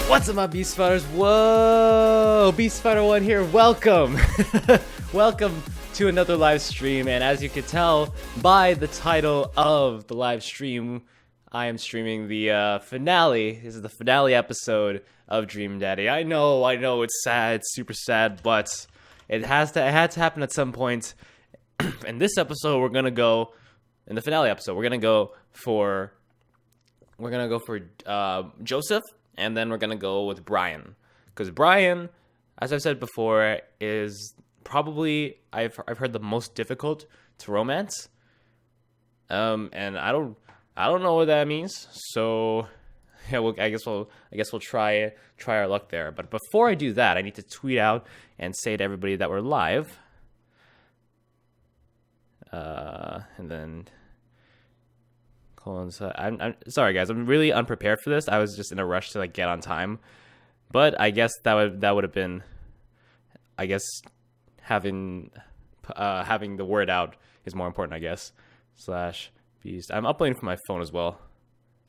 What's up, my Beast Fighters? Whoa! Beast Fighter 1 here. Welcome! Welcome to another live stream. And as you can tell by the title of the live stream, I am streaming the finale. This is the finale episode of Dream Daddy. I know, it's sad, it's super sad, but it had to happen at some point. In this episode, we're gonna go, in the finale episode, we're gonna go for Joseph. And then we're going to go with Brian. Because Brian, as I've said before, is probably, I've heard, the most difficult to romance. And I don't know what that means. So yeah, I guess we'll try our luck there. But before I do that, I need to tweet out and say to everybody that we're live. And then I'm sorry, guys. I'm really unprepared for this. I was just in a rush to get on time, but I guess that would have been, I guess, having the word out is more important. I guess / beast. I'm uploading from my phone as well.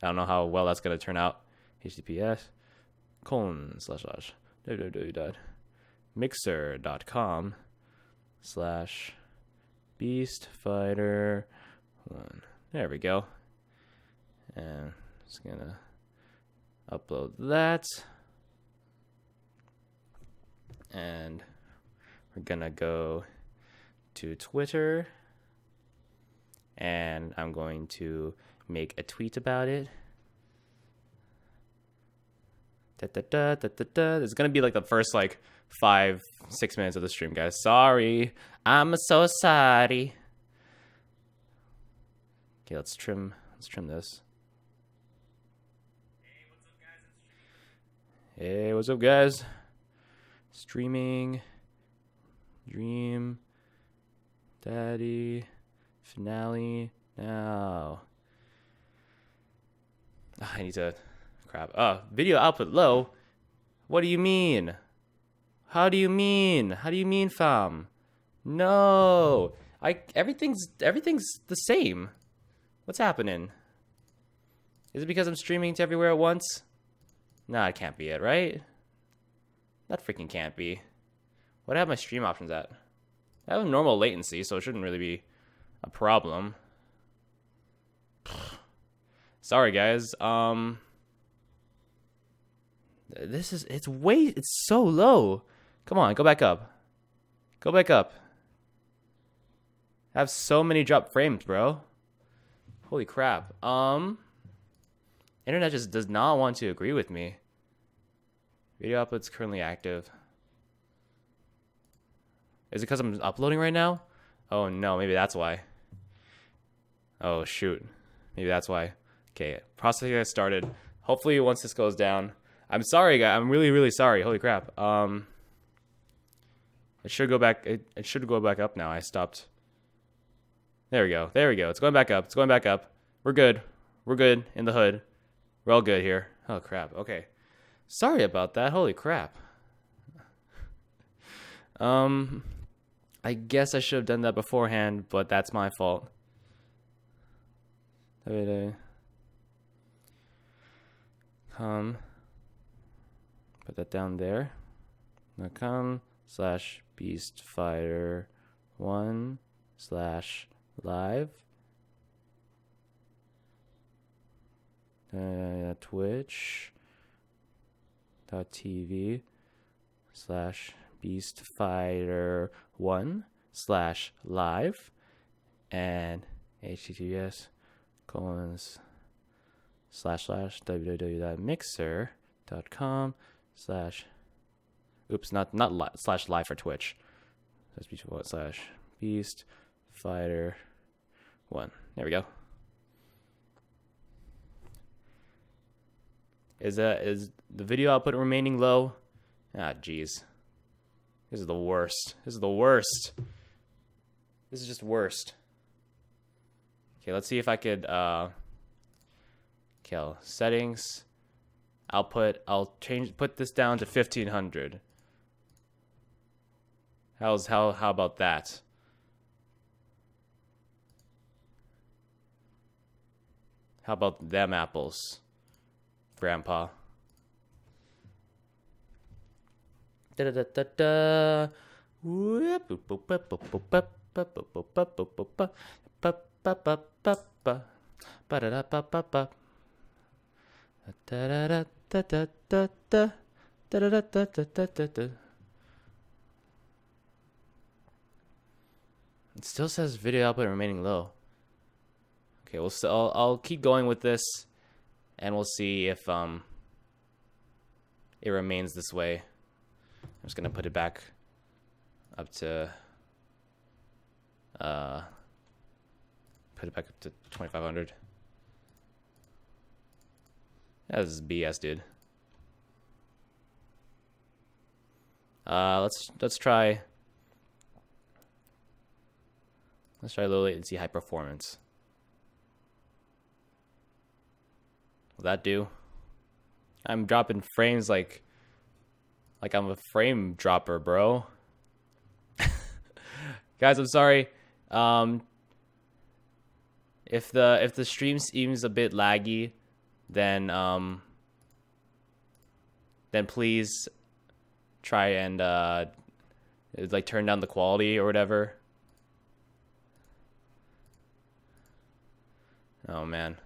I don't know how well that's gonna turn out. https://www.mixer.com/beastfighter1. There we go. And just gonna upload that, and we're gonna go to Twitter, and I'm going to make a tweet about it. It's gonna be the first 5-6 minutes of the stream, guys. Sorry, I'm so sorry. Okay, let's trim this. Hey, what's up, guys? Streaming Dream Daddy finale now. I need to video output low. What do you mean? How do you mean, fam? No. Everything's the same. What's happening? Is it because I'm streaming to everywhere at once? Nah, it can't be it, right? That freaking can't be. What have my stream options at? I have a normal latency, so it shouldn't really be a problem. Sorry, guys. It's so low. Come on, go back up. Go back up. I have so many drop frames, bro. Holy crap. Internet just does not want to agree with me. Video output's currently active. Is it because I'm uploading right now? Oh no, maybe that's why. Oh shoot. Maybe that's why. Okay, processing has started. Hopefully once this goes down. I'm sorry, guys. I'm really, really sorry. Holy crap. It should go back. It should go back up now. I stopped. There we go. There we go. It's going back up. It's going back up. We're good. We're good in the hood. We're all good here. Oh, crap. Okay. Sorry about that. Holy crap. I guess I should have done that beforehand, but that's my fault. Put that down there. com/beastfighter1/live. twitch.tv/beastfighter1/live, and https://www.mixer.com/ oops, not /live for Twitch. That's /beastfighter1. There we go. Is the video output remaining low? Ah, jeez. This is the worst. This is the worst. This is just worst. Okay, let's see if I could kill settings, output. I'll put this down to 1500. How about that? How about them apples, Grandpa? It still says video output remaining low. Okay, I'll keep going with this, and we'll see if it remains this way. I'm just gonna put it back up to 2500. That is BS, dude. Let's try low latency, high performance. Will that do? I'm dropping frames like I'm a frame dropper, bro. Guys, I'm sorry. If the stream seems a bit laggy, then please try and like turn down the quality or whatever. Oh man.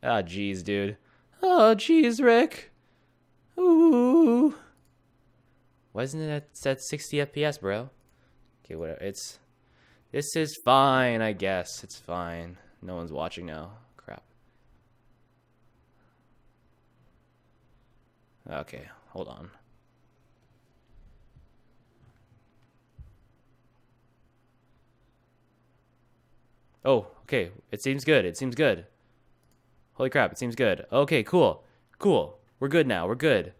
Ah, jeez, dude. Oh, jeez, Rick. Ooh. Why isn't it at 60 FPS, bro? Okay, whatever. This is fine, I guess. It's fine. No one's watching now. Crap. Okay, hold on. Oh, okay. It seems good. It seems good. Holy crap, it seems good. Okay, cool. Cool. We're good now. We're good.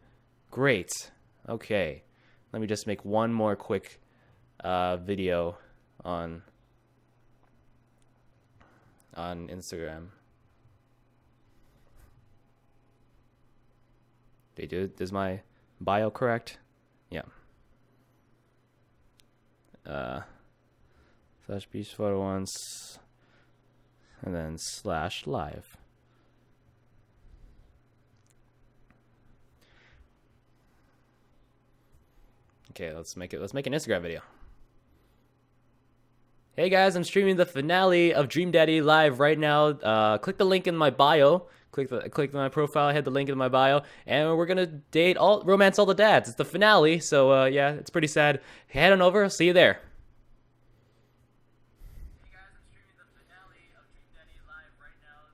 Great. Okay. Let me just make one more quick video on Instagram. Hey, dude, is my bio correct? Yeah. Slash beach photo once, and then slash live. Okay, let's make an Instagram video. Hey guys, I'm streaming the finale of Dream Daddy live right now. Click the link in my bio. Click my profile, hit the link in my bio, and we're gonna romance all the dads. It's the finale, so yeah, it's pretty sad. Head on over, see you there. Hey guys, I'm streaming the finale of Dream Daddy live right now. Click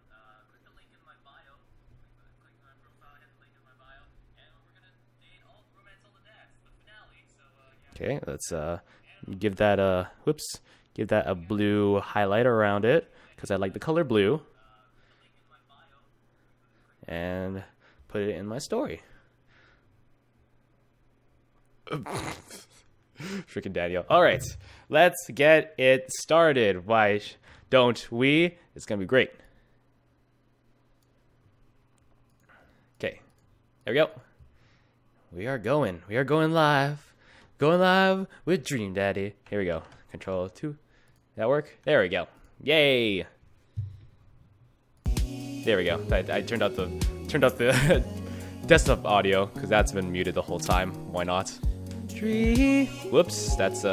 the link in my bio. Click my profile, hit the link in my bio, and we're gonna romance all the dads. It's the finale, so yeah. Okay, let's give that give that a blue highlighter around it, because I like the color blue. And put it in my story. Freaking Daniel. All right, let's get it started. Why don't we? It's gonna be great. Okay, there we go. We are going live. Going live with Dream Daddy. Here we go. Control 2. That work? There we go. Yay! There we go. I turned out the desktop audio because that's been muted the whole time. Why not? Whoops. That's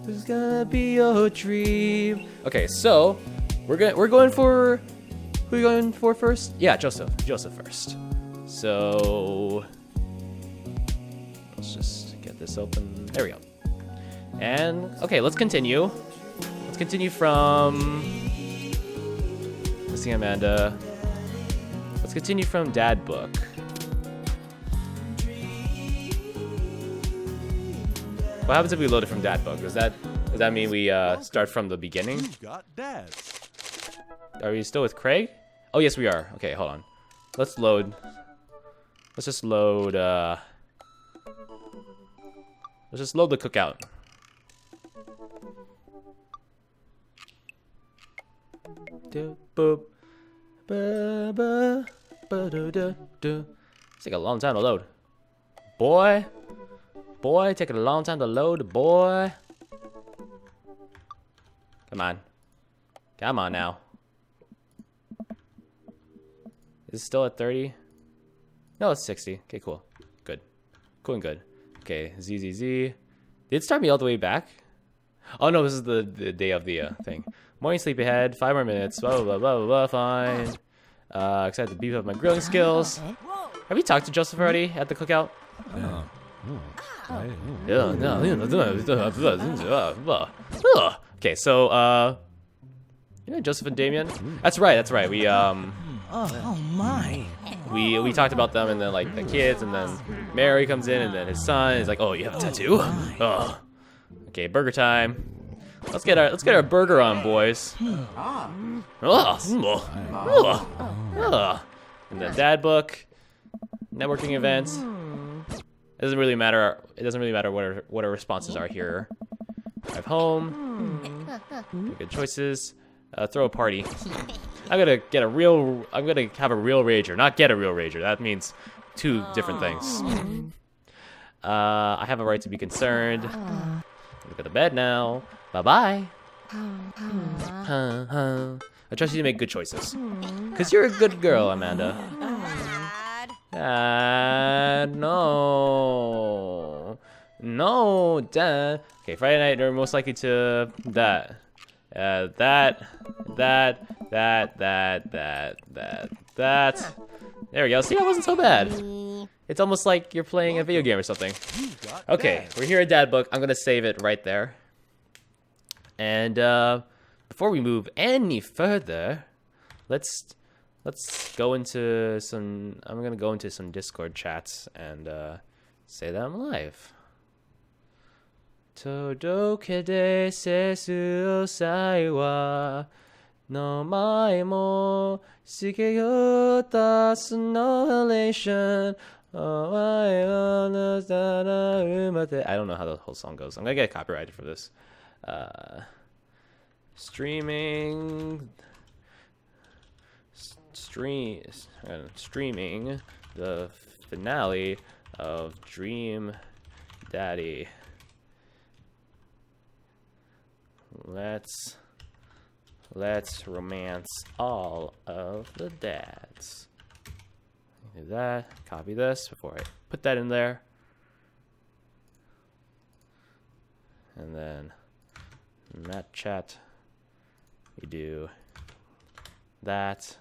It's gonna be your dream. Okay, so we're going for who are we going for first? Yeah, Joseph first. So let's just get this open. There we go. And okay, let's continue. Let's continue from Missing Amanda. Let's continue from Dad Book. What happens if we load it from Dad Book? Does that mean we start from the beginning? You've got dads. Are we still with Craig? Oh yes, we are. Okay, hold on. Let's load. Let's just load. Let's just load the cookout. It's like a long time to load. Boy, taking a long time to load, boy. Come on now. Is it still at 30? No, it's 60. Okay, cool. Cool and good. Okay, ZZZ. Did it start me all the way back? Oh no, this is the day of the thing. Morning sleep ahead, 5 more minutes, blah blah blah blah blah, fine. Excited to beef up my grilling skills. Have you talked to Joseph already at the cookout? Okay, so yeah, Joseph and Damien. That's right. We we talked about them, and then like the kids, and then Mary comes in, and then his son is like, "Oh, you have a tattoo? Oh, okay, burger time. Let's get our burger on, boys." And the dad book, networking events. It doesn't really matter. It doesn't really matter what our responses are here. Drive home. Good choices. Throw a party. I'm gonna have a real rager, not get a real rager. That means 2 different things. I have a right to be concerned. Look at the bed now. Bye-bye. I trust you to make good choices. Because you're a good girl, Amanda. Dad, no. No, Dad. Okay, Friday night, they're most likely to that. That. There we go. See, that wasn't so bad. It's almost like you're playing a video game or something. Okay, we're here at Dad Book. I'm gonna save it right there. And before we move any further, let's go into some. I'm gonna go into some Discord chats and say that I'm live. Todoke sesu osai wa nomae mo shikeyota no elation. I don't know how the whole song goes. I'm gonna get copyrighted for this. Streaming the finale of Dream Daddy. Let's romance all of the dads. Do that. Copy this before I put that in there. And then in that chat, we do that.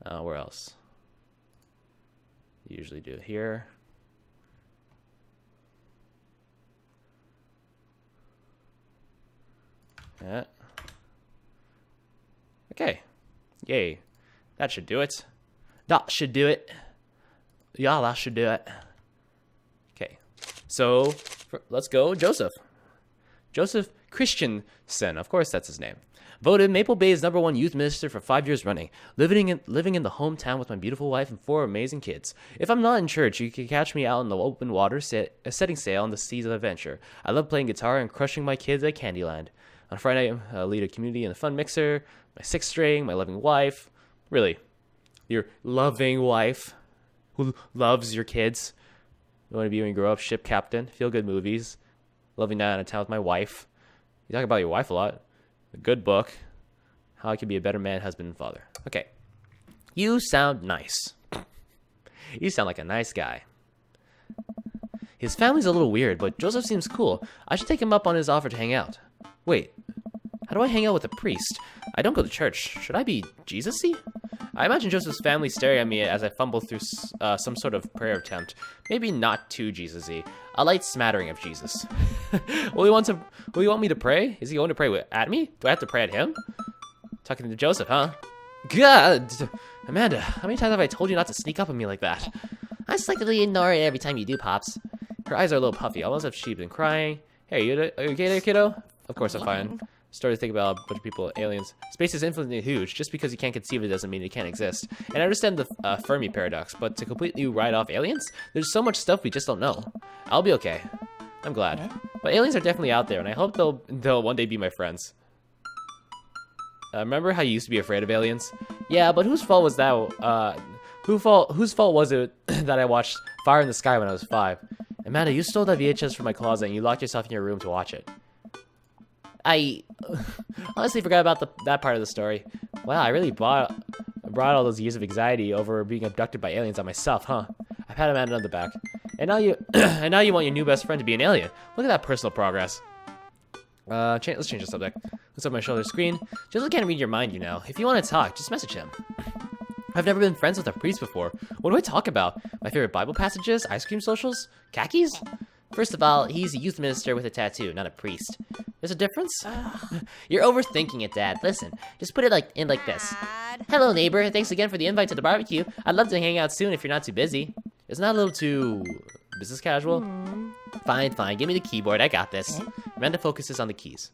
Where else? Usually do it here. Yeah. Okay. Yay. That should do it. That should do it. Yeah, that should do it. Okay. So, let's go Joseph. Joseph Christensen. Of course, that's his name. Voted Maple Bay's #1 youth minister for 5 years running. Living in the hometown with my beautiful wife and 4 amazing kids. If I'm not in church, you can catch me out in the open water setting sail on the seas of adventure. I love playing guitar and crushing my kids at Candyland. On Friday night, I lead a community in the fun mixer. My 6th string, my loving wife. Really, your loving wife who loves your kids. You want to be when you grow up, ship captain, feel good movies. Loving night out of town with my wife. You talk about your wife a lot. A good book. How I can be a better man, husband, and father. Okay. You sound nice. You sound like a nice guy. His family's a little weird, but Joseph seems cool. I should take him up on his offer to hang out. Wait, how do I hang out with a priest? I don't go to church. Should I be Jesus-y? I imagine Joseph's family staring at me as I fumble through some sort of prayer attempt. Maybe not too Jesus-y. A light smattering of Jesus. Will he want me to pray? Is he going to pray at me? Do I have to pray at him? Talking to Joseph, huh? God! Amanda, how many times have I told you not to sneak up on me like that? I selectively ignore it every time you do, Pops. Her eyes are a little puffy, almost as if she'd been crying. Hey, are you okay there, kiddo? Of course I'm fine. Started to think about a bunch of people, aliens. Space is infinitely huge. Just because you can't conceive it doesn't mean it can't exist. And I understand the Fermi paradox, but to completely write off aliens? There's so much stuff we just don't know. I'll be okay. I'm glad. But aliens are definitely out there, and I hope they'll one day be my friends. Remember how you used to be afraid of aliens? Yeah, but whose fault was that? Whose fault was it that I watched Fire in the Sky when I was 5? Amanda, you stole that VHS from my closet and you locked yourself in your room to watch it. I honestly forgot about that part of the story. Wow, I really brought all those years of anxiety over being abducted by aliens on myself, huh? I pat Amanda on the back. And now you and now you want your new best friend to be an alien. Look at that personal progress. Let's change the subject. Looks up my shoulder screen. Joseph can't read your mind, you know. If you want to talk, just message him. I've never been friends with a priest before. What do I talk about? My favorite Bible passages? Ice cream socials? Khakis? First of all, he's a youth minister with a tattoo, not a priest. There's a difference? You're overthinking it, Dad. Listen, just put it like this. Hello, neighbor. Thanks again for the invite to the barbecue. I'd love to hang out soon if you're not too busy. Isn't that a little too business casual? Fine. Give me the keyboard. I got this. Amanda focuses on the keys.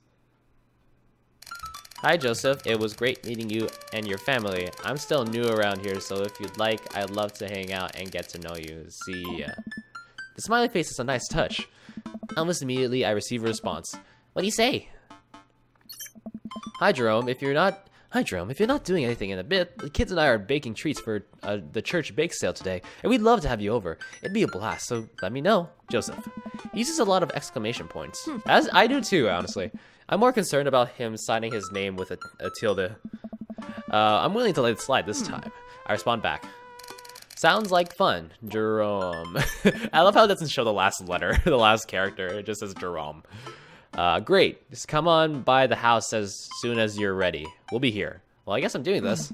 Hi, Joseph. It was great meeting you and your family. I'm still new around here, so if you'd like, I'd love to hang out and get to know you. See ya. The smiley face is a nice touch. Almost immediately, I receive a response. What do you say? Hi, Jerome. If you're not doing anything in a bit, the kids and I are baking treats for the church bake sale today, and we'd love to have you over. It'd be a blast, so let me know. Joseph. He uses a lot of exclamation points. As I do too, honestly. I'm more concerned about him signing his name with a tilde. I'm willing to let it slide this time. I respond back. Sounds like fun, Jerome. I love how it doesn't show the last letter, the last character. It just says Jerome. Great. Just come on by the house as soon as you're ready. We'll be here. Well, I guess I'm doing this.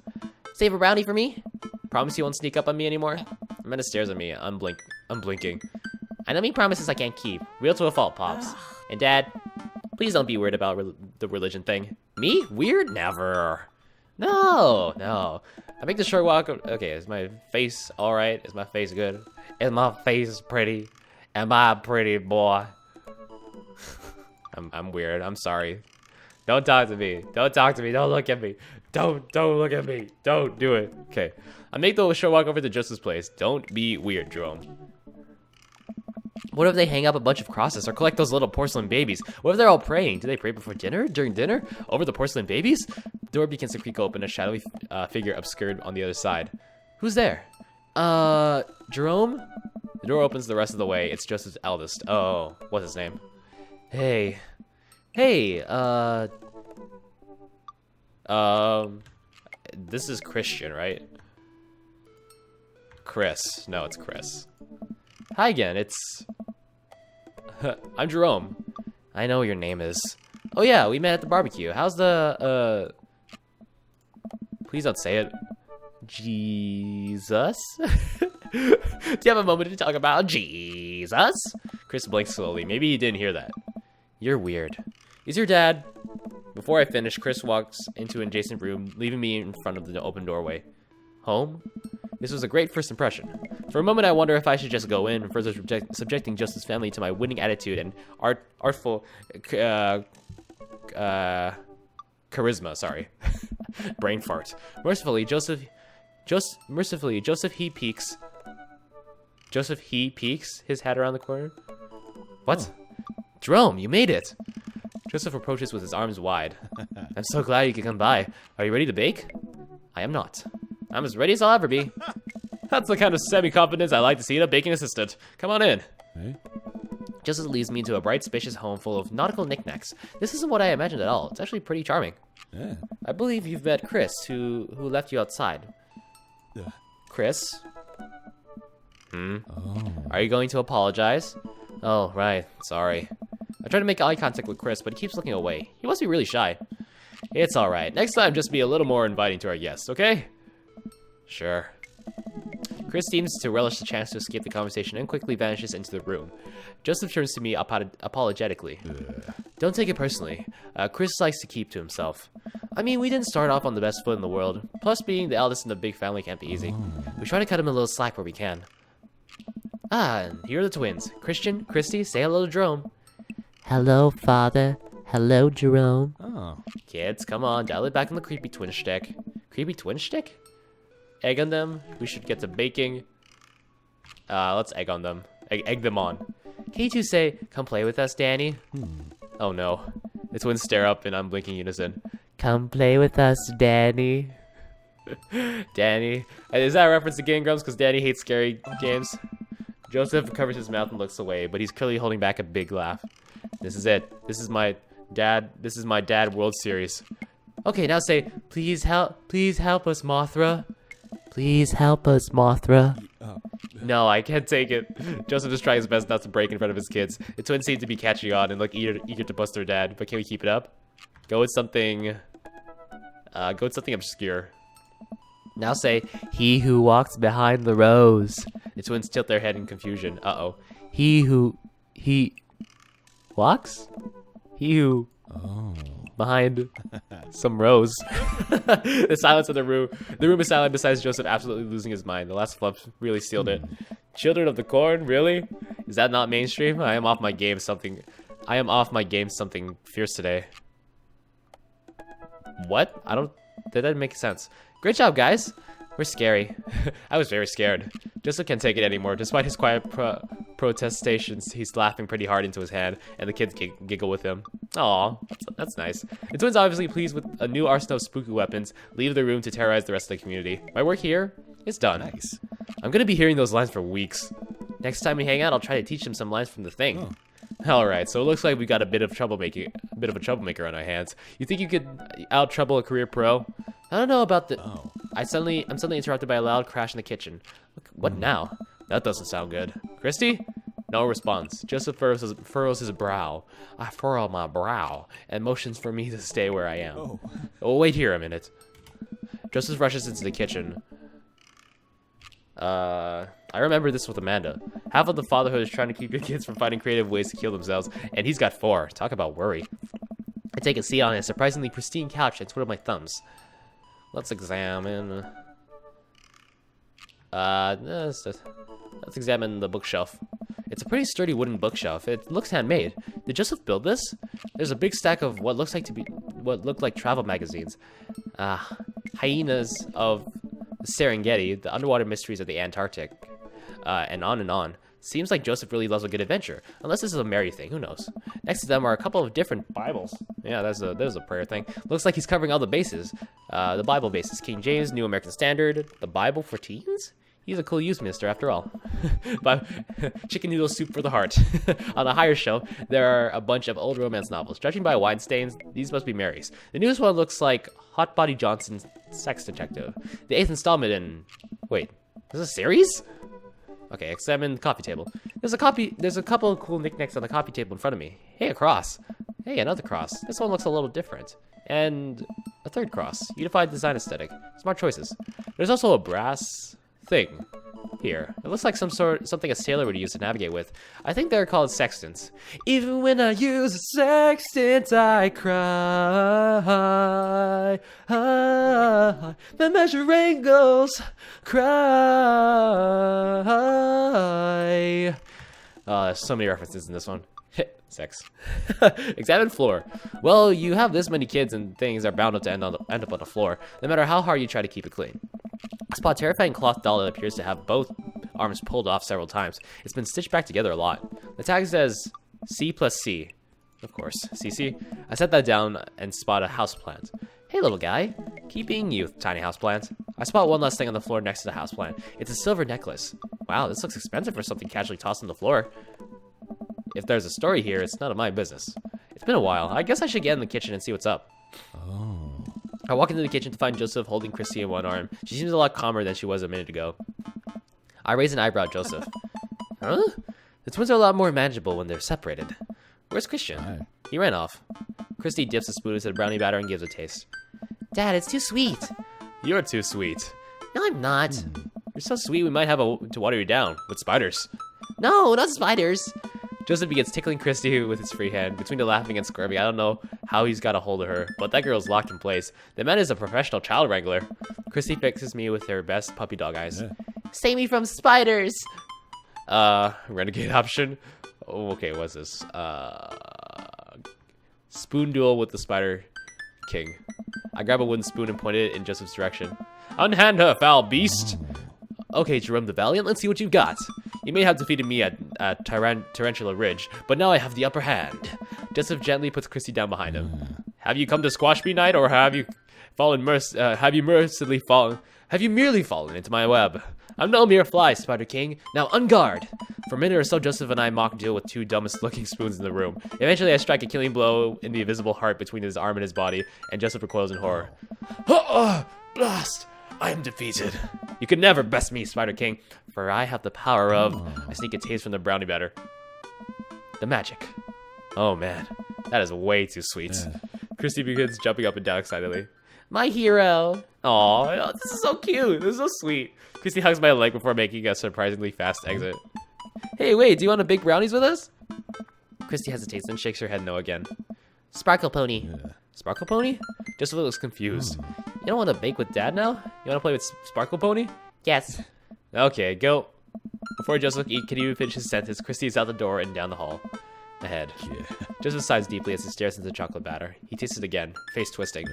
Save a brownie for me? Promise you won't sneak up on me anymore? Amanda stares at me, unblinking. I know me promises I can't keep. Real to a fault, Pops. And Dad, please don't be weird about the religion thing. Me? Weird? Never. No. I make the short walk. Okay, is my face alright? Is my face good? Is my face pretty? Am I a pretty boy? I'm weird. I'm sorry. Don't talk to me. Don't talk to me. Don't look at me. Don't look at me. Don't do it. Okay. I make the short walk over to Joseph's place. Don't be weird, Jerome. What if they hang up a bunch of crosses or collect those little porcelain babies? What if they're all praying? Do they pray before dinner? During dinner? Over the porcelain babies? The door begins to creak open, a shadowy figure obscured on the other side. Who's there? Jerome? The door opens the rest of the way. It's Joseph's eldest. Oh, what's his name? Hey, this is Christian, right? Chris. No, it's Chris. Hi again, it's... I'm Jerome. I know what your name is. Oh yeah, we met at the barbecue. How's the, Please don't say it. Jesus? Do you have a moment to talk about Jesus? Chris blinks slowly. Maybe he didn't hear that. You're weird. Is your dad? Before I finish, Chris walks into an adjacent room, leaving me in front of the open doorway. Home? This was a great first impression. For a moment, I wonder if I should just go in, further subjecting Joseph's family to my winning attitude and artful charisma. Sorry, brain fart. Mercifully, Joseph he peeks. Joseph he peeks his head around the corner. What? Jerome, you made it. Joseph approaches with his arms wide. I'm so glad you could come by. Are you ready to bake? I am not. I'm as ready as I'll ever be. That's the kind of semi-confidence I like to see in a baking assistant. Come on in. Hey? Joseph leads me into a bright, spacious home full of nautical knickknacks. This isn't what I imagined at all. It's actually pretty charming. Yeah. I believe you've met Chris, who left you outside. Chris? Oh. Are you going to apologize? Oh, right. Sorry. I try to make eye contact with Chris, but he keeps looking away. He must be really shy. It's alright. Next time, just be a little more inviting to our guests, okay? Sure. Chris seems to relish the chance to escape the conversation and quickly vanishes into the room. Joseph turns to me apologetically. Don't take it personally. Chris likes to keep to himself. I mean, we didn't start off on the best foot in the world. Plus, being the eldest in the big family can't be easy. We try to cut him a little slack where we can. Ah, and here are the twins. Christian, Christy, say hello to Jerome. Hello, Father. Hello, Jerome. Oh. Kids, come on, dial it back on the creepy twin shtick. Creepy twin shtick? Egg on them. We should get to baking. Let's egg on them. Egg them on. Can you two say, come play with us, Danny? Oh no. The twins stare up in unblinking unison. Come play with us, Danny. Danny. Is that a reference to Game Grumps? Because Danny hates scary games. Joseph covers his mouth and looks away, but he's clearly holding back a big laugh. This is it. This is my dad World Series. Okay, now say, please help us, Mothra. Please help us, Mothra. No, I can't take it. Joseph is trying his best not to break in front of his kids. The twins seem to be catching on and look eager to bust their dad. But can we keep it up? Go with something... go with something obscure. Now say, he who walks behind the rose. The twins tilt their head in confusion. Uh-oh. He walks? He who... Oh. Behind some rose. The silence of the room. The room is silent besides Joseph absolutely losing his mind. The last flub really sealed it. Children of the Corn? Really? Is that not mainstream? I am off my game something fierce today. What? That didn't make sense. Great job, guys. We're scary. I was very scared. Joseph can't take it anymore. Despite his quiet protestations, he's laughing pretty hard into his hand, and the kids giggle with him. Aw, that's nice. The twins, obviously pleased with a new arsenal of spooky weapons, leave the room to terrorize the rest of the community. My work here is done. Nice. I'm gonna be hearing those lines for weeks. Next time we hang out, I'll try to teach them some lines from the thing. Alright, so it looks like we got a bit of a troublemaker on our hands. You think you could out-trouble a career pro? I don't know about the... Oh. I'm suddenly interrupted by a loud crash in the kitchen. What now? That doesn't sound good. Christy? No response. Joseph furrows his brow. I furrow my brow and motions for me to stay where I am. Oh, wait here a minute. Joseph rushes into the kitchen. I remember this with Amanda. Half of the fatherhood is trying to keep your kids from finding creative ways to kill themselves, and he's got 4. Talk about worry. I take a seat on a surprisingly pristine couch and twiddle my thumbs. Let's examine... let's examine the bookshelf. It's a pretty sturdy wooden bookshelf. It looks handmade. Did Joseph build this? There's a big stack of what look like travel magazines. Hyenas of the Serengeti, the underwater mysteries of the Antarctic, and on and on. Seems like Joseph really loves a good adventure. Unless this is a Mary thing, who knows? Next to them are a couple of different Bibles. Yeah, there's a prayer thing. Looks like he's covering all the bases. The Bible bases. King James, New American Standard, the Bible for teens? He's a cool youth minister after all. Chicken noodle soup for the heart. On a higher shelf, there are a bunch of old romance novels. Judging by wine stains, these must be Mary's. The newest one looks like Hot Body Johnson's Sex Detective. The 8th installment in... Wait, is this a series? Okay, examine the coffee table. There's a couple of cool knickknacks on the coffee table in front of me. Hey, a cross. Hey, another cross. This one looks a little different. And a third cross. Unified design aesthetic. Smart choices. There's also a brass thing here. It looks like something a sailor would use to navigate with. I think they're called sextants. Even when I use a sextant, I cry. The measure angles cry. There's so many references in this one. Sex. Examine floor. Well, you have this many kids and things are bound to end up on the floor, no matter how hard you try to keep it clean. I spot a terrifying cloth doll that appears to have both arms pulled off several times. It's been stitched back together a lot. The tag says C plus C. Of course, CC. I set that down and spot a houseplant. Hey, little guy. Keep being you, tiny houseplant. I spot one last thing on the floor next to the houseplant. It's a silver necklace. Wow, this looks expensive for something casually tossed on the floor. If there's a story here, it's none of my business. It's been a while. I guess I should get in the kitchen and see what's up. Oh. I walk into the kitchen to find Joseph holding Christy in one arm. She seems a lot calmer than she was a minute ago. I raise an eyebrow at Joseph. Huh? The twins are a lot more manageable when they're separated. Where's Christian? Hi. He ran off. Christy dips a spoon into the brownie batter and gives a taste. Dad, it's too sweet. You're too sweet. No, I'm not. You're so sweet we might have to water you down with spiders. No, not spiders. Joseph begins tickling Christy with his free hand. Between the laughing and squirming, I don't know how he's got a hold of her, but that girl's locked in place. The man is a professional child wrangler. Christy fixes me with her best puppy dog eyes. Yeah. Save me from spiders! Renegade option? Oh, okay, what's this? Spoon duel with the Spider King. I grab a wooden spoon and point it in Joseph's direction. Unhand her, foul beast! Okay, Jerome the Valiant, let's see what you've got. You may have defeated me at Tarantula Ridge, but now I have the upper hand. Joseph gently puts Christy down behind him. Have you come to squash me, knight, or have you merely fallen into my web? I'm no mere fly, Spider King. Now on guard. For a minute or so, Joseph and I mock duel with two dumbest looking spoons in the room. Eventually, I strike a killing blow in the invisible heart between his arm and his body, and Joseph recoils in horror. Blast! I am defeated. You could never best me, Spider King, for I have the power of... I sneak a taste from the brownie batter. The magic. Oh, man. That is way too sweet. Christy begins jumping up and down excitedly. My hero. Aw, this is so cute. This is so sweet. Christy hugs my leg before making a surprisingly fast exit. Hey, wait, do you want to bake brownies with us? Christy hesitates and shakes her head no again. Sparkle Pony. Sparkle Pony? Joseph looks confused. You don't want to bake with Dad now? You want to play with Sparkle Pony? Yes. Okay, go. Before Joseph can even finish his sentence, Christy is out the door and down the hall. Ahead. Joseph sighs deeply as he stares into the chocolate batter. He tastes it again, face twisting.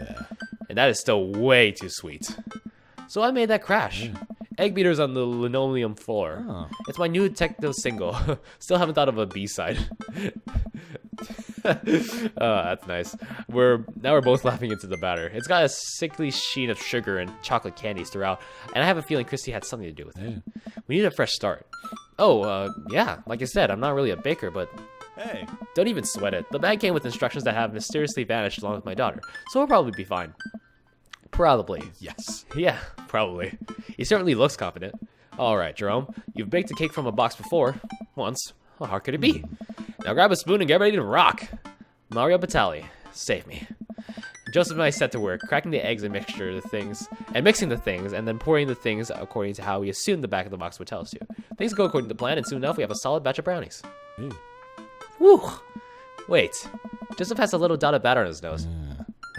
And that is still way too sweet. So I made that crash. Egg beaters on the linoleum floor. It's my new techno single. Still haven't thought of a B-side. That's nice. We're both laughing into the batter. It's got a sickly sheen of sugar and chocolate candies throughout, and I have a feeling Christy had something to do with it. We need a fresh start. Oh, yeah, like I said, I'm not really a baker, but Hey. don't even sweat it. The bag came with instructions that have mysteriously vanished along with my daughter, so we'll probably be fine. Probably. Yes. Yeah, probably. He certainly looks confident. All right, Jerome, you've baked a cake from a box before. Once. How hard could it be? Now grab a spoon and get ready to rock. Mario Batali, save me. Joseph and I set to work, cracking the eggs and mixing the things, and then pouring the things according to how we assumed the back of the box would tell us to. Things go according to plan, and soon enough we have a solid batch of brownies. Woo! Wait, Joseph has a little dot of batter on his nose.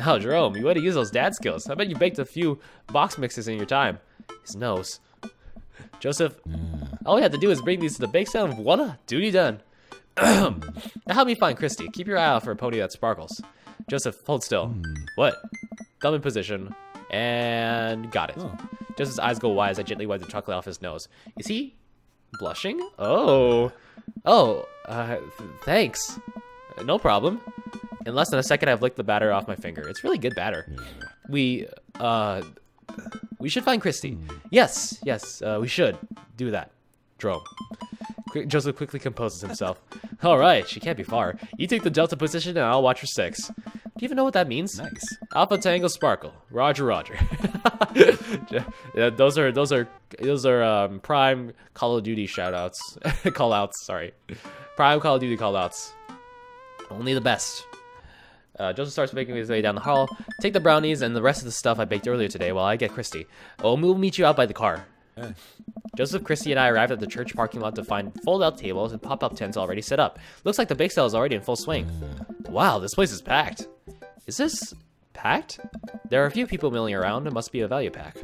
Oh, Jerome, you want to use those dad skills. I bet you baked a few box mixes in your time. His nose. Joseph, all we have to do is bring these to the bake sale and voila, duty done. Now help me find Christy. Keep your eye out for a pony that sparkles. Joseph, hold still. What? Thumb in position. And got it. Joseph's eyes go wide as I gently wipe the chocolate off his nose. Is he blushing? Oh. Thanks. No problem. In less than a second, I've licked the batter off my finger. It's really good batter. We should find Christy. Yes, we should do that. Jerome. Joseph quickly composes himself. All right, she can't be far. You take the delta position and I'll watch for 6. Do you even know what that means? Nice. Alpha Tango Sparkle. Roger. Those are prime Call of Duty shoutouts. Callouts, sorry. Prime Call of Duty callouts. Only the best. Joseph starts making his way down the hall. Take the brownies and the rest of the stuff I baked earlier today while I get Christy. We'll meet you out by the car. Joseph, Christy, and I arrived at the church parking lot to find fold-out tables and pop-up tents already set up. Looks like the bake sale is already in full swing. Wow, this place is packed. Is this packed? There are a few people milling around. It must be a value pack.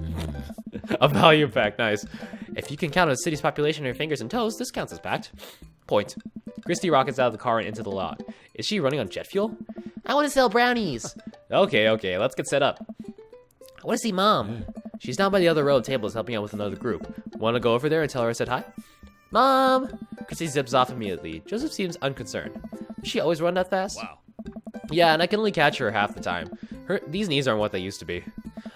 A value pack, nice. If you can count the city's population on your fingers and toes, this counts as packed. Point. Christy rockets out of the car and into the lot. Is she running on jet fuel? I want to sell brownies. Okay, let's get set up. I want to see Mom. She's down by the other row of tables helping out with another group. Want to go over there and tell her I said hi? Mom! Christy zips off immediately. Joseph seems unconcerned. Does she always run that fast? Wow. Yeah, and I can only catch her half the time. These knees aren't what they used to be.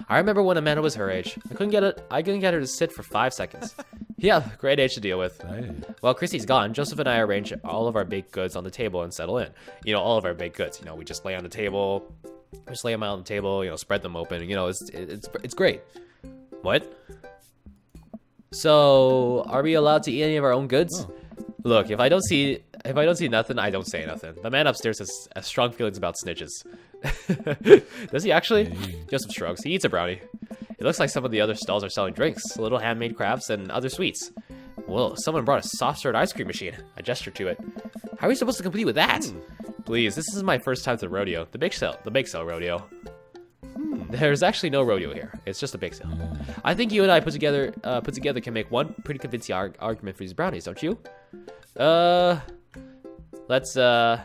I remember when Amanda was her age. I couldn't get her to sit for 5 seconds. Yeah, great age to deal with. While Christy's gone, Joseph and I arrange all of our baked goods on the table and settle in. All of our baked goods. We just lay on the table. Just lay them out on the table, spread them open. It's great. What? So, are we allowed to eat any of our own goods? Look, if I don't see nothing, I don't say nothing. The man upstairs has strong feelings about snitches. Does he actually? Joseph shrugs. He eats a brownie. It looks like some of the other stalls are selling drinks, little handmade crafts, and other sweets. Whoa, someone brought a soft serve ice cream machine. I gesture to it. How are we supposed to compete with that? Please, this is my first time to the rodeo. The bake sale rodeo. There's actually no rodeo here. It's just a bake sale. I think you and I put together can make one pretty convincing argument for these brownies, don't you? Let's oh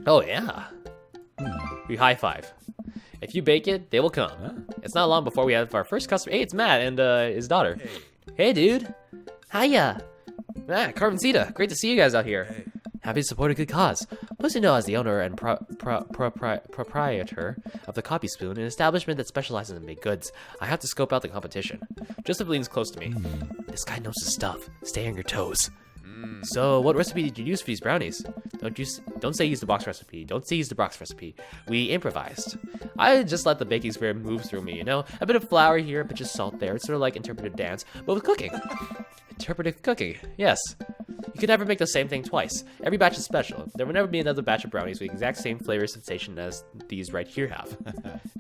yeah. We high five. If you bake it, they will come. It's not long before we have our first customer. Hey, it's Matt and his daughter. Hey, dude. Hiya. Matt, Carmencita. Great to see you guys out here. Happy to support a good cause. Plus, as the owner and proprietor of the Copy Spoon, an establishment that specializes in baked goods, I have to scope out the competition. Joseph leans close to me. This guy knows his stuff. Stay on your toes. So, what recipe did you use for these brownies? Don't say use the box recipe. Don't say use the box recipe. We improvised. I just let the baking spirit move through me, you know? A bit of flour here, a bit of salt there. It's sort of like interpretive dance, but with cooking. Interpretive cooking, yes. You can never make the same thing twice. Every batch is special. There will never be another batch of brownies with the exact same flavor sensation as these right here have.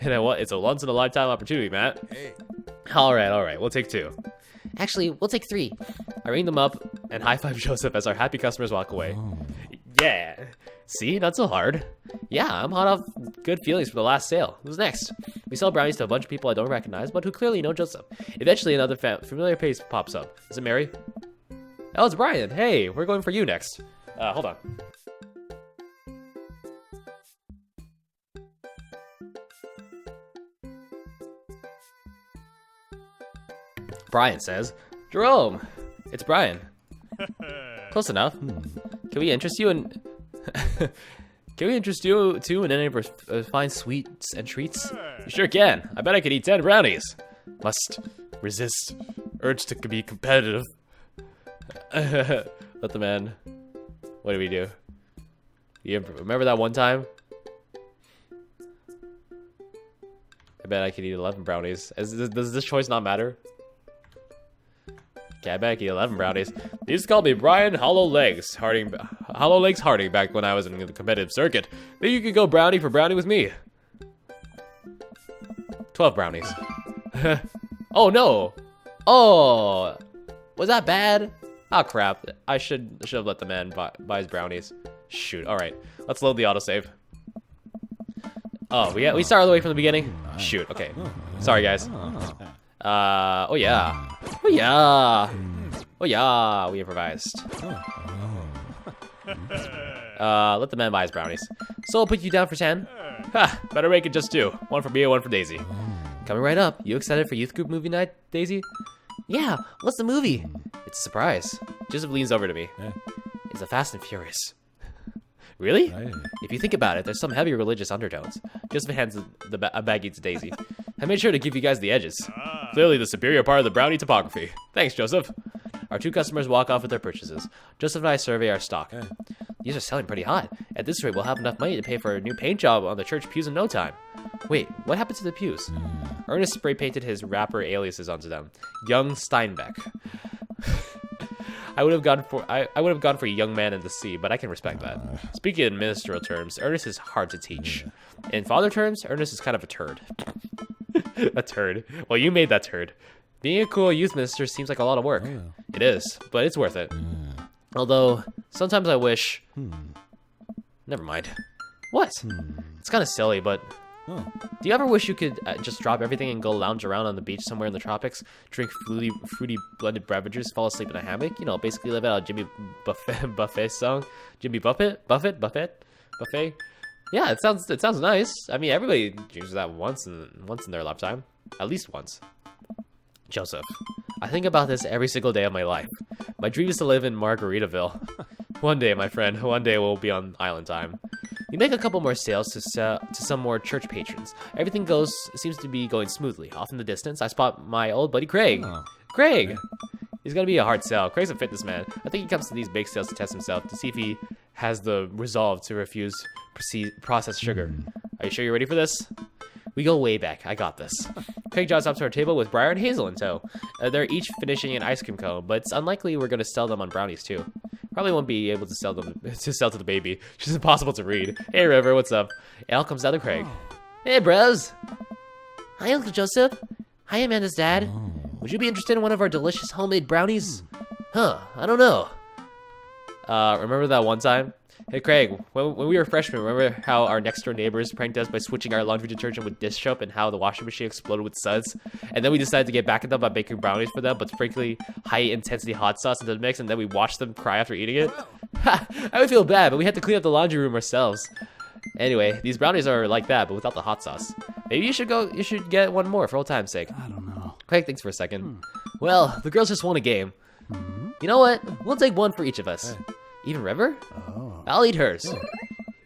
You know what? It's a once-in-a-lifetime opportunity, Matt. Hey. All right. We'll take 2. Actually, we'll take 3. I ring them up and high-five Joseph as our happy customers walk away. Yeah. See? Not so hard. Yeah, I'm hot off good feelings for the last sale. Who's next? We sell brownies to a bunch of people I don't recognize, but who clearly know Joseph. Eventually, another familiar face pops up. Is it Mary? Oh, it's Brian. Hey, we're going for you next. Hold on. Brian says, Jerome, it's Brian. Close enough. Can we interest you in... Can we interest you too in any of our fine sweets and treats? You sure can. I bet I could eat 10 brownies. Must resist urge to be competitive. Let the man. What do we do? You remember that one time? I bet I could eat 11 brownies. Does this choice not matter? Okay, I bet I could eat 11 brownies. They used to call me Brian Hollow Legs Harding back when I was in the competitive circuit. Maybe you could go brownie for brownie with me. 12 brownies. Oh no! Oh, was that bad? Oh crap! I should have let the man buy his brownies. Shoot! All right, let's load the autosave. Oh, we start all the way from the beginning. Shoot! Okay, sorry guys. Oh yeah. Oh yeah. Oh yeah. We improvised. Let the man buy his brownies. So I'll put you down for 10. Ha! Better make it just 2. 1 for me and 1 for Daisy. Coming right up. You excited for youth group movie night, Daisy? Yeah. What's the movie? It's a surprise. Joseph leans over to me. It's a Fast and Furious. Really? If you think about it, there's some heavy religious undertones. Joseph hands a baggie to Daisy. I made sure to give you guys the edges. Clearly the superior part of the brownie topography. Thanks, Joseph. Our 2 customers walk off with their purchases. Joseph and I survey our stock. These are selling pretty hot. At this rate, we'll have enough money to pay for a new paint job on the church pews in no time. Wait, what happened to the pews? Ernest spray painted his rapper aliases onto them. Young Steinbeck. I would have gone for a young man in the sea, but I can respect that. Speaking in ministerial terms, Ernest is hard to teach. In father terms, Ernest is kind of a turd. A turd. Well, you made that turd. Being a cool youth minister seems like a lot of work. It is, but it's worth it. Although, sometimes I wish... Never mind. What? It's kind of silly, but... Do you ever wish you could just drop everything and go lounge around on the beach somewhere in the tropics, drink fruity blended beverages, fall asleep in a hammock? You know, basically live out a Jimmy Buffett song. Jimmy Buffett? Yeah, it sounds nice. I mean, everybody dreams of that once in their lifetime. At least once. Joseph, I think about this every single day of my life. My dream is to live in Margaritaville. One day, my friend, one day we'll be on island time. We make a couple more sales to some more church patrons. Everything seems to be going smoothly. Off in the distance, I spot my old buddy Craig. Craig! He's gonna be a hard sell. Craig's a fitness man. I think he comes to these bake sales to test himself, to see if he has the resolve to refuse processed sugar. Are you sure you're ready for this? We go way back. I got this. Craig jogs up to our table with Briar and Hazel in tow. They're each finishing an ice cream cone, but it's unlikely we're going to sell them on brownies too. Probably won't be able to sell to the baby. She's impossible to read. Hey River, what's up? It all comes out of Craig. Hey bros. Hi Uncle Joseph. Hi Amanda's dad. Would you be interested in one of our delicious homemade brownies? Huh, I don't know. Remember that one time? Hey Craig, when we were freshmen, remember how our next door neighbors pranked us by switching our laundry detergent with dish soap and how the washing machine exploded with suds? And then we decided to get back at them by baking brownies for them, but sprinkling high intensity hot sauce into the mix, and then we watched them cry after eating it? Ha! I would feel bad, but we had to clean up the laundry room ourselves. Anyway, these brownies are like that, but without the hot sauce. Maybe you should get one more for old time's sake. I don't know. Craig thinks for a second. Well, the girls just won a game. You know what? We'll take one for each of us. Even River? Oh. I'll eat hers.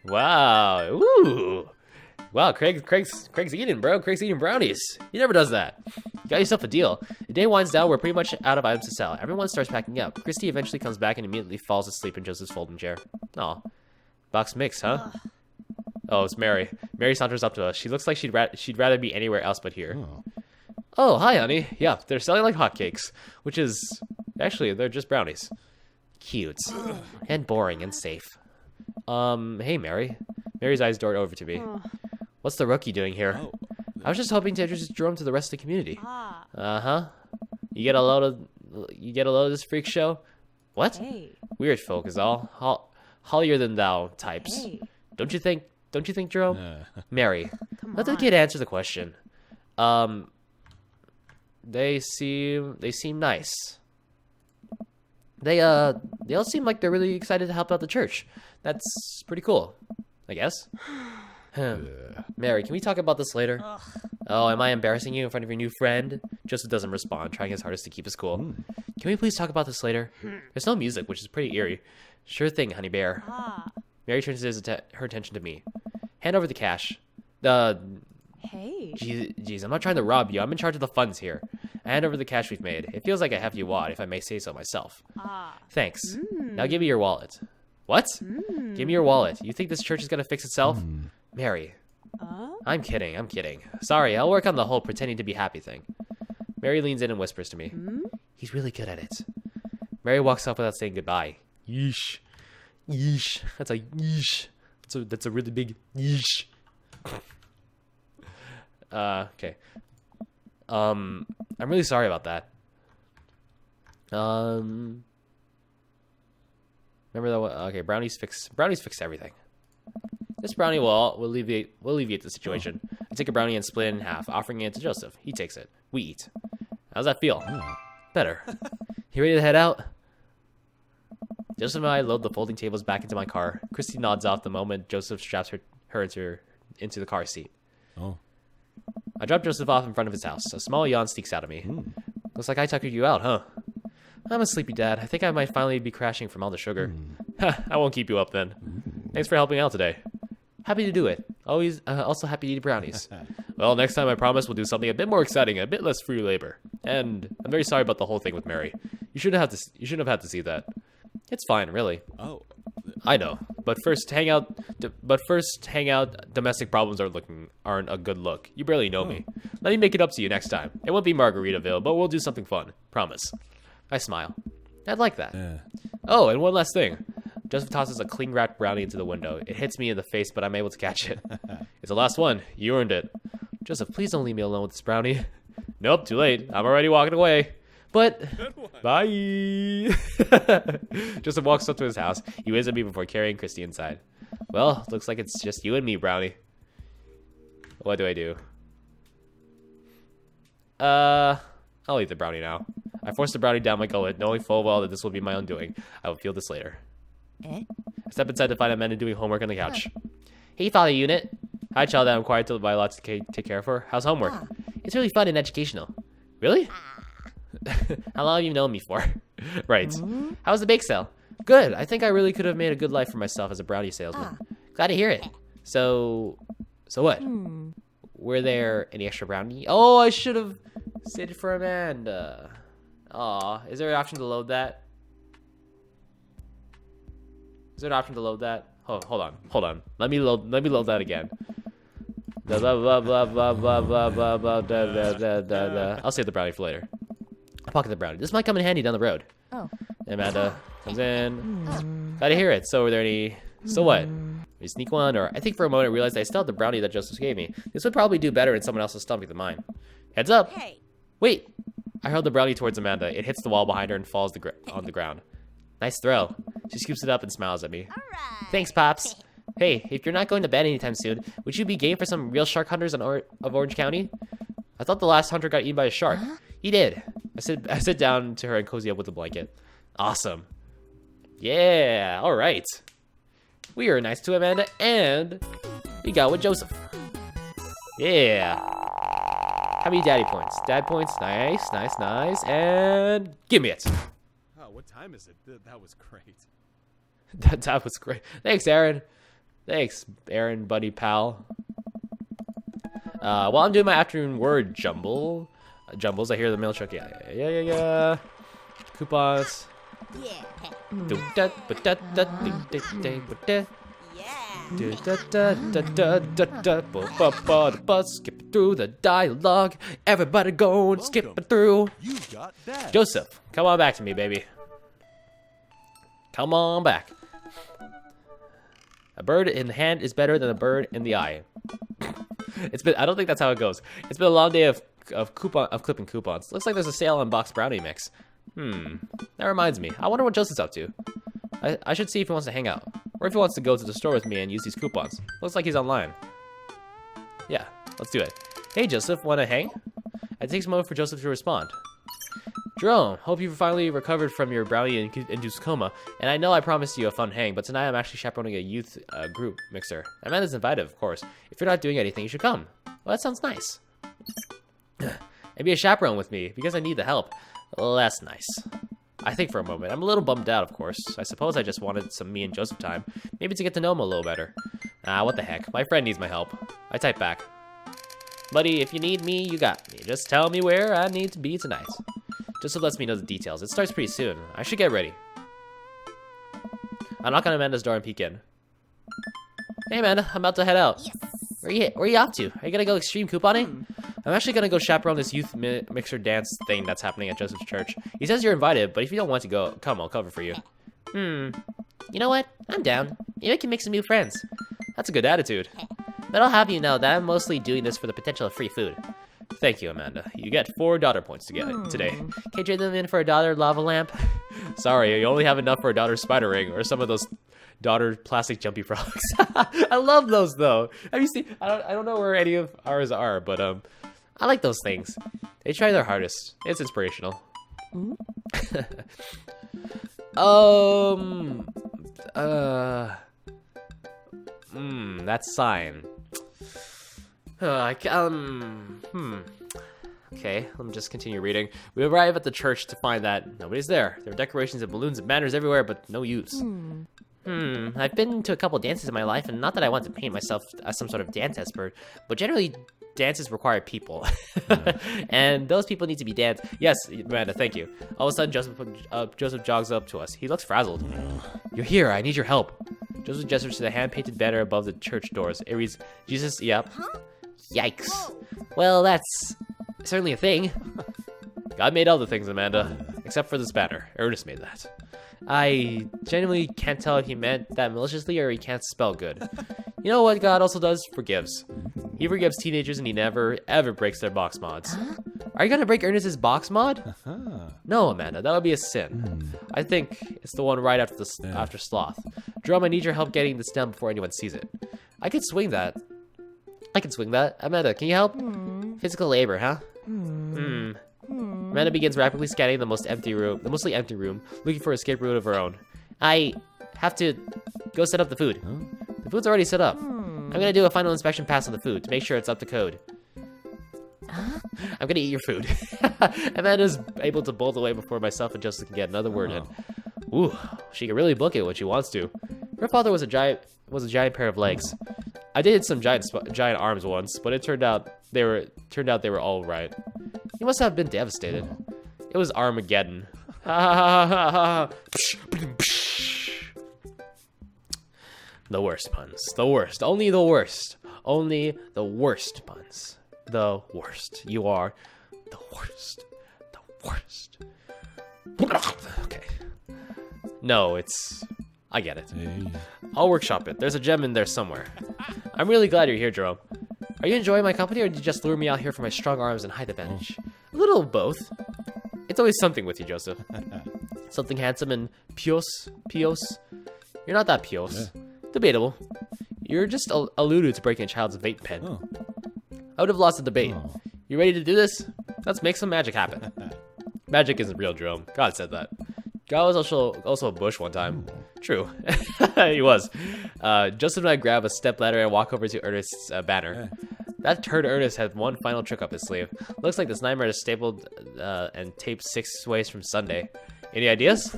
Wow. Ooh. Wow, Craig's eating, bro. Craig's eating brownies. He never does that. got yourself a deal. The day winds down, we're pretty much out of items to sell. Everyone starts packing up. Christy eventually comes back and immediately falls asleep in Joseph's folding chair. Aw. Box mix, huh? Oh, it's Mary. Mary saunters up to us. She looks like she'd rather be anywhere else but here. Oh, hi, honey. Yeah, they're selling like hotcakes, which is... Actually, they're just brownies. Cute. And boring and safe. Hey, Mary. Mary's eyes dart over to me. What's the rookie doing here? I was just hoping to introduce Jerome to the rest of the community. Uh-huh. You get a load of this freak show? What? Hey. Weird folk is all. Holier than thou types. Hey. Don't you think, Jerome? Mary, Come let the on. kid answer the question. They seem nice. They all seem like they're really excited to help out the church. That's pretty cool, I guess. Mary, can we talk about this later? Oh, am I embarrassing you in front of your new friend? Joseph doesn't respond, trying his hardest to keep his cool. Can we please talk about this later? There's no music, which is pretty eerie. Sure thing, honey bear. Mary turns her attention to me. Hand over the cash. Hey. Geez, I'm not trying to rob you. I'm in charge of the funds here. I hand over the cash we've made. It feels like a hefty wad, if I may say so myself. Thanks. Now give me your wallet. What? Give me your wallet. You think this church is gonna fix itself? Mary. I'm kidding. Sorry, I'll work on the whole pretending to be happy thing. Mary leans in and whispers to me. He's really good at it. Mary walks off without saying goodbye. Yeesh. Yeesh. That's a yeesh. That's a really big yeesh. Okay. I'm really sorry about that. Remember that one? Okay, brownies fix everything. This brownie will alleviate the situation. I take a brownie and split it in half, offering it to Joseph. He takes it. We eat. How's that feel? Better. You ready to head out? Joseph and I load the folding tables back into my car. Christy nods off the moment Joseph straps her into the car seat. Oh. I drop Joseph off in front of his house. A small yawn sneaks out of me. Looks like I tuckered you out, huh? I'm a sleepy dad. I think I might finally be crashing from all the sugar. I won't keep you up then. Thanks for helping out today. Happy to do it. Always, also happy to eat brownies. Well, next time I promise we'll do something a bit more exciting, a bit less free labor. And I'm very sorry about the whole thing with Mary. You shouldn't have to see that. It's fine, really. Oh. I know, but first hang out. Domestic problems aren't a good look. You barely know me. Let me make it up to you next time. It won't be Margaritaville, but we'll do something fun. Promise. I smile. I'd like that. Oh, and one last thing. Joseph tosses a cling wrapped brownie into the window. It hits me in the face, but I'm able to catch it. It's the last one. You earned it. Joseph, please don't leave me alone with this brownie. Nope, too late. I'm already walking away. But bye. Joseph walks up to his house. He waves at me before carrying Christy inside. Well, looks like it's just you and me, Brownie. What do I do? I'll eat the brownie now. I force the brownie down my gullet, knowing full well that this will be my undoing. I will feel this later. I step inside to find Amanda doing homework on the couch. Hey, Father Unit. Hi, child that I'm required to buy lots to take care of her. How's homework? It's really fun and educational. Really? How long have you known me for? Right. How's the bake sale? Good. I think I really could have made a good life for myself as a brownie salesman. Glad to hear it. So what? Were there any extra brownie? Oh, I should have saved it for Amanda. Aw, is there an option to load that? Is there an option to load that? Hold on. Let me load that again. Blah blah blah blah blah blah blah blah da, da, da, da, da. I'll save the brownie for later. I'll pocket the brownie. This might come in handy down the road. Oh. Amanda comes in. Glad to hear it. So were there any? So what? We sneak one, or I think for a moment I realized I still had the brownie that Joseph gave me. This would probably do better in someone else's stomach than mine. Heads up. Hey. Wait. I hurled the brownie towards Amanda. It hits the wall behind her and falls on the ground. Nice throw. She scoops it up and smiles at me. All right. Thanks, Pops. Hey, if you're not going to bed anytime soon, would you be game for some real shark hunters of Orange County? I thought the last hunter got eaten by a shark. He did. I sit down to her and cozy up with a blanket. Awesome. Yeah, all right. We are nice to Amanda, and we got with Joseph. Yeah. How many daddy points? Dad points. Nice. And give me it. Oh, what time is it? That was great. That was great. Thanks, Aaron. Thanks, Aaron, buddy, pal. While I'm doing my afternoon word jumble, Jumbles. I hear the mail truck. Yeah. Coupons. Skip through the dialogue. Everybody go and skip it through. You got that. Joseph, come on back to me, baby. Come on back. A bird in the hand is better than a bird in the eye. I don't think that's how it goes. It's been a long day of clipping coupons. Looks like there's a sale on boxed brownie mix. That reminds me. I wonder what Joseph's up to. I should see if he wants to hang out. Or if he wants to go to the store with me and use these coupons. Looks like he's online. Yeah, let's do it. Hey, Joseph, wanna hang? It takes a moment for Joseph to respond. Jerome, hope you've finally recovered from your brownie-induced coma. And I know I promised you a fun hang, but tonight I'm actually chaperoning a youth group mixer. Amanda's invited, of course. If you're not doing anything, you should come. Well, that sounds nice. And be a chaperone with me, because I need the help. Well, that's nice. I think for a moment. I'm a little bummed out, of course. I suppose I just wanted some me and Joseph time. Maybe to get to know him a little better. What the heck. My friend needs my help. I type back. Buddy, if you need me, you got me. Just tell me where I need to be tonight. Joseph lets me know the details. It starts pretty soon. I should get ready. I knock on Amanda's door and peek in. Hey, Amanda. I'm about to head out. Yes. Where are you off to? Are you gonna go extreme couponing? I'm actually gonna go chaperone this youth mixer dance thing that's happening at Joseph's church. He says you're invited, but if you don't want to go, come, I'll cover for you. You know what? I'm down. Maybe I can make some new friends. That's a good attitude. But I'll have you know that I'm mostly doing this for the potential of free food. Thank you, Amanda. You get 4 daughter points today. Can you trade them in for a daughter lava lamp? Sorry, you only have enough for a daughter spider ring or some of those daughter plastic jumpy frogs. I love those though. Have you seen? I don't know where any of ours are, but I like those things. They try their hardest. It's inspirational. That sign. Okay, let me just continue reading. We arrive at the church to find that nobody's there. There are decorations and balloons and banners everywhere, but no use. I've been to a couple dances in my life, and not that I want to paint myself as some sort of dance expert, but generally dances require people. And those people need to be danced. Yes, Amanda, thank you. All of a sudden, Joseph jogs up to us. He looks frazzled. You're here, I need your help. Joseph gestures to the hand-painted banner above the church doors. It reads, Jesus, yep. Yikes. Well, that's certainly a thing. God made all the things, Amanda. Except for this banner. Ernest made that. I genuinely can't tell if he meant that maliciously or he can't spell good. You know what God also does? Forgives. He forgives teenagers and he never, ever breaks their box mods. Are you gonna break Ernest's box mod? No, Amanda, that would be a sin. I think it's the one right after Sloth. Drum, I need your help getting this down before anyone sees it. I can swing that. Amanda, can you help? Physical labor, huh? Amanda begins rapidly scanning the mostly empty room, looking for an escape route of her own. I have to go set up the food. The food's already set up. I'm gonna do a final inspection pass on the food to make sure it's up to code. I'm gonna eat your food. Amanda's able to bolt away before myself and Joseph can get another word in. Ooh, she can really book it when she wants to. Her father was a giant pair of legs. I dated some giant arms once, but it turned out they were all right. He must have been devastated. It was Armageddon. The worst puns. The worst. Only the worst. Only the worst puns. The worst. You are the worst. The worst. Okay. No, I get it. I'll workshop it. There's a gem in there somewhere. I'm really glad you're here, Jerome. Are you enjoying my company, or did you just lure me out here for my strong arms and height advantage? A little of both. It's always something with you, Joseph. Something handsome and pios. You're not that pios. Debatable. You're just alluded to breaking a child's vape pen. I would have lost the debate. You ready to do this? Let's make some magic happen. Magic isn't real, Jerome. God said that. God was also a bush one time. True. He was. Joseph and I grab a step ladder and walk over to Ernest's banner. That turd Ernest had one final trick up his sleeve. Looks like this nightmare is stapled and taped 6 ways from Sunday. Any ideas?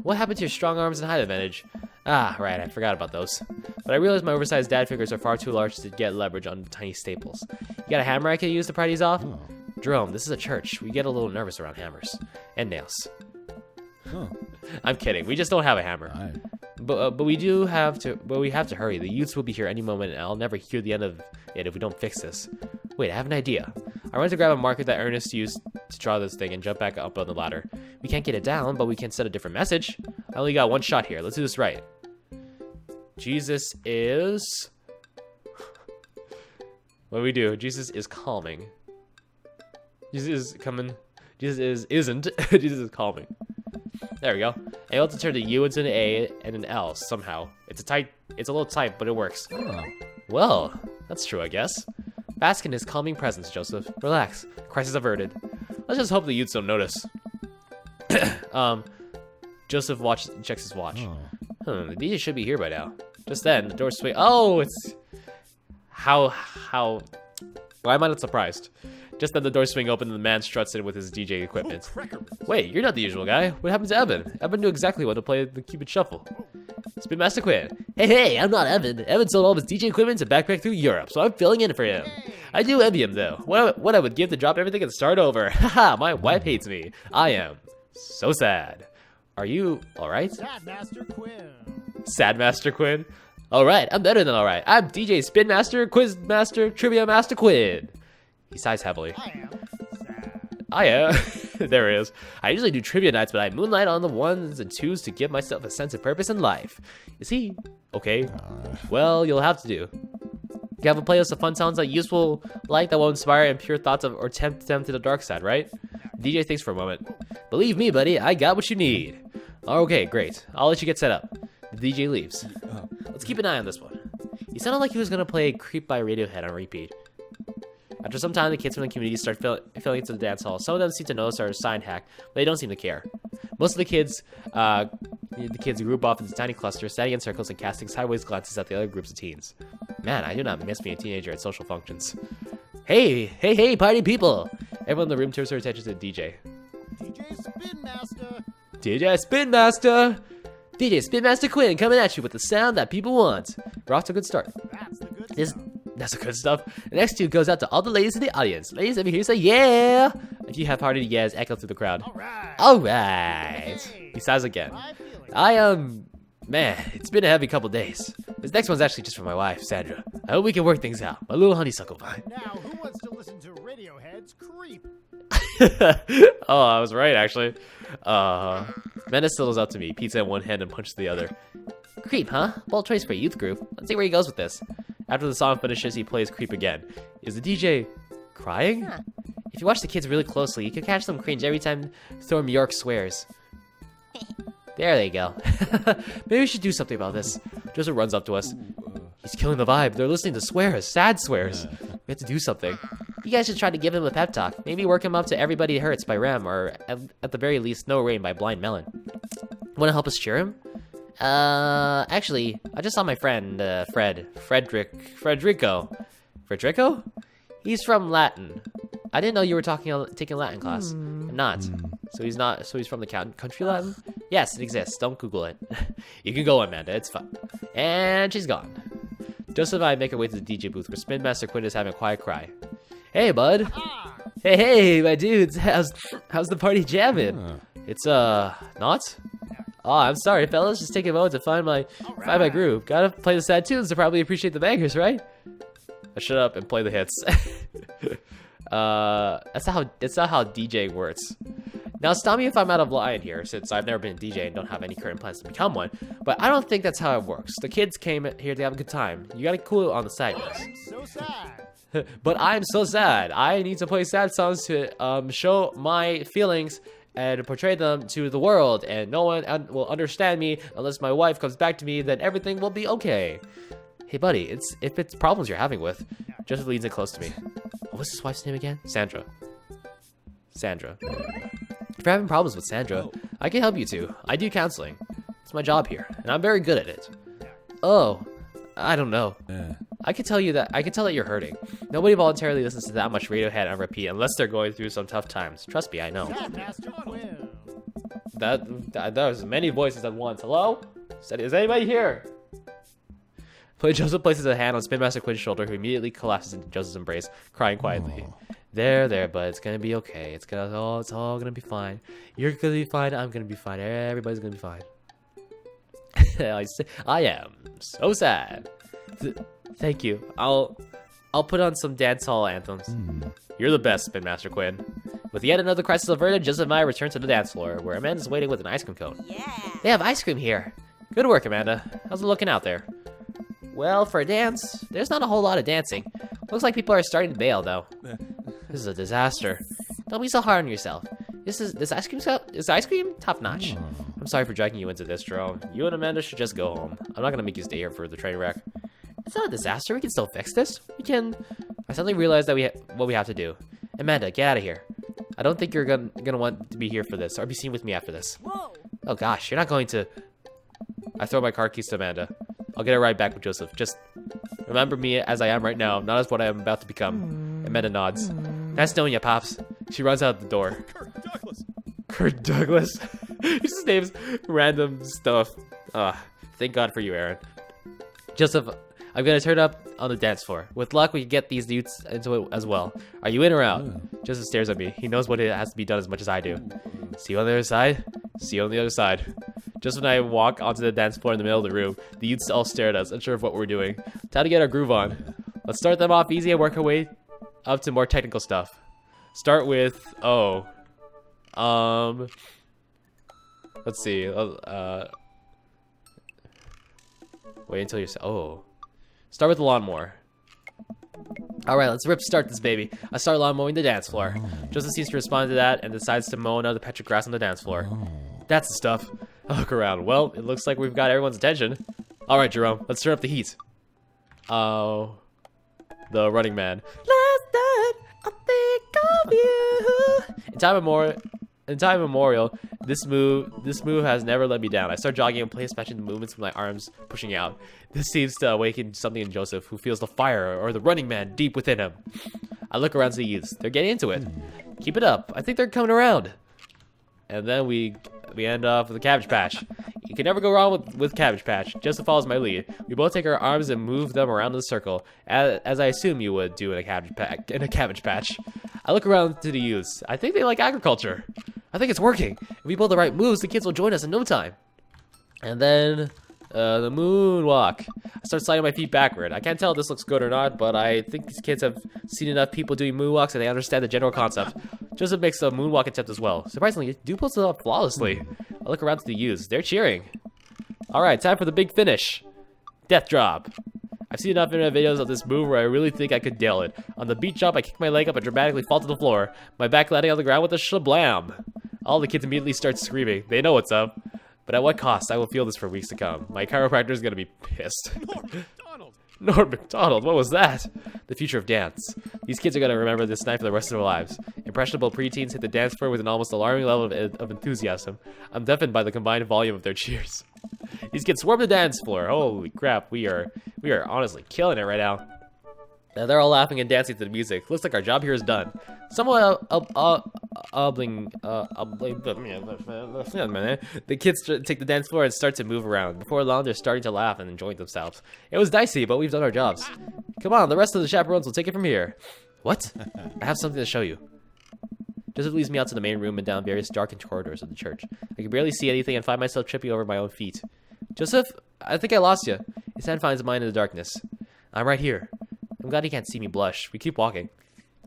What happened to your strong arms and height advantage? Ah, right, I forgot about those. But I realized my oversized dad fingers are far too large to get leverage on tiny staples. You got a hammer I could use to pry these off? Jerome, this is a church. We get a little nervous around hammers and nails. Huh. I'm kidding. We just don't have a hammer. Right. But we do have to. But we have to hurry. The youths will be here any moment, and I'll never hear the end of it if we don't fix this. Wait, I have an idea. I went to grab a marker that Ernest used to draw this thing and jump back up on the ladder. We can't get it down, but we can send a different message. I only got one shot here. Let's do this right. Jesus is. What do we do? Jesus is calming. Jesus is coming. Jesus isn't. Jesus is calming. There we go. I able to turn the U into an A and an L somehow. It's a little tight, but it works. Oh. Well, that's true, I guess. Bask in his calming presence, Joseph. Relax. Crisis averted. Let's just hope the youths don't notice. Joseph checks his watch. Oh. The DJ should be here by now. Just then, the door swing. Oh, it's how. Why am I not surprised? Just then, the door swing open and the man struts in with his DJ equipment. Wait, you're not the usual guy. What happened to Evan? Evan knew exactly when to play the Cupid Shuffle. Spin Master Quinn. Hey, I'm not Evan. Evan sold all of his DJ equipment to backpack through Europe, so I'm filling in for him. I do envy him, though. What I would give to drop everything and start over. Haha, my wife hates me. I am so sad. Are you alright? Sad Master Quinn. Sad Master Quinn? Alright, I'm better than alright. I'm DJ Spin Master, Quiz Master, Trivia Master Quinn. He sighs heavily. I am sad. I am. There it is. I usually do trivia nights, but I moonlight on the ones and twos to give myself a sense of purpose in life. Is he okay? Well, you'll have to do. You have a playlist of fun sounds that useful like that will inspire and pure thoughts of or tempt them to the dark side, right? DJ thinks for a moment. Believe me, buddy, I got what you need. Okay, great. I'll let you get set up. The DJ leaves. Let's keep an eye on this one. He sounded like he was gonna play Creep by Radiohead on repeat. After some time, the kids from the community start filling into the dance hall. Some of them seem to notice our sign hack, but they don't seem to care. Most of the kids group off into tiny clusters, standing in circles and casting sideways glances at the other groups of teens. Man, I do not miss being a teenager at social functions. Hey, party people! Everyone in the room turns their attention to the DJ. DJ Spin Master. DJ Spin Master! DJ Spin Master Quinn coming at you with the sound that people want. We're off to a good start. That's the good stuff. That's the good stuff. The next two goes out to all the ladies in the audience. Ladies, let me hear you say yeah. A few half-hearted yeahs echo through the crowd. All right. Alright. He sighs again. My feeling. Man, it's been a heavy couple days. This next one's actually just for my wife, Sandra. I hope we can work things out. My little honeysuckle vine. Now, who wants to listen to Radiohead's Creep? Oh, I was right, actually. Menace sidles up to me, pizza in one hand and punches the other. Creep, huh? Bold choice for a youth group. Let's see where he goes with this. After the song finishes, he plays Creep again. Is the DJ crying? If you watch the kids really closely, you can catch them cringe every time Thorm York swears. There they go. Maybe we should do something about this. Joseph runs up to us. He's killing the vibe. They're listening to swears, sad swears. We have to do something. You guys should try to give him a pep talk. Maybe work him up to Everybody Hurts by Rem, or at the very least, No Rain by Blind Melon. Want to help us cheer him? Actually, I just saw my friend, Frederico. Frederico? He's from Latin. I didn't know you were taking Latin class. I'm not. So he's from the country Latin? Yes, it exists. Don't Google it. You can go, Amanda. It's fun. And she's gone. Joseph and I make our way to the DJ booth where Spin Master Quinn is having a quiet cry. Hey, bud. Hey, my dudes. How's the party jamming? It's, not? Oh, I'm sorry, fellas. Just take a moment to find my groove. Gotta play the sad tunes to probably appreciate the bangers, right? I shut up and play the hits. That's not how DJ works. Now, stop me if I'm out of line here, since I've never been a DJ and don't have any current plans to become one. But I don't think that's how it works. The kids came here to have a good time. You gotta cool it on the side. I'm so sad. But I'm so sad. I need to play sad songs to show my feelings and portray them to the world, and no one will understand me unless my wife comes back to me. Then everything will be okay. Hey, buddy, if it's problems you're having with, Joseph leans in close to me. What was his wife's name again? Sandra. If you're having problems with Sandra, I can help you too. I do counseling. It's my job here, and I'm very good at it. Oh, I don't know. I can tell that you're hurting. Nobody voluntarily listens to that much Radiohead on repeat unless they're going through some tough times. Trust me, I know. Sad Master Quinn. That was many voices at once. Hello? Is anybody here? Joseph places a hand on Spin Master Quinn's shoulder, who immediately collapses into Joseph's embrace, crying quietly. There, but it's gonna be okay. It's all gonna be fine. You're gonna be fine. I'm gonna be fine. Everybody's gonna be fine. I am so sad. Thank you. I'll put on some dance hall anthems. You're the best, Spin Master Quinn. With yet another crisis averted, Joseph and I return to the dance floor, where Amanda's waiting with an ice cream cone. Yeah. They have ice cream here. Good work, Amanda. How's it looking out there? Well, for a dance, there's not a whole lot of dancing. Looks like people are starting to bail, though. This is a disaster. Don't be so hard on yourself. This ice cream top notch. I'm sorry for dragging you into this, Jerome. You and Amanda should just go home. I'm not gonna make you stay here for the train wreck. It's not a disaster. We can still fix this. We can. I suddenly realized that what we have to do. Amanda, get out of here. I don't think you're gonna want to be here for this or be seen with me after this. Whoa. Oh gosh, you're not going to. I throw my car keys to Amanda. I'll get a ride back with Joseph. Just remember me as I am right now, not as what I am about to become. Amanda nods. Nice knowing you, Pops. She runs out the door. Kirk Douglas. Kirk Douglas. He just names random stuff. Thank God for you, Aaron. Joseph, I'm gonna turn up on the dance floor. With luck, we can get these youths into it as well. Are you in or out? Joseph stares at me. He knows what it has to be done as much as I do. See you on the other side? See you on the other side. Just when I walk onto the dance floor in the middle of the room, the youths all stare at us, unsure of what we're doing. Time to get our groove on. Let's start them off easy and work our way up to more technical stuff. Start with, let's see, wait until you're, start with the lawnmower. Alright, let's start this baby. I start lawn mowing the dance floor. Joseph seems to respond to that and decides to mow another patch of grass on the dance floor. That's the stuff. I look around. Well, it looks like we've got everyone's attention. Alright, Jerome, let's turn up the heat. Oh, the Running Man. Last night, I think of you. In time immemorial, this move has never let me down. I start jogging in place, matching the movements with my arms pushing out. This seems to awaken something in Joseph, who feels the fire or the Running Man deep within him. I look around to the youths. They're getting into it. Keep it up. I think they're coming around. And then we end off with a Cabbage Patch. You can never go wrong with Cabbage Patch. Joseph follows my lead. We both take our arms and move them around in a circle, as I assume you would do in a Cabbage Patch. I look around to the youths. I think they like agriculture. I think it's working. If we pull the right moves, the kids will join us in no time. And then the moonwalk. I start sliding my feet backward. I can't tell if this looks good or not, but I think these kids have seen enough people doing moonwalks and they understand the general concept. Joseph makes a moonwalk attempt as well. Surprisingly, Dude pulls it off flawlessly. I look around to the youths. They're cheering. Alright, time for the big finish. Death drop. I've seen enough internet videos of this move where I really think I could nail it. On the beat jump, I kick my leg up and dramatically fall to the floor, my back landing on the ground with a shablam. All the kids immediately start screaming. They know what's up. But at what cost? I will feel this for weeks to come. My chiropractor is going to be pissed. Norm Macdonald. Norm Macdonald, what was that? The future of dance. These kids are going to remember this night for the rest of their lives. Impressionable preteens hit the dance floor with an almost alarming level of enthusiasm. I'm deafened by the combined volume of their cheers. These kids swarm the dance floor. Holy crap, we are honestly killing it right now. Now they're all laughing and dancing to the music. Looks like our job here is done. The kids take the dance floor and start to move around. Before long, they're starting to laugh and enjoying themselves. It was dicey, but we've done our jobs. Come on, the rest of the chaperones will take it from here. What? I have something to show you. Joseph leads me out to the main room and down various darkened corridors of the church. I can barely see anything and find myself tripping over my own feet. Joseph, I think I lost you. His hand finds mine in the darkness. I'm right here. I'm glad he can't see me blush. We keep walking.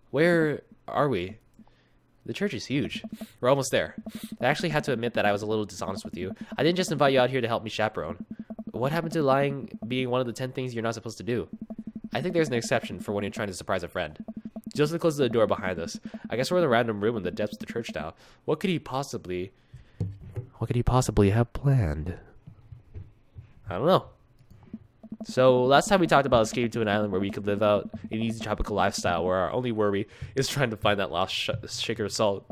Where are we? The church is huge. We're almost there. I actually had to admit that I was a little dishonest with you. I didn't just invite you out here to help me chaperone. What happened to lying being one of the 10 things you're not supposed to do? I think there's an exception for when you're trying to surprise a friend. Joseph closes the door behind us. I guess we're in a random room in the depths of the church now. What could he possibly have planned? I don't know. So last time we talked about escaping to an island where we could live out an easy tropical lifestyle where our only worry is trying to find that lost shaker of salt.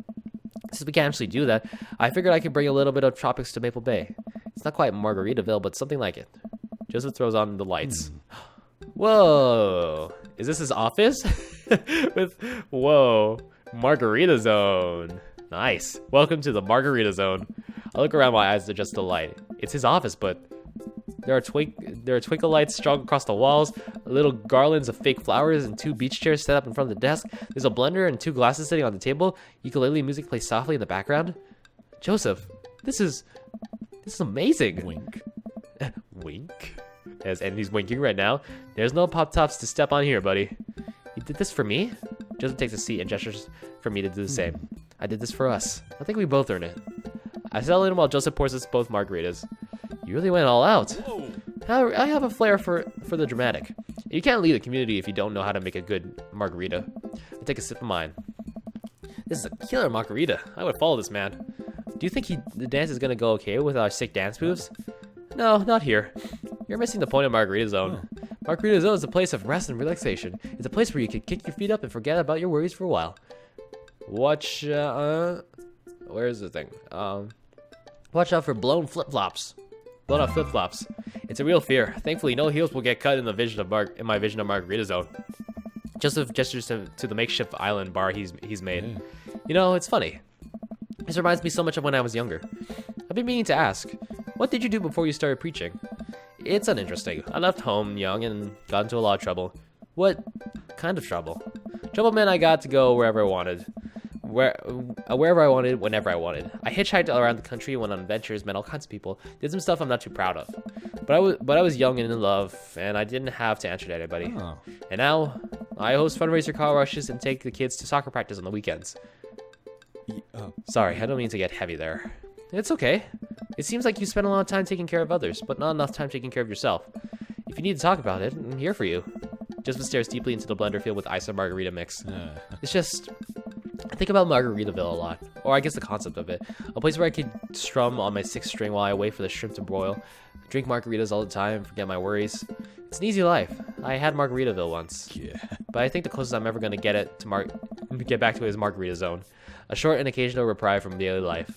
Since we can't actually do that, I figured I could bring a little bit of tropics to Maple Bay. It's not quite Margaritaville, but something like it. Joseph throws on the lights. Whoa! Is this his office? Whoa, Margarita Zone. Nice. Welcome to the Margarita Zone. I look around, my eyes adjust to the light. It's his office, but There are twinkle lights strung across the walls, little garlands of fake flowers, and 2 beach chairs set up in front of the desk. There's a blender and 2 glasses sitting on the table. Ukulele music plays softly in the background. Joseph, this is amazing. Wink. Wink. And he's winking right now. There's no pop tops to step on here, buddy. You did this for me? Joseph takes a seat and gestures for me to do the same. I did this for us. I think we both earned it. I settle in while Joseph pours us both margaritas. You really went all out. Whoa. I have a flair for the dramatic. You can't lead a community if you don't know how to make a good margarita. I take a sip of mine. This is a killer margarita. I would follow this man. Do you think the dance is gonna go okay with our sick dance moves? No, not here. You're missing the point of Margarita Zone. Margarita Zone is a place of rest and relaxation. It's a place where you can kick your feet up and forget about your worries for a while. Watch, where's the thing? Watch out for blown flip-flops. Blown out flip-flops. It's a real fear. Thankfully, no heels will get cut in my vision of Margarita Zone. Joseph gestures to the makeshift island bar he's made. You know, it's funny. This reminds me so much of when I was younger. I've been meaning to ask, what did you do before you started preaching? It's uninteresting. I left home young and got into a lot of trouble. What kind of trouble? Trouble meant I got to go wherever I wanted. Wherever I wanted, whenever I wanted. I hitchhiked around the country, went on adventures, met all kinds of people, did some stuff I'm not too proud of. But I was young and in love, and I didn't have to answer to anybody. Oh. And now, I host fundraiser car rushes and take the kids to soccer practice on the weekends. Sorry, I don't mean to get heavy there. It's okay. It seems like you spend a lot of time taking care of others, but not enough time taking care of yourself. If you need to talk about it, I'm here for you. Joseph stares deeply into the blender filled with ice and margarita mix. It's just... I think about Margaritaville a lot, or I guess the concept of it. A place where I could strum on my 6th string while I wait for the shrimp to broil, drink margaritas all the time, forget my worries. It's an easy life. I had Margaritaville once. Yeah. But I think the closest I'm ever going to get back to is Margarita Zone. A short and occasional reprieve from daily life.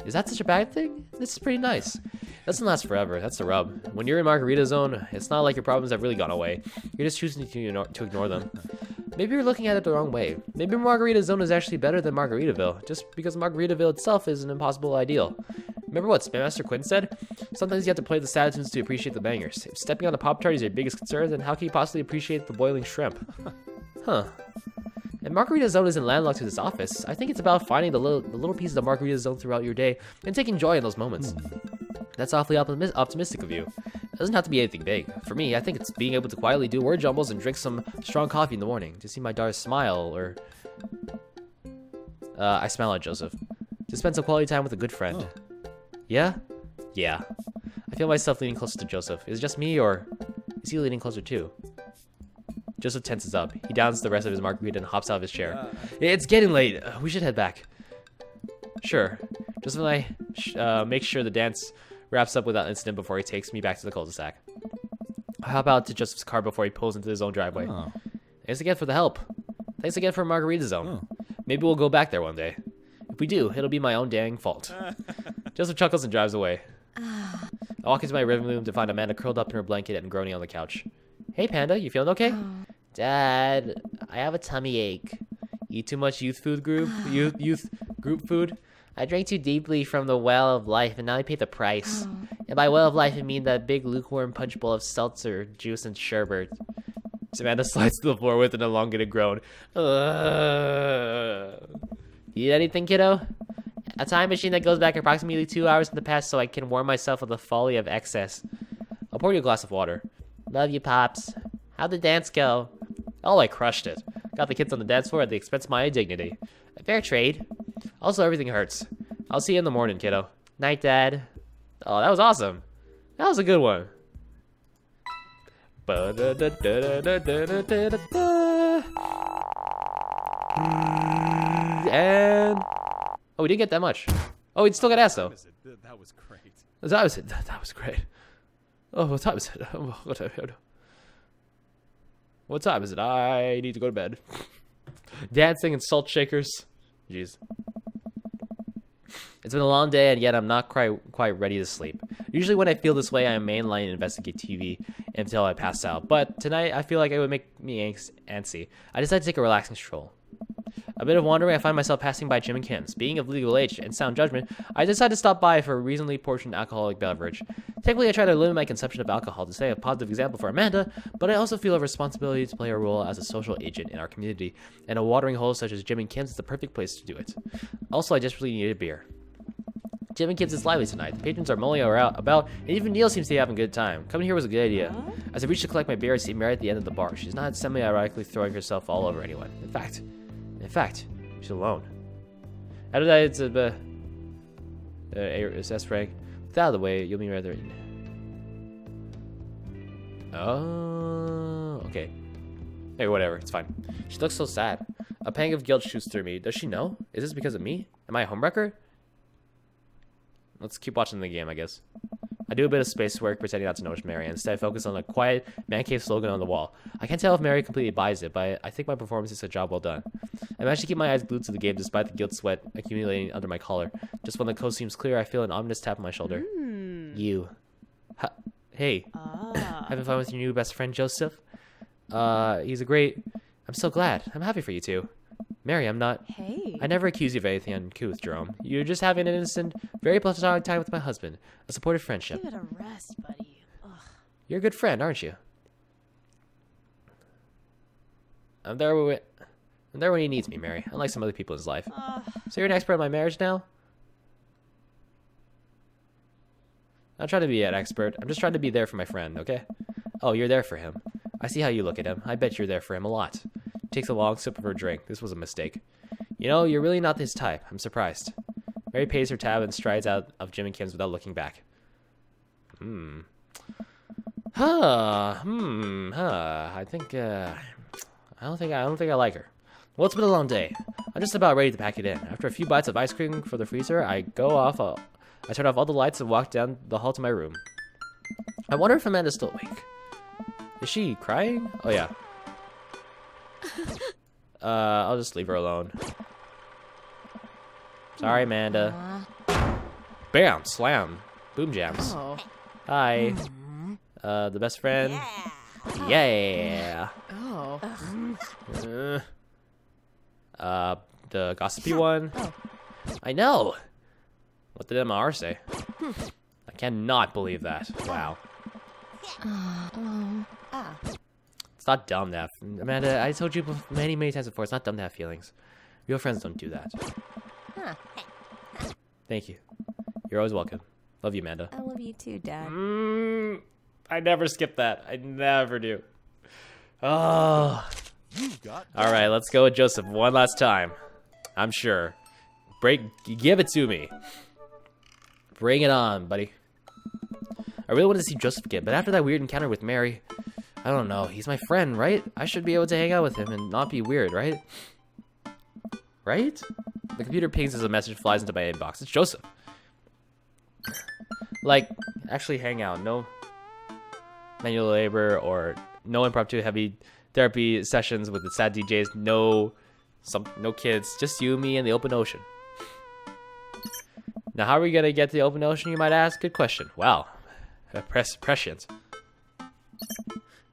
Is that such a bad thing? This is pretty nice. It doesn't last forever, that's the rub. When you're in Margarita Zone, it's not like your problems have really gone away. You're just choosing to ignore them. Maybe you're looking at it the wrong way. Maybe Margarita Zone is actually better than Margaritaville, just because Margaritaville itself is an impossible ideal. Remember what Spin Master Quinn said? Sometimes you have to play the sad tunes to appreciate the bangers. If stepping on the Pop Tart is your biggest concern, then how can you possibly appreciate the boiling shrimp? Huh. And Margarita Zone isn't landlocked to this office. I think it's about finding the little pieces of Margarita Zone throughout your day and taking joy in those moments. That's awfully optimistic of you. It doesn't have to be anything big. For me, I think it's being able to quietly do word jumbles and drink some strong coffee in the morning, to see my daughter smile, or... I smile at Joseph. To spend some quality time with a good friend. Yeah? Yeah. I feel myself leaning closer to Joseph. Is it just me, or is he leaning closer too? Joseph tenses up. He downs the rest of his margarita and hops out of his chair. It's getting late. We should head back. Sure. Joseph and I make sure the dance wraps up without incident before he takes me back to the cul-de-sac. I hop out to Joseph's car before he pulls into his own driveway. Thanks again for the help. Thanks again for Margarita Zone. Maybe we'll go back there one day. If we do, it'll be my own dang fault. Joseph chuckles and drives away. I walk into my living room to find Amanda curled up in her blanket and groaning on the couch. Hey, Panda, you feeling okay? Dad, I have a tummy ache. Eat too much youth group food? I drank too deeply from the well of life, and now I pay the price. And by well of life, I mean that big lukewarm punch bowl of seltzer, juice, and sherbet. Amanda slides to the floor with an elongated groan. Need anything, kiddo? A time machine that goes back approximately 2 hours in the past so I can warn myself of the folly of excess. I'll pour you a glass of water. Love you, Pops. How'd the dance go? Oh, I crushed it. Got the kids on the dance floor at the expense of my dignity. A fair trade. Also, everything hurts. I'll see you in the morning, kiddo. Night, Dad. Oh, that was awesome. That was a good one. And... oh, we didn't get that much. Oh, we still got ass, though. That was great. That was great. Oh, what time is it? What time is it? I need to go to bed. Dancing and salt shakers. Jeez. It's been a long day, and yet I'm not quite ready to sleep. Usually when I feel this way, I mainline and investigate TV until I pass out. But tonight, I feel like it would make me antsy. I decided to take a relaxing stroll. A bit of wandering, I find myself passing by Jim and Kim's. Being of legal age and sound judgment, I decide to stop by for a reasonably portioned alcoholic beverage. Technically, I try to limit my consumption of alcohol to stay a positive example for Amanda, but I also feel a responsibility to play a role as a social agent in our community, and a watering hole such as Jim and Kim's is the perfect place to do it. Also, I desperately need a beer. Jim and Kim's is lively tonight. The patrons are mulling about, and even Neil seems to be having a good time. Coming here was a good idea. As I reach to collect my beer, I see Mary at the end of the bar. She's not semi-ironically throwing herself all over anyone. In fact, she's alone. How did I? It's SS rank. With that out of the way, you'll be rather. Oh, okay. Hey, whatever. It's fine. She looks so sad. A pang of guilt shoots through me. Does she know? Is this because of me? Am I a homewrecker? Let's keep watching the game, I guess. I do a bit of space work pretending not to notice Mary, and instead focus on a quiet man cave slogan on the wall. I can't tell if Mary completely buys it, but I think my performance is a job well done. I managed to keep my eyes glued to the game despite the guilt sweat accumulating under my collar. Just when the coast seems clear, I feel an ominous tap on my shoulder. You. Hey. Having fun with your new best friend, Joseph? He's a great... I'm so glad. I'm happy for you two. Mary, I'm not... Hey. I never accuse you of anything uncouth, Jerome. You're just having an innocent, very platonic time with my husband. A supportive friendship. Give it a rest, buddy. Ugh. You're a good friend, aren't you? I'm there when he needs me, Mary. Unlike some other people in his life. So you're an expert on my marriage now? I'm not trying to be an expert. I'm just trying to be there for my friend, okay? Oh, you're there for him. I see how you look at him. I bet you're there for him a lot. Takes a long sip of her drink. This was a mistake. You know, you're really not his type. I'm surprised. Mary pays her tab and strides out of Jim and Kim's without looking back. I don't think I like her. Well, it's been a long day. I'm just about ready to pack it in. After a few bites of ice cream for the freezer, I turn off all the lights and walk down the hall to my room. I wonder if Amanda's still awake. Is she crying? Oh yeah. I'll just leave her alone. Sorry, Amanda. Bam! Slam! Boom jams. Oh. Hi. The best friend. Yeah. Oh. The gossipy one. I know. What did MR say? I cannot believe that. Wow. It's not dumb to have... Amanda, I told you many, many times before, it's not dumb to have feelings. Real friends don't do that. Thank you. You're always welcome. Love you, Amanda. I love you too, Dad. I never skip that. I never do. Oh. All right, let's go with Joseph one last time. I'm sure. Give it to me. Bring it on, buddy. I really wanted to see Joseph again, but after that weird encounter with Mary, I don't know. He's my friend, right? I should be able to hang out with him and not be weird, right? Right? The computer pings as a message flies into my inbox. It's Joseph. Like, actually hang out. No manual labor or no impromptu heavy therapy sessions with the sad DJs. No kids. Just you, me, and the open ocean. Now, how are we going to get to the open ocean, you might ask? Good question. Wow. Prescient.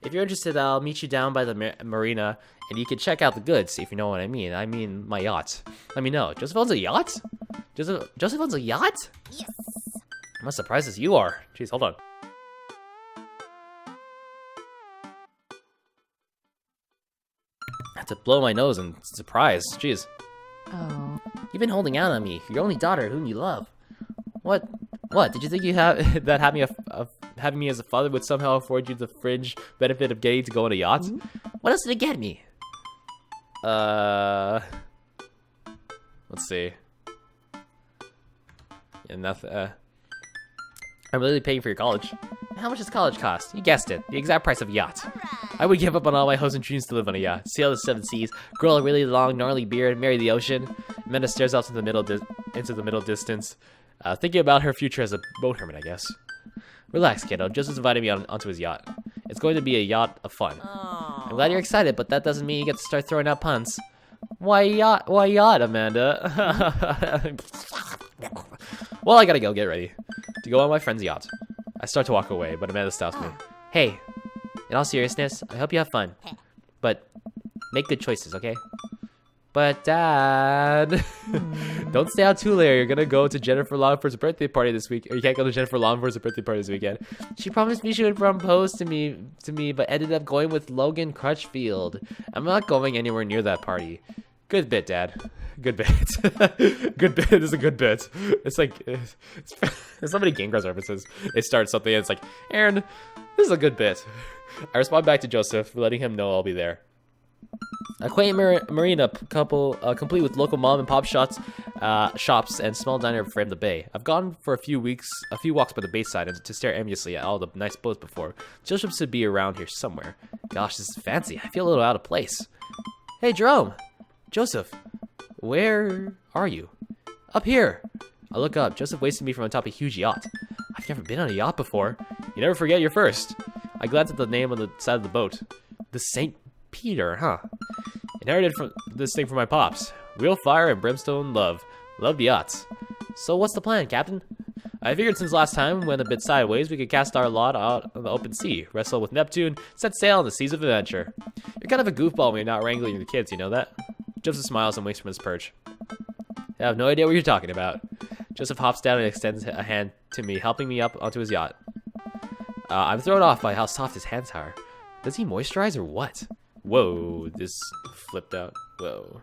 If you're interested, I'll meet you down by the marina, and you can check out the goods, if you know what I mean. I mean, my yacht. Let me know. Joseph owns a yacht? Joseph owns a yacht? Yes. I'm as surprised as you are. Jeez, hold on. I have to blow my nose in surprise. Jeez. Oh. You've been holding out on me. Your only daughter, whom you love. What? What? Did you think you have that having me as a father would somehow afford you the fringe benefit of getting to go on a yacht? What else did it get me? Let's see. Yeah, nothing. I'm really paying for your college. How much does college cost? You guessed it. The exact price of a yacht. I would give up on all my hopes and dreams to live on a yacht, sail the seven seas, grow a really long, gnarly beard, marry the ocean. Amanda stares out into the middle distance, thinking about her future as a boat hermit, I guess. Relax, kiddo. Joseph's invited me onto his yacht. It's going to be a yacht of fun. I'm glad you're excited, but that doesn't mean you get to start throwing out puns. Why yacht? Why yacht, Amanda? Well, I gotta go. Get ready to go on my friend's yacht. I start to walk away, but Amanda stops me. Hey, in all seriousness, I hope you have fun, but make good choices, okay? But Dad, don't stay out too late. You're gonna go to Jennifer Longford's birthday party this week. Or you can't go to Jennifer Longford's birthday party this weekend. She promised me she would propose to me, but ended up going with Logan Crutchfield. I'm not going anywhere near that party. Good bit, Dad. Good bit. Good bit. This is a good bit. It's like it's so many Game Grumps references. They start something and it's like, Aaron, this is a good bit. I respond back to Joseph, letting him know I'll be there. A quaint marina couple, complete with local mom and pop shops and small diner framed the bay. I've gone for a few walks by the bayside and to stare enviously at all the nice boats before. Joseph should be around here somewhere. Gosh, this is fancy. I feel a little out of place. Hey, Jerome. Joseph, where are you? Up here. I look up. Joseph waves to me from on top of a huge yacht. I've never been on a yacht before. You never forget your first. I glance at the name on the side of the boat. The St. Peter, huh? Inherited from this thing from my pops. Real fire and brimstone love. Love yachts. So what's the plan, Captain? I figured since last time went a bit sideways, we could cast our lot out on the open sea, wrestle with Neptune, set sail on the seas of adventure. You're kind of a goofball when you're not wrangling the kids, you know that? Joseph smiles and wakes from his perch. I have no idea what you're talking about. Joseph hops down and extends a hand to me, helping me up onto his yacht. I'm thrown off by how soft his hands are. Does he moisturize or what? Whoa, this flipped out. Whoa.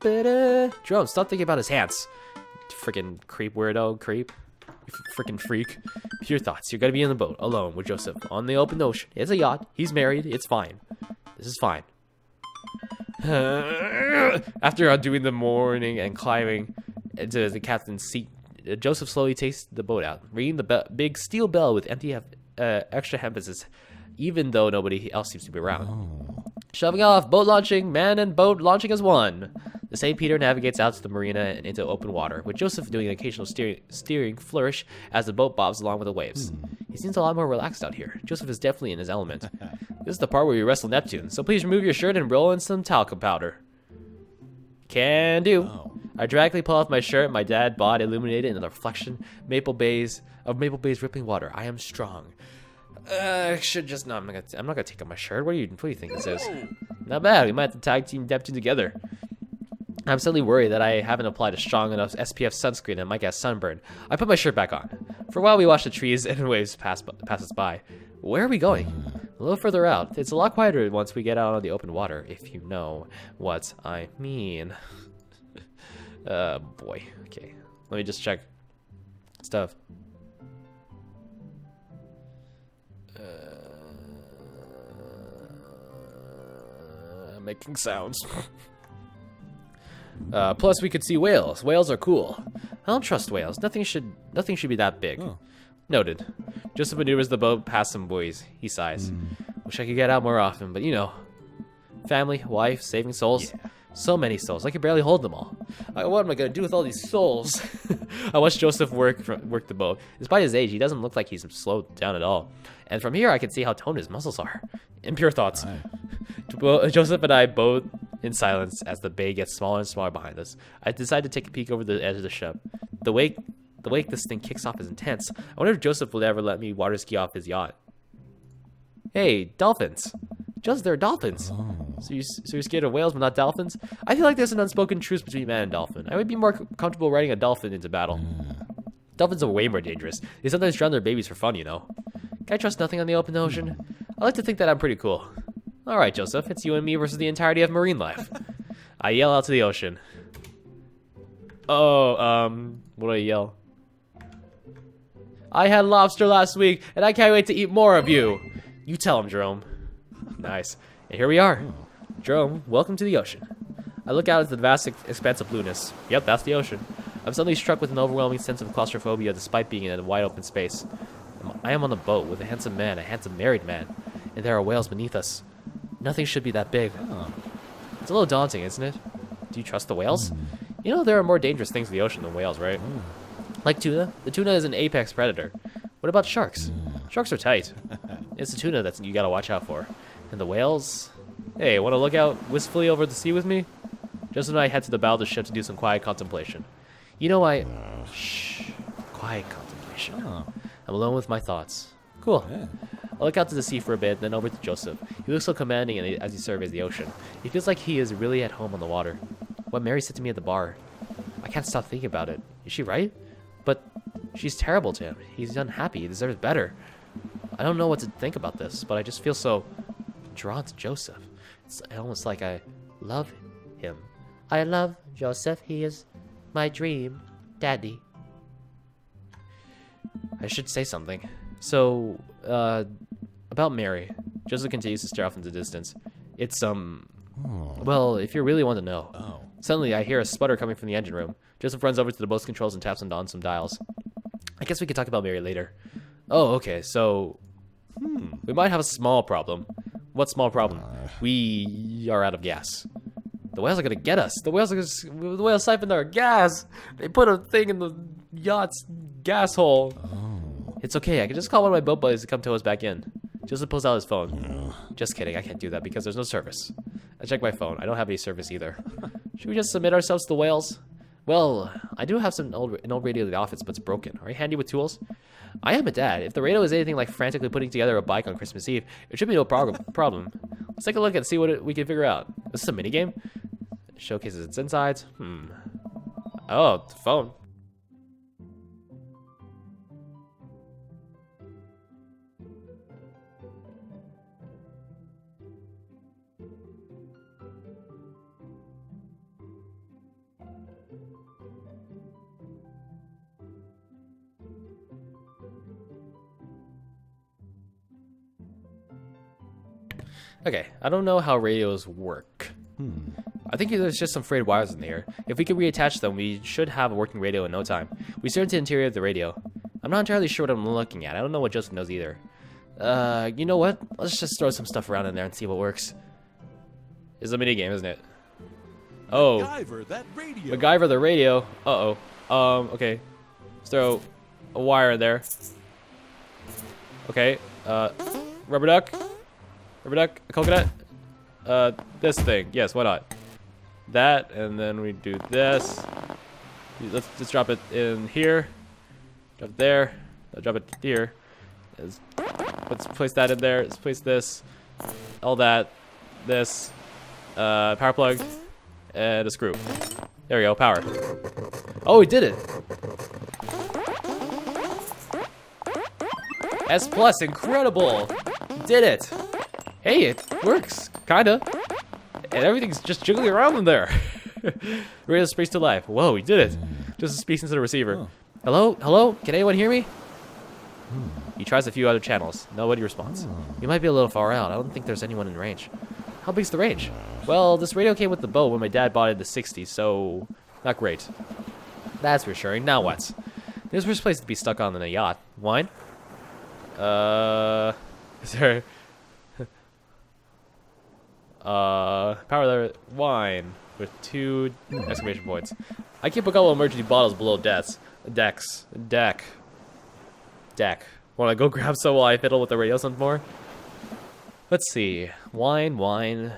Jerome, stop thinking about his hands. Freaking creep weirdo, creep. You freaking freak. Pure thoughts. You're gonna be in the boat, alone with Joseph, on the open ocean. It's a yacht. He's married. It's fine. This is fine. After undoing the morning and climbing into the captain's seat, Joseph slowly takes the boat out, ringing the big steel bell with extra emphasis, even though nobody else seems to be around. Shoving off, boat launching, man and boat launching as one. The St. Peter navigates out to the marina and into open water, with Joseph doing an occasional steering flourish as the boat bobs along with the waves. He seems a lot more relaxed out here. Joseph is definitely in his element. This is the part where we wrestle Neptune, so please remove your shirt and roll in some talcum powder. Can do. I dramatically pull off my shirt my dad bought, illuminated in the reflection Maple Bay's rippling water. I am strong. I should just no. I'm not gonna take off my shirt. What do you think this is? Not bad. We might have to tag team Neptune together. I'm suddenly worried that I haven't applied a strong enough SPF sunscreen and might get sunburned. I put my shirt back on. For a while, we watch the trees and waves pass us by. Where are we going? A little further out. It's a lot quieter once we get out on the open water, if you know what I mean. Boy. Okay. Let me just check stuff. Making sounds. Plus, we could see whales. Whales are cool. I don't trust whales. Nothing should be that big. Oh. Noted. Joseph maneuvers the boat past some buoys. He sighs. Wish I could get out more often, but you know. Family, wife, saving souls. Yeah. So many souls. I can barely hold them all. What am I going to do with all these souls? I watched Joseph work the boat. Despite his age, he doesn't look like he's slowed down at all. And from here, I can see how toned his muscles are. Impure thoughts. Right. Joseph and I both in silence as the bay gets smaller and smaller behind us. I decide to take a peek over the edge of the ship. The wake this thing kicks off is intense. I wonder if Joseph will ever let me water ski off his yacht. Hey, dolphins. Joseph, there are dolphins. Oh. So you're scared of whales but not dolphins? I feel like there's an unspoken truce between man and dolphin. I would be more comfortable riding a dolphin into battle. Dolphins are way more dangerous. They sometimes drown their babies for fun, you know. Can I trust nothing on the open ocean? I like to think that I'm pretty cool. Alright, Joseph, it's you and me versus the entirety of marine life. I yell out to the ocean. Oh, what do I yell? I had lobster last week, and I can't wait to eat more of you. You tell him, Jerome. Nice. And here we are. Jerome, welcome to the ocean. I look out at the vast expanse of blueness. Yep, that's the ocean. I'm suddenly struck with an overwhelming sense of claustrophobia despite being in a wide open space. I am on a boat with a handsome married man, and there are whales beneath us. Nothing should be that big. Oh. It's a little daunting, isn't it? Do you trust the whales? You know, there are more dangerous things in the ocean than whales, right? Like tuna. The tuna is an apex predator. What about sharks? Sharks are tight. It's the tuna that you gotta watch out for. And the whales? Hey, wanna look out wistfully over the sea with me? Joseph and I head to the bow of the ship to do some quiet contemplation. You know, Shh. Quiet contemplation. Oh. I'm alone with my thoughts. Cool. Yeah. I look out to the sea for a bit, then over to Joseph. He looks so commanding as he surveys the ocean. He feels like he is really at home on the water. What Mary said to me at the bar. I can't stop thinking about it. Is she right? But she's terrible to him. He's unhappy. He deserves better. I don't know what to think about this, but I just feel so drawn to Joseph. It's almost like I love him. I love Joseph. He is my dream daddy. I should say something. So, about Mary. Joseph continues to stare off into the distance. It's, well, if you really want to know. Suddenly, I hear a sputter coming from the engine room. Joseph runs over to the boat's controls and taps on some dials. I guess we could talk about Mary later. Oh, okay, so... we might have a small problem. What small problem? We are out of gas. The whales are gonna get us. The whales siphoned our gas. They put a thing in the yacht's gas hole. It's okay, I can just call one of my boat buddies to come tow us back in. Joseph pulls out his phone. Just kidding, I can't do that because there's no service. I check my phone. I don't have any service either. Should we just submit ourselves to the whales? Well, I do have an old radio at the office, but it's broken. Are you handy with tools? I am a dad. If the radio is anything like frantically putting together a bike on Christmas Eve, it should be no problem. Let's take a look and see what we can figure out. This is a minigame? It showcases its insides. Oh, the phone. Okay, I don't know how radios work. I think there's just some frayed wires in here. If we can reattach them, we should have a working radio in no time. We stare into the interior of the radio. I'm not entirely sure what I'm looking at. I don't know what Joseph knows either. You know what? Let's just throw some stuff around in there and see what works. It's a minigame, isn't it? Oh. MacGyver, that radio. MacGyver the radio. Uh-oh. Okay. Let's throw a wire in there. Okay. Rubber duck. Rubber duck, coconut. This thing. Yes, why not? That, and then we do this. Let's just drop it in here. Drop it there. Drop it here. Let's place that in there. Let's place this. All that. This. Power plug. And a screw. There we go, power. Oh, we did it! S+, incredible! Did it! Hey, it works, kinda. And everything's just jiggling around in there. Radio speaks to life. Whoa, we did it. Just speaks into the receiver. Hello? Hello? Can anyone hear me? He tries a few other channels. Nobody responds. You might be a little far out. I don't think there's anyone in range. How big's the range? Well, this radio came with the boat when my dad bought it in the 60s, so not great. That's reassuring. Now what? There's worse place to be stuck on than a yacht. Wine? Is there... power wine with 2 exclamation points. I keep a couple emergency bottles below deck. Wanna go grab some while I fiddle with the radio some more? Let's see. Wine.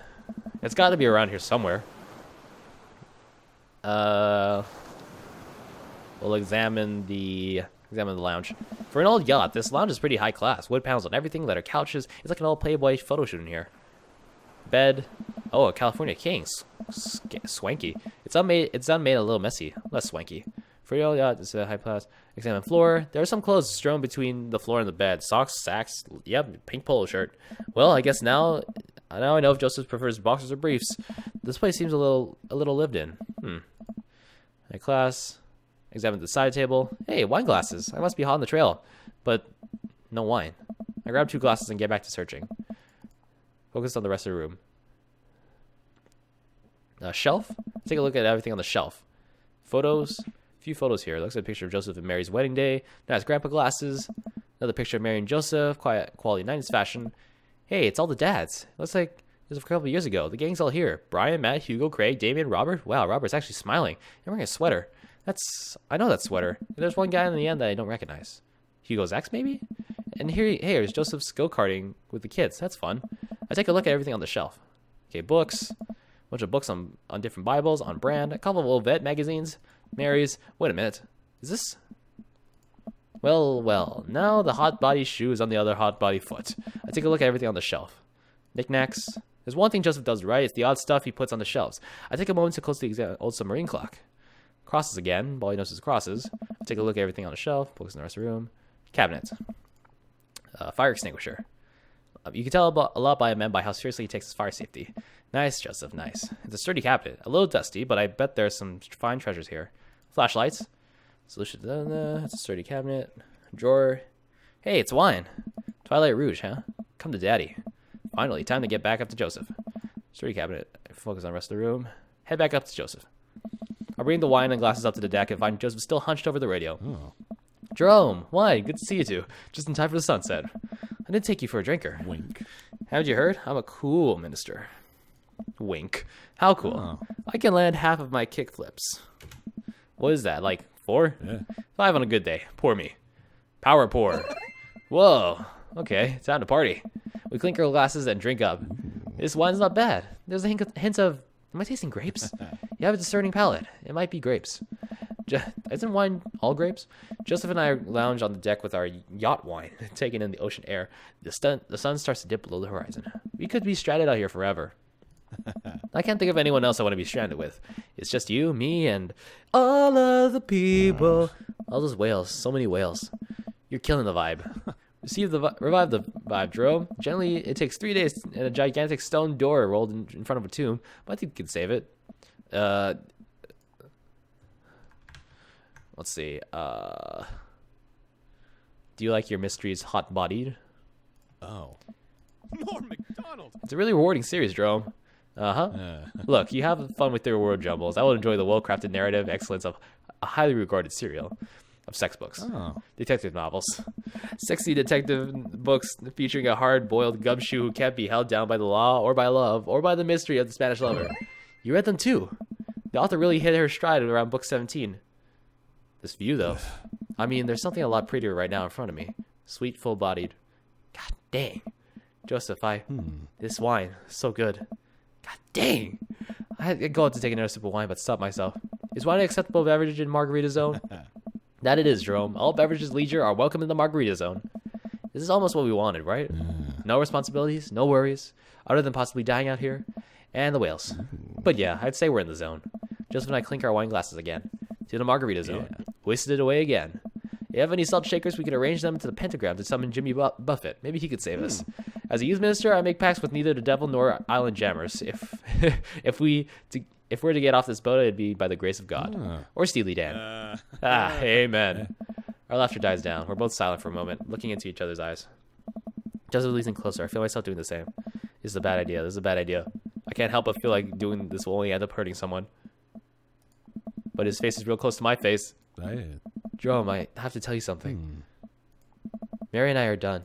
It's gotta be around here somewhere. We'll examine the lounge. For an old yacht, this lounge is pretty high class. Wood panels on everything, leather couches. It's like an old Playboy photo shoot in here. Bed. Oh, a California King. Swanky. It's unmade a little messy. Less swanky. For your yacht, it's a high class. Examine floor. There are some clothes strewn between the floor and the bed. Socks, sacks. Yep, pink polo shirt. Well, I guess now I know if Joseph prefers boxers or briefs. This place seems a little lived in. High class. Examine the side table. Hey, wine glasses. I must be hot on the trail. But no wine. I grab 2 glasses and get back to searching. Focus on the rest of the room. Shelf? Take a look at everything on the shelf. Photos. A few photos here. Looks like a picture of Joseph and Mary's wedding day. Nice grandpa glasses. Another picture of Mary and Joseph. Quality 90s fashion. Hey, it's all the dads. Looks like this was a couple of years ago. The gang's all here. Brian, Matt, Hugo, Craig, Damien, Robert. Wow, Robert's actually smiling. They're wearing a sweater. I know that sweater. There's one guy in the end that I don't recognize. Hugo's ex, maybe? And here's Joseph's go-karting with the kids. That's fun. I take a look at everything on the shelf. Okay, books. A bunch of books on different Bibles, on brand. A couple of old vet magazines. Mary's. Wait a minute. Is this Well, well. Now the hot body shoe is on the other hot body foot. I take a look at everything on the shelf. Knickknacks. There's one thing Joseph does right. It's the odd stuff he puts on the shelves. I take a moment to closely examine old submarine clock. Crosses again. All he knows is crosses. I take a look at everything on the shelf. Focus on the rest of the room. Cabinet. Fire extinguisher. You can tell a lot by a man by how seriously he takes his fire safety. Nice, Joseph, nice. It's a sturdy cabinet. A little dusty, but I bet there's some fine treasures here. Flashlights. Solution. It's a sturdy cabinet. Drawer. Hey, it's wine. Twilight Rouge, huh? Come to daddy. Finally, time to get back up to Joseph. Sturdy cabinet. Focus on the rest of the room. Head back up to Joseph. I'll bring the wine and glasses up to the deck and find Joseph still hunched over the radio. Oh. Jerome, wine, good to see you two. Just in time for the sunset. I didn't take you for a drinker. Wink. Haven't you heard? I'm a cool minister. Wink. How cool. Oh. I can land half of my kick flips. What is that, like 4? Yeah. 5 on a good day. Pour me. Power pour. Whoa. Okay, time to party. We clink our glasses and drink up. This wine's not bad. There's a hint of... Am I tasting grapes? You have a discerning palate. It might be grapes. Isn't wine all grapes? Joseph and I lounge on the deck with our yacht wine, taking in the ocean air. The sun starts to dip below the horizon. We could be stranded out here forever. I can't think of anyone else I want to be stranded with. It's just you, me, and all of the people. All those whales. So many whales. You're killing the vibe. Revive the vibe, Jerome. Generally, it takes 3 days and a gigantic stone door rolled in front of a tomb, but I think you can save it. Let's see. Do you like your mysteries hot-bodied? Oh. Norm McDonald. It's a really rewarding series, Jerome. Look, you have fun with your word jumbles. I will enjoy the well-crafted narrative excellence of a highly regarded serial of sex books. Oh. Detective novels. Sexy detective books featuring a hard-boiled gumshoe who can't be held down by the law or by love or by the mystery of the Spanish lover. You read them too. The author really hit her stride around book 17. This view, though. I mean, there's something a lot prettier right now in front of me. Sweet, full-bodied. God dang. Joseph, this wine, so good. God dang. I go out to take another sip of wine, but stop myself. Is wine an acceptable beverage in Margarita Zone? That it is, Jerome. All beverages leisure are welcome in the Margarita Zone. This is almost what we wanted, right? No responsibilities, no worries, other than possibly dying out here. And the whales. But yeah, I'd say we're in the zone. Joseph and I clink our wine glasses again. To the Margarita Zone. Yeah. Wasted it away again. If you have any salt shakers, we could arrange them into the pentagram to summon Jimmy Buffett. Maybe he could save us. As a youth minister, I make pacts with neither the devil nor island jammers. If we're to get off this boat, it'd be by the grace of God. Or Steely Dan. Amen. Our laughter dies down. We're both silent for a moment, looking into each other's eyes. Joseph leans in closer. I feel myself doing the same. This is a bad idea. This is a bad idea. I can't help but feel like doing this will only end up hurting someone. But his face is real close to my face. Jerome, I have to tell you something. Mary and I are done.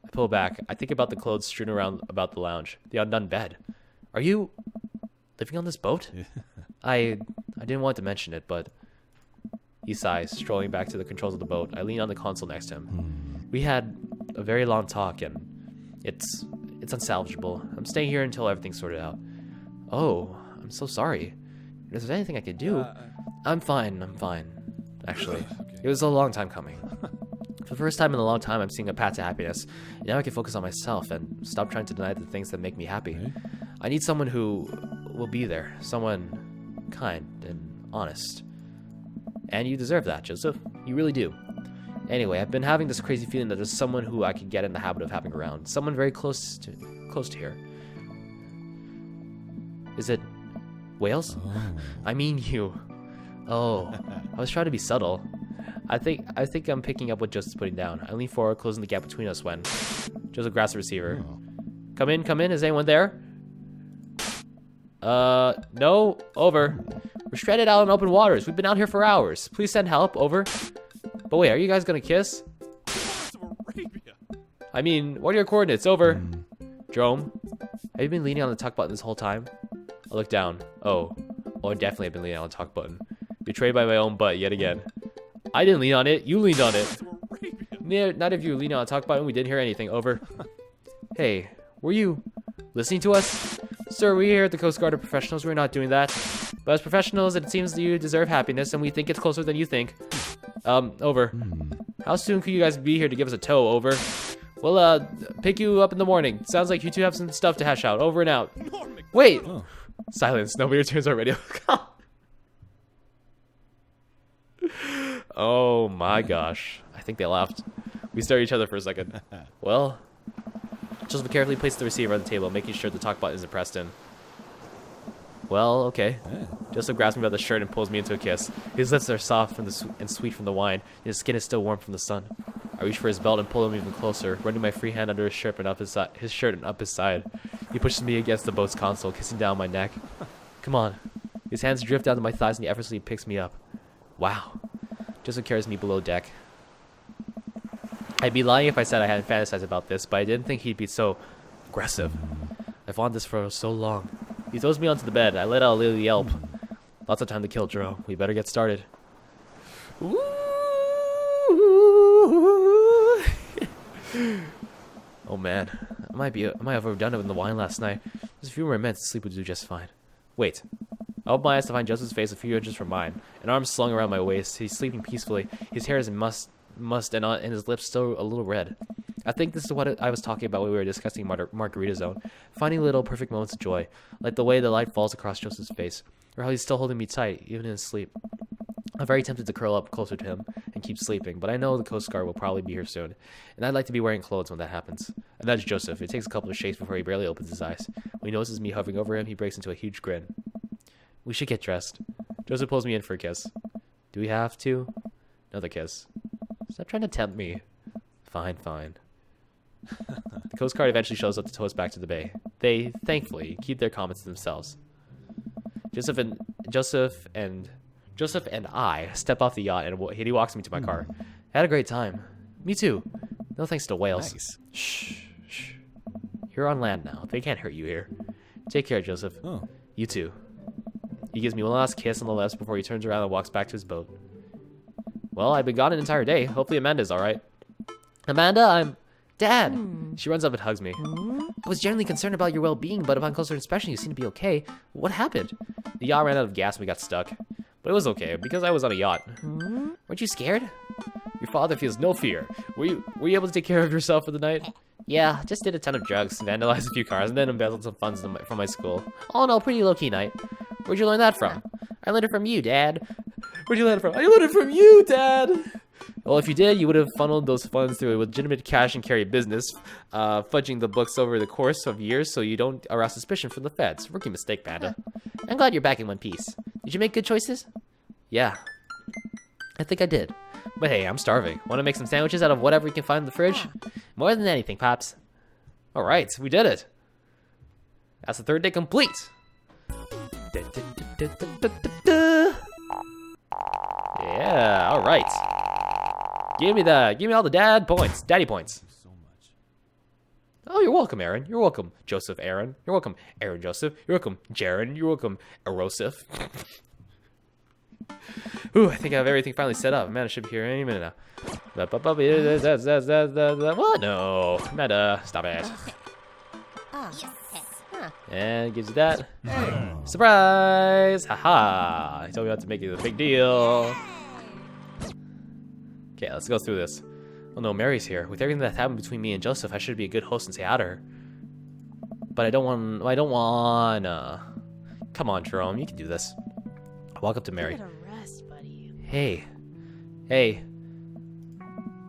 I pull back. I think about the clothes strewn around about the lounge. The undone bed. Are you living on this boat? I didn't want to mention it, but... He sighs, strolling back to the controls of the boat. I lean on the console next to him. We had a very long talk, and it's unsalvageable. I'm staying here until everything's sorted out. Oh, I'm so sorry. If there's anything I can do... I'm fine. Actually, it was a long time coming. For the first time in a long time, I'm seeing a path to happiness. And now I can focus on myself and stop trying to deny the things that make me happy. I need someone who will be there. Someone kind and honest. And you deserve that, Joseph. You really do. Anyway, I've been having this crazy feeling that there's someone who I could get in the habit of having around. Someone very close to here. Is it whales? I mean you. Oh, I was trying to be subtle. I think I'm picking up what Joseph's putting down. I lean forward, closing the gap between us when Joseph grabs the receiver. Come in. Is anyone there? No. Over. We're stranded out in open waters. We've been out here for hours. Please send help. Over. But wait, are you guys gonna kiss? Lawrence of Arabia. I mean, what are your coordinates? Over. Jerome, have you been leaning on the talk button this whole time? I look down. Oh, I definitely have been leaning on the talk button. Betrayed by my own butt yet again. I didn't lean on it. You leaned on it. Lawrence of Arabia. Not if you leaned on the talk button. We didn't hear anything. Over. Hey, were you listening to us? Sir, we here at the Coast Guard are professionals. We're not doing that. But as professionals, it seems that you deserve happiness, and we think it's closer than you think. Over. How soon could you guys be here to give us a tow? Over. We'll pick you up in the morning. Sounds like you two have some stuff to hash out. Over and out. Norm Mac- Wait. Oh. Silence. Nobody returns our radio. Oh my gosh. I think they left. We stare at each other for a second. Well, Joseph carefully placed the receiver on the table, making sure the talk button isn't pressed in. Well, okay. Yeah. Joseph grabs me by the shirt and pulls me into a kiss. His lips are soft from and sweet from the wine, and his skin is still warm from the sun. I reach for his belt and pull him even closer, running my free hand under his shirt and up his shirt and up his side. He pushes me against the boat's console, kissing down my neck. Come on. His hands drift down to my thighs and he effortlessly picks me up. Wow. Joseph carries me below deck. I'd be lying if I said I hadn't fantasized about this, but I didn't think he'd be so aggressive. I've wanted this for so long. He throws me onto the bed. I let out a little yelp. Lots of time to kill, Jerome. We better get started. Ooh. Oh man, I might have overdone it with the wine last night. Just a few more minutes, sleep would do just fine. Wait. I open my eyes to find Joseph's face a few inches from mine, an arm slung around my waist. He's sleeping peacefully. His hair is must and his lips still a little red. I think this is what I was talking about when we were discussing Margarita Zone. Finding little perfect moments of joy, like the way the light falls across Joseph's face, or how he's still holding me tight, even in his sleep. I'm very tempted to curl up closer to him and keep sleeping, but I know the Coast Guard will probably be here soon, and I'd like to be wearing clothes when that happens. I nudge Joseph. It takes a couple of shakes before he barely opens his eyes. When he notices me hovering over him, he breaks into a huge grin. We should get dressed. Joseph pulls me in for a kiss. Do we have to? Another kiss. Stop trying to tempt me. Fine, fine. The Coast Guard eventually shows up to tow us back to the bay. They, thankfully, keep their comments to themselves. Joseph and I step off the yacht and he walks me to my car. I had a great time. Me too. No thanks to whales. Nice. Shh. You're on land now. They can't hurt you here. Take care, Joseph. Oh. You too. He gives me one last kiss on the lips before he turns around and walks back to his boat. Well, I've been gone an entire day. Hopefully Amanda's alright. Amanda, Dad! She runs up and hugs me. I was genuinely concerned about your well-being, but upon closer inspection, you seem to be okay. What happened? The yacht ran out of gas and we got stuck. But it was okay, because I was on a yacht. Weren't you scared? Your father feels no fear. Were you able to take care of yourself for the night? Yeah, just did a ton of drugs, vandalized a few cars, and then embezzled some funds from my school. All in all, pretty low-key night. Where'd you learn that from? I learned it from you, Dad. Where'd you learn it from? I learned it from you, Dad! Well, if you did, you would have funneled those funds through a legitimate cash and carry business, fudging the books over the course of years so you don't arouse suspicion from the feds. Rookie mistake, Panda. I'm glad you're back in one piece. Did you make good choices? Yeah. I think I did. But hey, I'm starving. Want to make some sandwiches out of whatever you can find in the fridge? More than anything, Pops. Alright, we did it. That's the third day complete. Yeah, alright. Give me all the daddy points. So much. Oh, you're welcome, Aaron. You're welcome, Joseph Aaron. You're welcome, Aaron Joseph. You're welcome, Jaren. You're welcome, Erosif. Ooh, I think I have everything finally set up. Amanda should be here any minute now. What? No. Amanda, stop it. And gives you that. Surprise! Haha! He told me not to make it a big deal. Okay, let's go through this. Oh no, Mary's here. With everything that's happened between me and Joseph, I should be a good host and say hi to her. But I don't wanna. Come on, Jerome, you can do this. I walk up to Mary. Get a rest, buddy. Hey.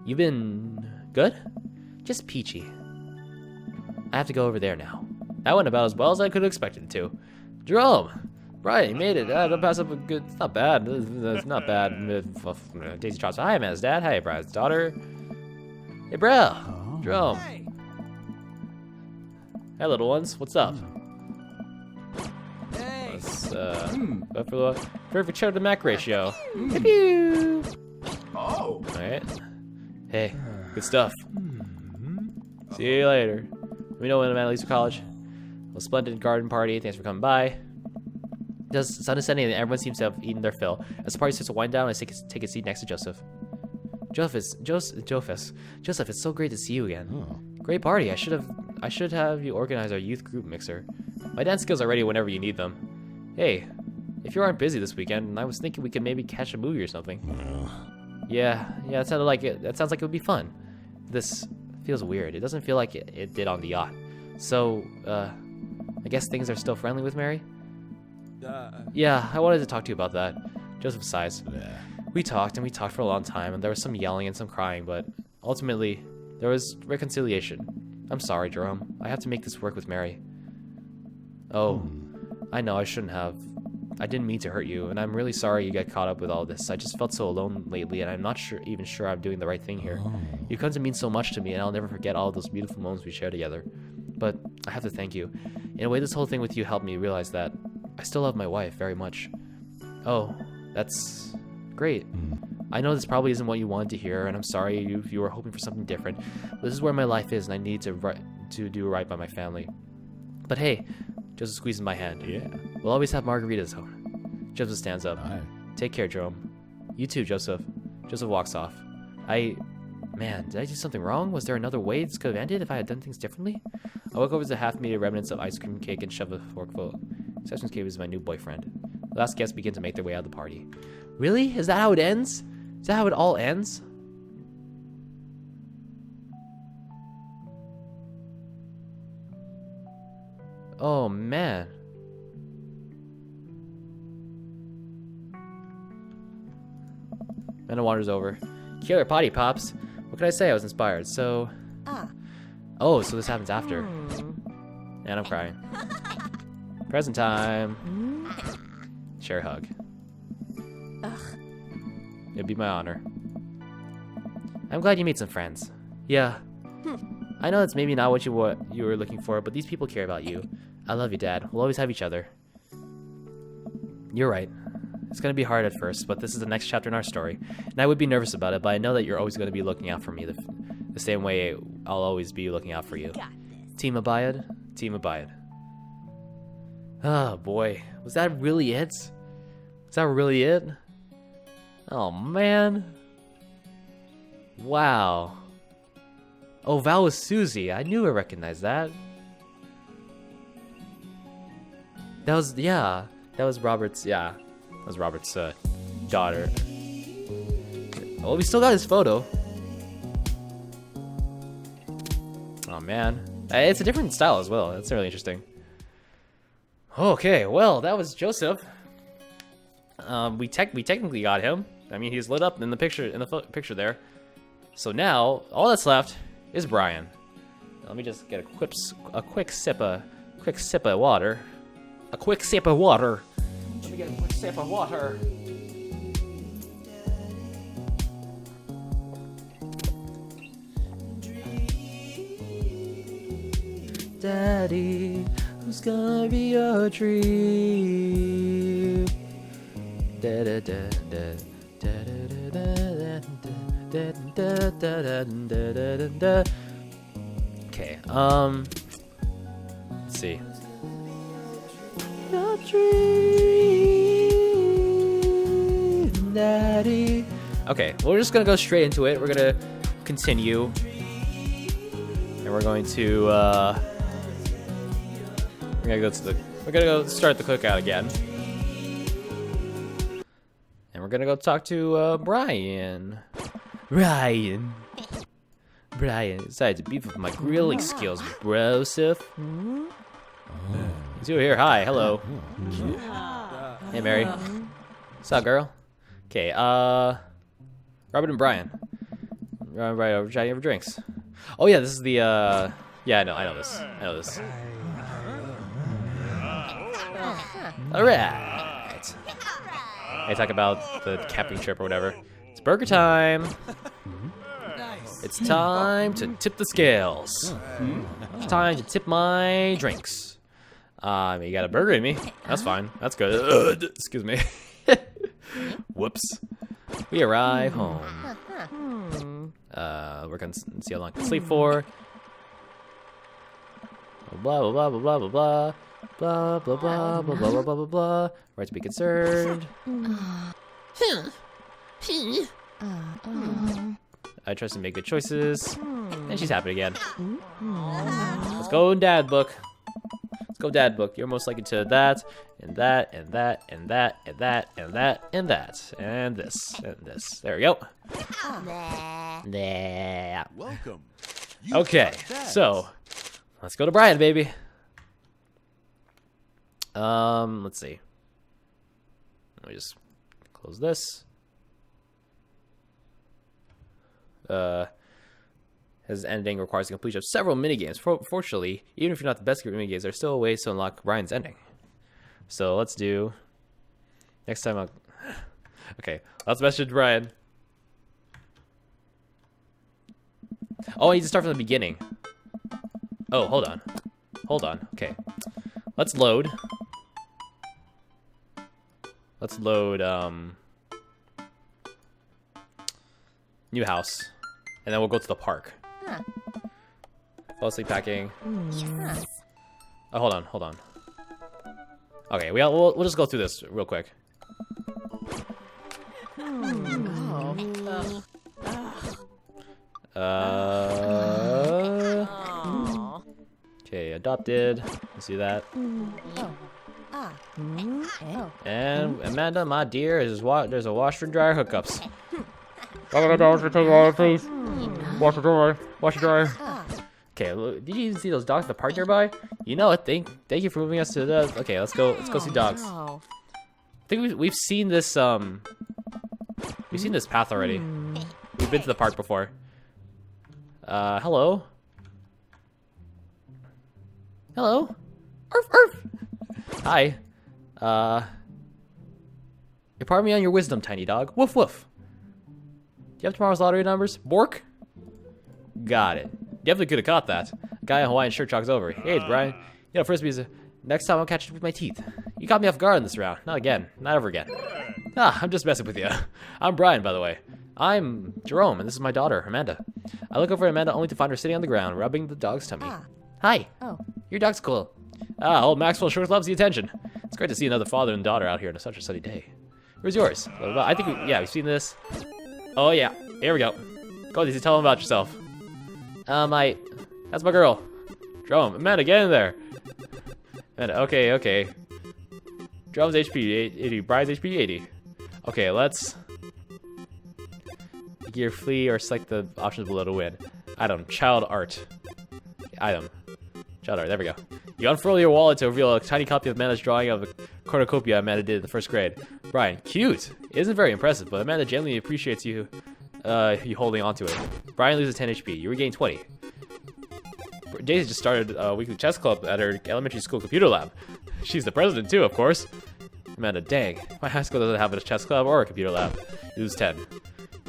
You been good? Just peachy. I have to go over there now. That went about as well as I could have expected it to. Jerome! Right, you made it. Don't pass up a good... It's not bad. It's not bad. Daisy trots. Hi, Amanda's dad. Hi, Brian's daughter. Hey, bro. Jerome. Hey, Hey, little ones. What's up? hey. Let's, go for the perfect show to Mac ratio. Pew! Oh. Alright. Hey, good stuff. See you later. Let me know when Amanda leaves for college. Well, splendid garden party. Thanks for coming by. The sun is setting and everyone seems to have eaten their fill. As the party starts to wind down, I take a seat next to Joseph. Joseph, it's so great to see you again. Oh. Great party. I should have you organize our youth group mixer. My dance skills are ready whenever you need them. Hey, if you aren't busy this weekend, I was thinking we could maybe catch a movie or something. Yeah, it sounded like it. That sounds like it would be fun. This feels weird. It doesn't feel like it did on the yacht. So, I guess things are still friendly with Mary? Yeah, I wanted to talk to you about that. Joseph sighs. We talked for a long time, and there was some yelling and some crying, but ultimately, there was reconciliation. I'm sorry, Jerome. I have to make this work with Mary. Oh, I know I shouldn't have. I didn't mean to hurt you, and I'm really sorry you got caught up with all this. I just felt so alone lately, and I'm not even sure I'm doing the right thing here. You've come to mean so much to me, and I'll never forget all those beautiful moments we shared together. But I have to thank you. In a way, this whole thing with you helped me realize that I still love my wife very much. Oh, that's great. I know this probably isn't what you wanted to hear, and I'm sorry if you were hoping for something different. But this is where my life is, and I need to do right by my family. But hey, Joseph squeezes my hand. Yeah. We'll always have margaritas. Joseph stands up. Aye. Take care, Jerome. You too, Joseph. Joseph walks off. Man, did I do something wrong? Was there another way this could have ended if I had done things differently? I walk over to the half-meter remnants of ice cream cake and shove a forkful. Sessions Cave is my new boyfriend. The last guests begin to make their way out of the party. Really? Is that how it ends? Is that how it all ends? Oh, man. Mena wanders over. Killer potty pops. What can I say? I was inspired. So... Oh, so this happens after. And I'm crying. Present time. Share a hug. It'd be my honor. I'm glad you made some friends. Yeah. I know that's maybe not what you were looking for, but these people care about you. I love you, Dad. We'll always have each other. You're right. It's going to be hard at first, but this is the next chapter in our story. And I would be nervous about it, but I know that you're always going to be looking out for me the same way I'll always be looking out for you. Got this. Team Abayad? Team Abayad. Oh, boy. Was that really it? Is that really it? Oh, man. Wow. Oh, Val was Susie. I knew I recognized that. That was, yeah. That was Robert's, yeah. That was Robert's daughter. Well, we still got his photo. Oh, man. It's a different style as well. That's really interesting. Okay, well, that was Joseph. We technically got him. I mean, he's lit up in the picture there. So now, all that's left is Brian. Let me just get a quick sip of water. A quick sip of water. Let me get a quick sip of water. Daddy, who's gonna be your dream? Da da da da da da da da da da da. Okay, let's see. Your dream, Daddy. Okay, we're just gonna go straight into it. We're gonna continue, and we're going to we're gonna go start the cookout again, and we're gonna go talk to Brian. Brian decided to beef up my grilling skills, broseph. He's over here. Hi, hello. Hey, Mary. What's up, girl? Okay, Robert and Brian. Right over chatting over drinks. Oh yeah, this is the yeah, I know this. All right. I talk about the camping trip or whatever. It's burger time. It's time to tip the scales. It's time to tip my drinks. You got a burger in me. That's fine. That's good. Excuse me. Whoops. We arrive home. We're gonna see how long I can sleep for. Blah blah blah blah blah blah. Blah blah blah blah blah blah blah blah blah. Right to be concerned. I trust to make good choices. And she's happy again. Let's go, Dad book. Let's go, Dad book. You're most likely to that. and that, and that, and that, and that, and that, and that, and this, and this. There we go. Nah. Welcome. You Okay, got that. so let's go to Brian, baby. Let's see. Let me just close this. His ending requires the completion of several minigames. Fortunately, even if you're not the best at minigames, there's still ways to unlock Brian's ending. So let's do. Next time I'll. Okay, let's message Brian. Oh, I need to start from the beginning. Oh, hold on. Hold on. Okay. Let's load. Let's load, new house. And then we'll go to the park. Fall asleep packing. Oh, hold on, hold on. Okay, we'll just go through this real quick. Okay, adopted. You see that? And Amanda, my dear, there's a washer and dryer hookups. Please. Wash your dryer. Wash your dryer. Okay, look, did you even see those dogs at the park nearby? You know what? Thank you for moving us to the. Okay, let's go see dogs. I think we've seen this we've seen this path already. We've been to the park before. Hello. Hello. Arf, arf. Hi. Impart me on your wisdom, tiny dog. Woof woof. Do you have tomorrow's lottery numbers? Bork? Got it. Definitely could have caught that. Guy in Hawaiian shirt jogs over. Hey, it's Brian. You know, Frisbee is next time I'll catch it with my teeth. You caught me off guard in this round. Not again. Not ever again. I'm just messing with you. I'm Brian, by the way. I'm Jerome, and this is my daughter, Amanda. I look over at Amanda only to find her sitting on the ground, rubbing the dog's tummy. Hi. Oh. Your dog's cool. Old Maxwell sure loves the attention. It's great to see another father and daughter out here on such a sunny day. Where's yours? Blah, blah, blah. I think, we've seen this. Oh, yeah. Here we go. Go, Daisy, tell him about yourself. That's my girl. Jerome, Amanda, get in there. Amanda, okay. Jerome's HP 80, Brian's HP 80. Okay, let's gear flee or select the options below to win. Item, child art. Item, child art, there we go. You unfurl your wallet to reveal a tiny copy of Amanda's drawing of a cornucopia Amanda did in the first grade. Brian, cute. It isn't very impressive, but Amanda genuinely appreciates you holding onto it. Brian loses 10 HP. You regain 20. Daisy just started a weekly chess club at her elementary school computer lab. She's the president too, of course. Amanda, dang. My high school doesn't have a chess club or a computer lab. You lose 10.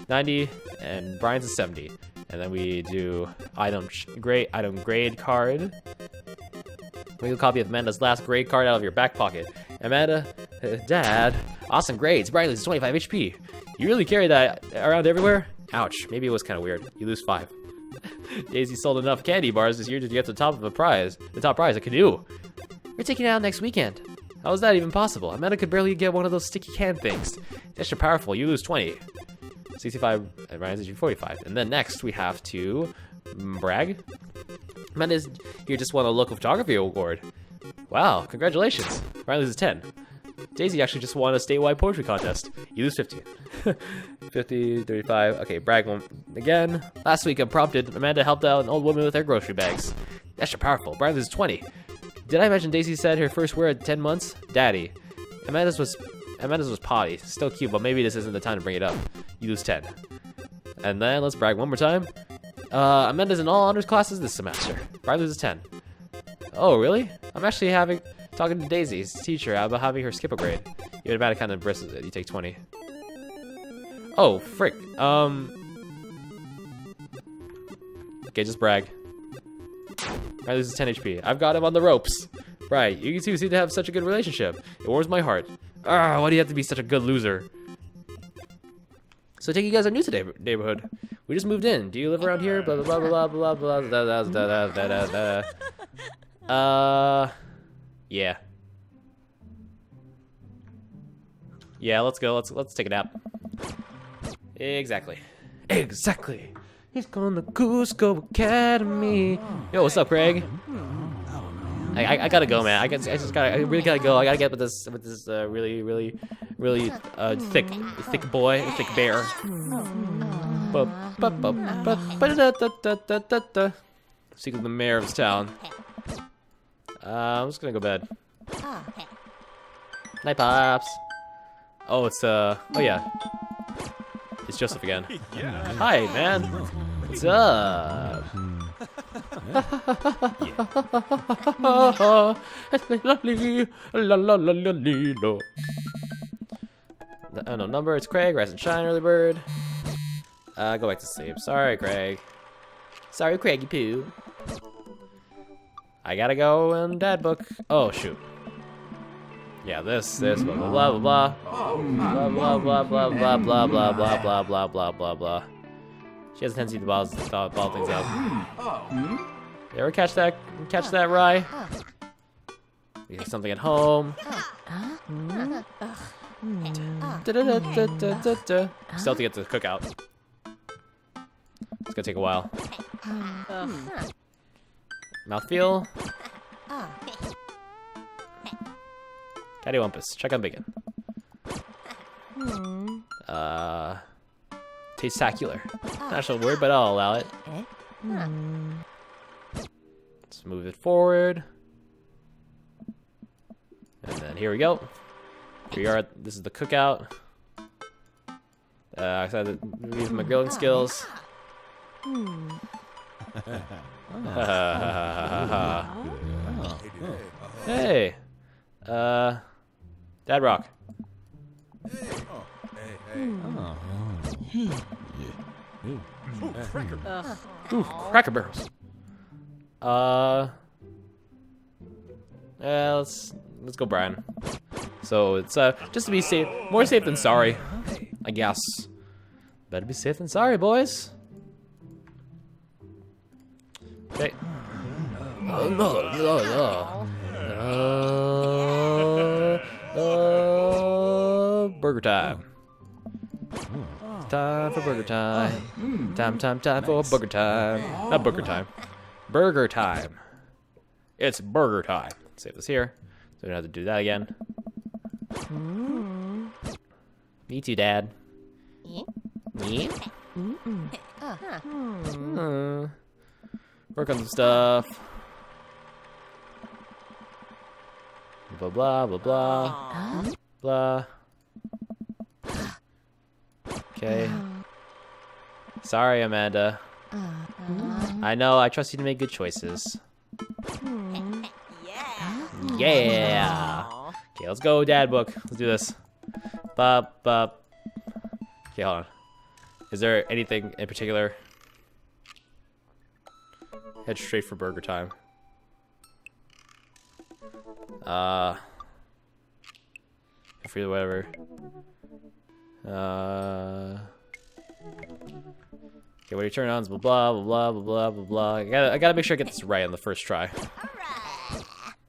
90, and Brian's is 70. And then we do item grade card. Make a copy of Amanda's last grade card out of your back pocket. Amanda, Dad, awesome grades. Brian loses 25 HP. You really carry that around everywhere? Ouch, maybe it was kind of weird. You lose 5. Daisy sold enough candy bars this year to get to the top of the top prize, a canoe. We're taking it out next weekend. How is that even possible? Amanda could barely get one of those sticky can things. It's extra powerful. You lose 20. 65, and Ryan's issue 45. And then next we have to brag. Amanda's here just won a local photography award. Wow, congratulations. Ryan loses 10. Daisy actually just won a statewide poetry contest. You lose 15. 50, 35. Okay, brag one again. Last week, unprompted, Amanda helped out an old woman with her grocery bags. Extra powerful. Brian loses 20. Did I mention Daisy said her first word at 10 months? Daddy. Amanda's was potty. Still cute, but maybe this isn't the time to bring it up. You lose 10. And then let's brag one more time. Amanda's in all honors classes this semester. Brian loses 10. Oh, really? I'm actually talking to Daisy's teacher about having her skip a grade. You automatically kind of embraces it. You take 20. Oh, frick. Okay, just brag. Brian loses 10 HP. I've got him on the ropes. Right, you two seem to have such a good relationship. It warms my heart. Why do you have to be such a good loser? So I take you guys are new to the neighborhood. We just moved in. Do you live around here? Blah blah blah blah blah blah blah blah blah. Yeah. Yeah, let's go. Let's take a nap. Exactly. He's going to Cusco Academy. Yo, what's up, Craig? I gotta go, man. I really gotta go. I gotta get with this really thick boy, thick bear. Secret of the mayor of this town. I'm just gonna go to bed. Night, Pops. Oh, it's oh yeah, it's Joseph again. Yeah. Hi, man. What's up? The unknown number. It's Craig. Rise and shine, early bird. Go back to sleep. Sorry, Craig. Sorry, Craigie Poo. I gotta go in Dad book. Oh shoot. Yeah, this, blah blah blah blah blah blah blah blah blah blah blah blah blah blah blah blah blah. She has a tendency to ball things up. You ever catch that Rye? You get something at home. Still have to get to the cookout. It's gonna take a while. Mouthfeel. Cattywampus. Check on bacon. Tastacular. Not sure word, but I'll allow it. Let's move it forward. And then here we go. Here we are. This is the cookout. I started using my grilling skills. Hey. Dad Rock. Ooh, Cracker Barrels. Yeah, let's go, Brian. So it's just to be safe, more safe than sorry, I guess. Better be safe than sorry, boys. Okay. Burger time. Time for burger time. Time for burger time. Not burger time. Burger time. It's burger time. Save this here, so we don't have to do that again. Me too, Dad. Yeah. Work on some stuff. Blah blah blah blah blah. Okay. Sorry, Amanda. I know. I trust you to make good choices. Yeah. Okay, let's go, Dad book. Let's do this. Bop bop. Okay, hold on. Is there anything in particular? Head straight for burger time. For whatever. Okay, what are your turn-ons? Blah blah blah blah blah blah blah. I gotta make sure I get this right on the first try.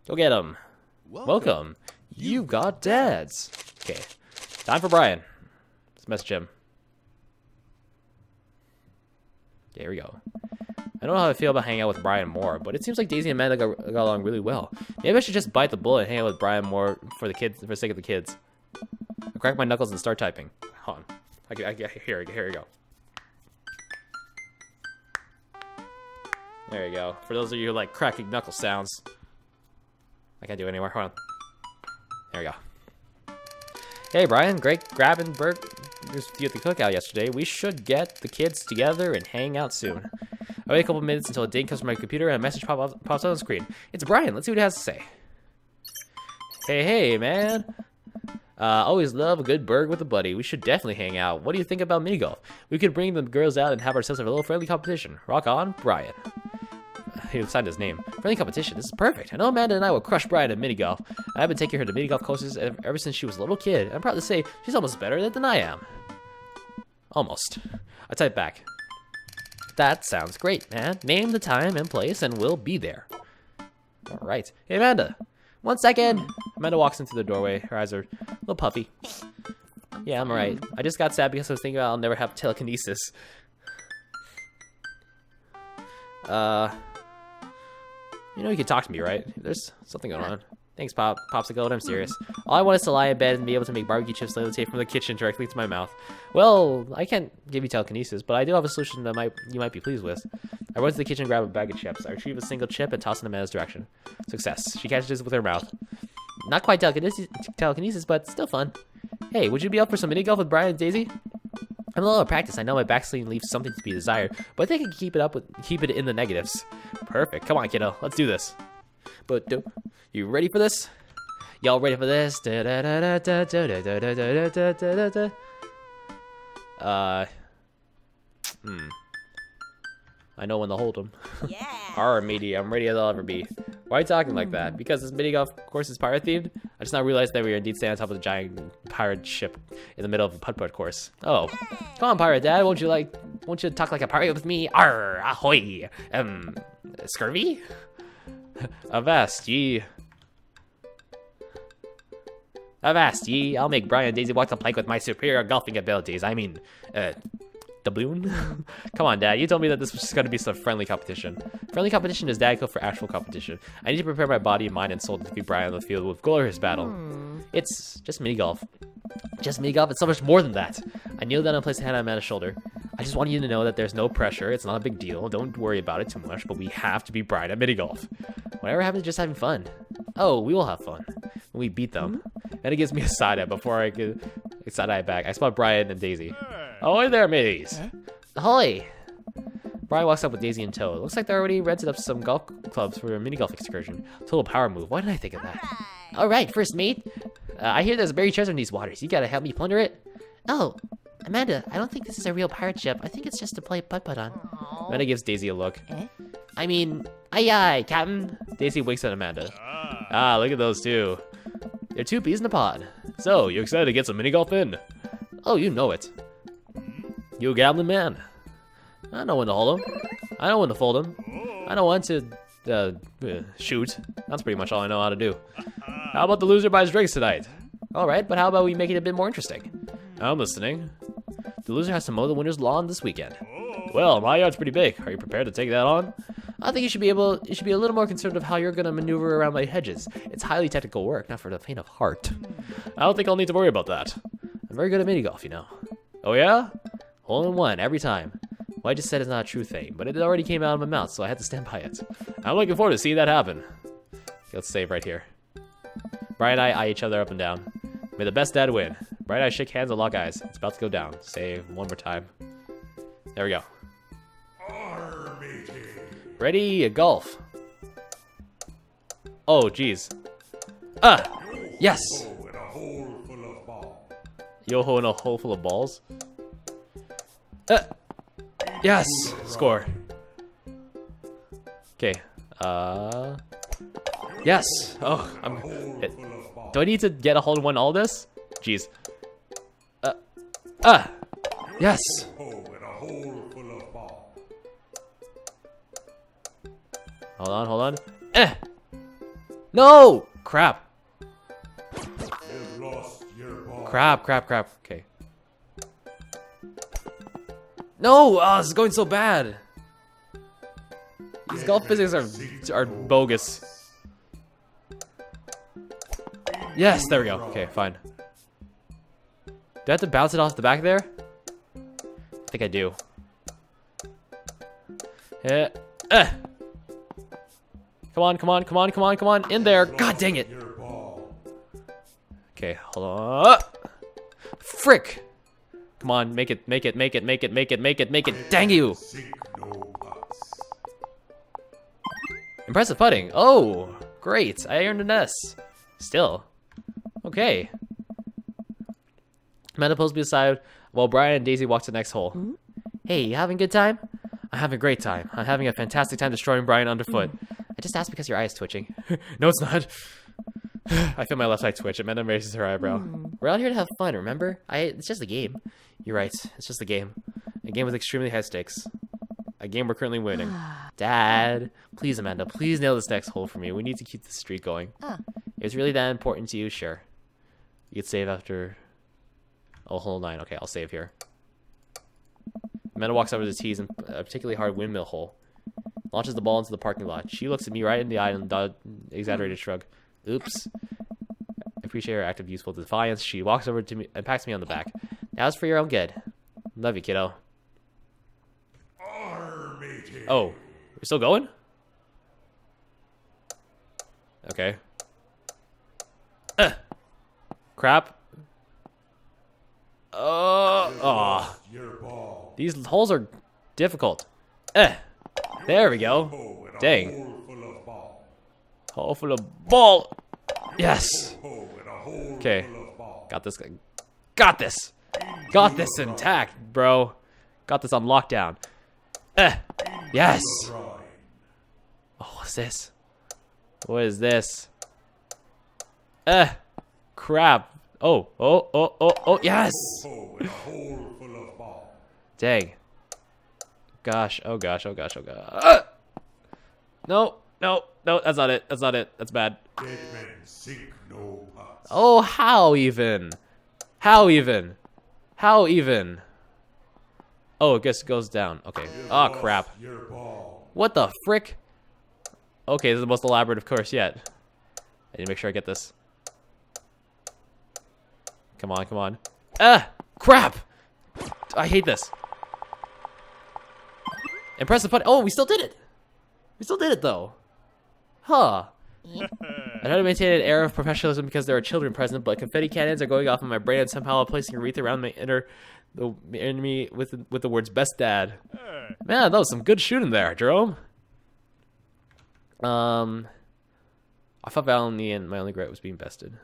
Go get him. Welcome. You got dads. Okay, time for Brian. Let's message him. Okay, here we go. I don't know how I feel about hanging out with Brian more, but it seems like Daisy and Amanda got along really well. Maybe I should just bite the bullet and hang out with Brian more for the kids, for the sake of the kids. I'll crack my knuckles and start typing. Hold on. Here we go. There you go. For those of you who like cracking knuckle sounds. I can't do it anymore. Hold on. There we go. Hey, Brian. Great grabbing burgers at the cookout yesterday. We should get the kids together and hang out soon. I wait a couple minutes until a ding comes from my computer and a message pops up on the screen. It's Brian. Let's see what he has to say. Hey, man. Always love a good burg with a buddy. We should definitely hang out. What do you think about mini golf? We could bring the girls out and have ourselves a little friendly competition. Rock on, Brian. He signed his name. Friendly competition. This is perfect. I know Amanda and I will crush Brian at mini golf. I've been taking her to mini golf courses ever since she was a little kid. I'm proud to say she's almost better at it than I am. Almost. I type back. That sounds great, man. Name the time and place and we'll be there. All right. Hey, Amanda. 1 second. Amanda walks into the doorway. Her eyes are a little puffy. Yeah, I'm alright. I just got sad because I was thinking about I'll never have telekinesis. You know you can talk to me, right? There's something going on. Thanks, Popsicle, I'm serious. All I want is to lie in bed and be able to make barbecue chips levitate from the kitchen directly to my mouth. Well, I can't give you telekinesis, but I do have a solution that you might be pleased with. I run to the kitchen, grab a bag of chips. I retrieve a single chip and toss it in Amanda's direction. Success. She catches it with her mouth. Not quite telekinesis, but still fun. Hey, would you be up for some mini golf with Brian and Daisy? I'm a little out of practice. I know my backswing leaves something to be desired, but I think I can keep it in the negatives. Perfect. Come on, kiddo. Let's do this. But you ready for this? Y'all ready for this? I know when to hold them. Yeah. Alright, matey, I'm ready as I'll ever be. Why are you talking like that? Because this mini golf course is pirate themed? I just now realized that we are indeed standing on top of a giant pirate ship in the middle of a putt-putt course. Oh. Come on, pirate dad, won't you talk like a pirate with me? Arr, ahoy! Scurvy? Avast ye. Avast ye, I'll make Brian and Daisy walk the plank with my superior golfing abilities. I mean, doubloon? Come on, Dad. You told me that this was just going to be some friendly competition. Friendly competition is Dad code for actual competition. I need to prepare my body, mind, and soul to defeat Brian on the field with glorious battle. It's just mini golf. Just mini golf. It's so much more than that. I kneel down and place a hand on Amanda's shoulder. I just want you to know that there's no pressure. It's not a big deal. Don't worry about it too much, but we have to beat Brian at mini golf. Whatever happens, just having fun. Oh, we will have fun when we beat them. Then it gives me a side eye before I get a side eye back. I spot Brian and Daisy. Oh, hey there, mateys. Ahoy! Brian walks up with Daisy in tow. It looks like they already rented up some golf clubs for a mini golf excursion. Total power move. Why didn't I think of that? All right, first mate. I hear there's a buried treasure in these waters. You gotta help me plunder it. Oh, Amanda, I don't think this is a real pirate ship. I think it's just to play putt-putt on. Amanda gives Daisy a look. I mean, aye aye, Captain. Daisy winks at Amanda. Ah, look at those two. They're two peas in a pod. So, you excited to get some mini golf in? Oh, you know it. You a gambling man. I know when to hold 'em. I know when to fold 'em. I know when to shoot. That's pretty much all I know how to do. How about the loser buys drinks tonight? All right, but how about we make it a bit more interesting? I'm listening. The loser has to mow the winner's lawn this weekend. Well, my yard's pretty big. Are you prepared to take that on? I think you should be a little more concerned of how you're gonna maneuver around my hedges. It's highly technical work, not for the faint of heart. I don't think I'll need to worry about that. I'm very good at mini golf, you know. Oh yeah? Hole in one every time. What I just said is not a true thing, but it already came out of my mouth, so I had to stand by it. I'm looking forward to seeing that happen. Okay, let's save right here. Brian and I eye each other up and down. May the best dad win. Brian and I shake hands and lock eyes. It's about to go down. Save one more time. There we go. Ready, golf. Oh, jeez. Ah! Yes! Yo-ho in a hole full of balls. Yes! Score. Okay. Yes! Oh, I'm hit. Do I need to get a hole in one all this? Jeez. Yes! Hold on. No! Crap. Crap. Okay. No! Oh, this is going so bad. These golf physics are bogus. Yes, there we go. Okay, fine. Do I have to bounce it off the back there? I think I do. Yeah. Come on. In there. God dang it. Okay, hold on. Frick. Come on, make it. Dang you. Impressive putting. Oh, great. I earned an S. Still. Okay. Amanda pulls me aside while Brian and Daisy walk to the next hole. Hey, you having a good time? I'm having a great time. I'm having a fantastic time destroying Brian underfoot. I just asked because your eye is twitching. No, it's not. I feel my left eye twitch. Amanda raises her eyebrow. We're out here to have fun, remember? It's just a game. You're right. It's just a game. A game with extremely high stakes. A game we're currently winning. Dad, please, Amanda, please nail this next hole for me. We need to keep this streak going. If it's really that important to you, sure. You could save after... Oh, hole 9. Okay, I'll save here. Amanda walks over to the tees and a particularly hard windmill hole. Launches the ball into the parking lot. She looks at me right in the eye and exaggerated shrug. Oops. I appreciate her act of useful defiance. She walks over to me and pats me on the back. Now it's for your own good. Love you, kiddo. Oh, we're still going? Okay. Crap. Oh. These holes are difficult. There we go. Dang. Hole full of ball. Yes. Okay. Got this. Got this. Got this intact, bro. Got this on lockdown. Yes. Oh, what's this? What is this? Crap. Oh, yes. Dang. Gosh, oh gosh, oh gosh, oh gosh. No, that's not it. That's not it. That's bad. Oh, how even? How even? How even? Oh, I guess it goes down. Okay. Oh, crap. What the frick? Okay, this is the most elaborate, of course, yet. I need to make sure I get this. Come on, come on. Crap! I hate this. And press the button. Oh, we still did it! We still did it, though. Huh. I try to maintain an air of professionalism because there are children present, but confetti cannons are going off in my brain and somehow I'm placing a wreath around my enemy with the words "Best Dad." Man, that was some good shooting there, Jerome. I thought Valentine and my only regret was being bested.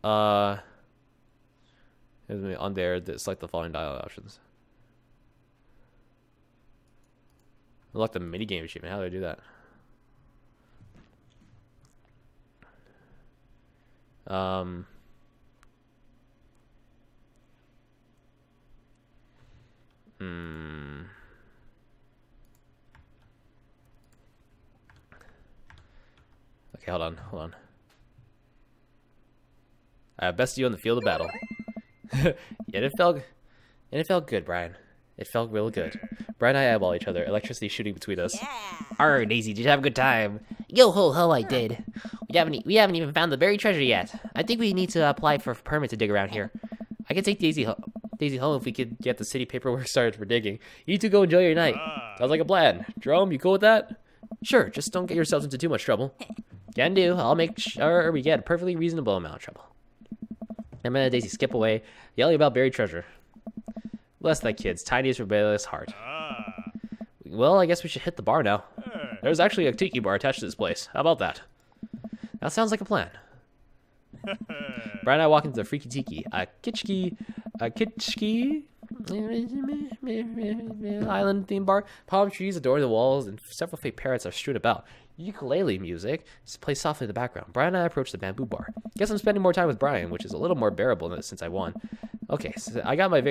On there, select the following dialogue options. Unlock the minigame achievement. How do I do that? Okay, hold on. I bested you on the field of battle. Yet it felt good, Brian. It felt real good. Brian and I eyeball each other, electricity shooting between us. Arr, Daisy, did you have a good time? Yo ho ho, I did. We haven't even found the buried treasure yet. I think we need to apply for a permit to dig around here. I can take Daisy home if we could get the city paperwork started for digging. You two go enjoy your night. Sounds like a plan. Jerome, you cool with that? Sure, just don't get yourselves into too much trouble. Can do. I'll make sure we get a perfectly reasonable amount of trouble. Emma and Daisy skip away, yelling about buried treasure. Bless that kid's tiniest rebellious heart. Well, I guess we should hit the bar now. There's actually a tiki bar attached to this place. How about that? That sounds like a plan. Brian and I walk into the Freaky Tiki, a kitschy island theme bar. Palm trees adorn the walls, and several fake parrots are strewn about. Ukulele music plays softly in the background. Brian and I approach the bamboo bar. Guess I'm spending more time with Brian, which is a little more bearable since I won. Okay, so I gotta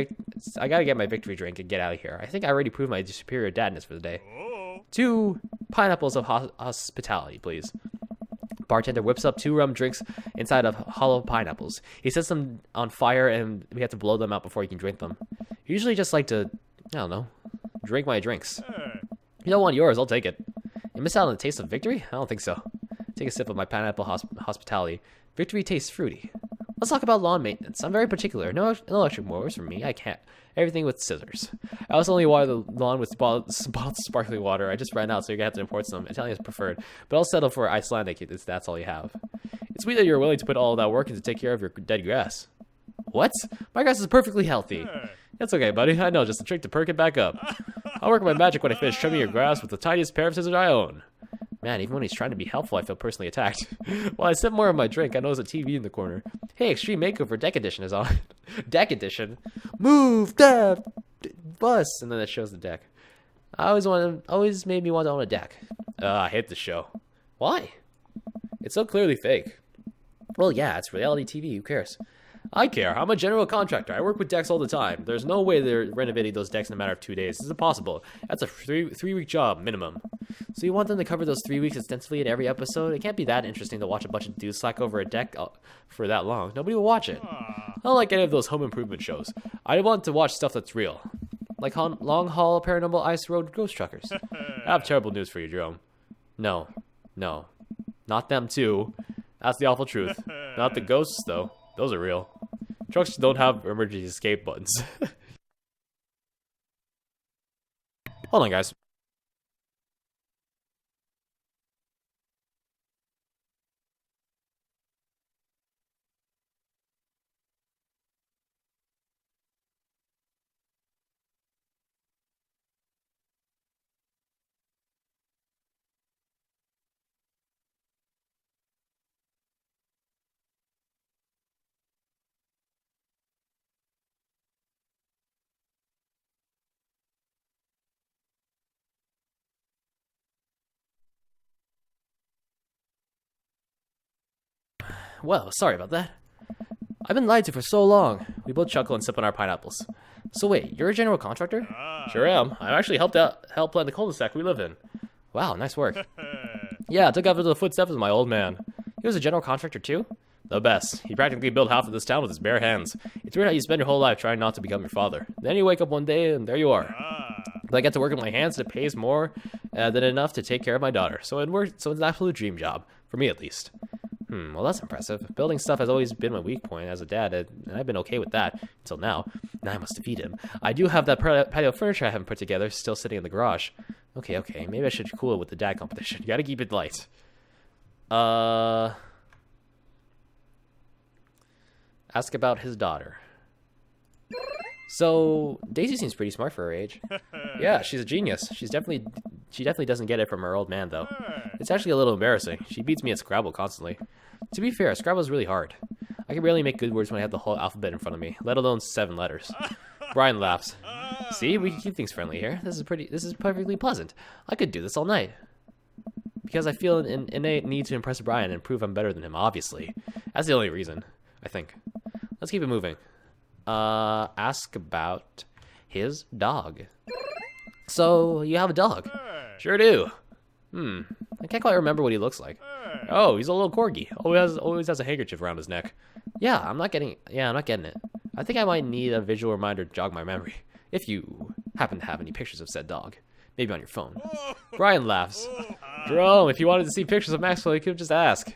get my victory drink and get out of here. I think I already proved my superior dadness for the day. 2 pineapples of hospitality, please. Bartender whips up 2 rum drinks inside of hollow pineapples. He sets them on fire and we have to blow them out before he can drink them. Usually just like to, I don't know, drink my drinks. You don't want yours, I'll take it. You miss out on the taste of victory? I don't think so. Take a sip of my pineapple hospitality. Victory tastes fruity. Let's talk about lawn maintenance. I'm very particular. No electric mowers for me. I can't. Everything with scissors. I also only water the lawn with bottled sparkling water. I just ran out, so you're going to have to import some. Italian is preferred. But I'll settle for Icelandic if that's all you have. It's sweet that you're willing to put all that work in to take care of your dead grass. What? My grass is perfectly healthy. That's okay, buddy. I know just a trick to perk it back up. I'll work my magic when I finish trimming your grass with the tiniest pair of scissors I own. Man, even when he's trying to be helpful, I feel personally attacked. While I sip more of my drink, I notice a TV in the corner. Hey, Extreme Makeover Deck Edition is on. Deck Edition? Move that bus! And then it shows the deck. Always made me want to own a deck. I hate this show. Why? It's so clearly fake. Well, yeah, it's reality TV. Who cares? I care. I'm a general contractor. I work with decks all the time. There's no way they're renovating those decks in a matter of 2 days. This is impossible. That's a three-week job, minimum. So you want them to cover those 3 weeks extensively in every episode? It can't be that interesting to watch a bunch of dudes slack over a deck for that long. Nobody will watch it. I don't like any of those home improvement shows. I want to watch stuff that's real. like long haul paranormal ice road ghost truckers. I have terrible news for you, Jerome. No, not them too. That's the awful truth. Not the ghosts though. Those are real. Trucks don't have emergency escape buttons. Hold on, guys. Well, sorry about that. I've been lied to for so long. We both chuckle and sip on our pineapples. So wait, you're a general contractor? Sure am. I actually helped plan the cul-de-sac we live in. Wow, nice work. Yeah, I took after the footsteps of my old man. He was a general contractor too? The best. He practically built half of this town with his bare hands. It's weird how you spend your whole life trying not to become your father. Then you wake up one day and there you are. But I get to work with my hands and it pays more than enough to take care of my daughter. So it's an absolute dream job. For me at least. Well, that's impressive. Building stuff has always been my weak point as a dad, and I've been okay with that until now. Now I must defeat him. I do have that patio furniture I haven't put together still sitting in the garage. Okay. Maybe I should cool it with the dad competition. You gotta keep it light. Ask about his daughter. So, Daisy seems pretty smart for her age. Yeah, she's a genius. She definitely doesn't get it from her old man, though. It's actually a little embarrassing. She beats me at Scrabble constantly. To be fair, Scrabble is really hard. I can barely make good words when I have the whole alphabet in front of me, let alone 7 letters. Brian laughs. See, we can keep things friendly here. This is perfectly pleasant. I could do this all night. Because I feel an innate need to impress Brian and prove I'm better than him, obviously. That's the only reason, I think. Let's keep it moving. Ask about his dog. So, you have a dog? Sure do. I can't quite remember what he looks like. Oh, he's a little corgi. Always has a handkerchief around his neck. Yeah, I'm not getting it. I think I might need a visual reminder to jog my memory. If you happen to have any pictures of said dog. Maybe on your phone. Brian laughs. Jerome, if you wanted to see pictures of Maxwell, you could just ask.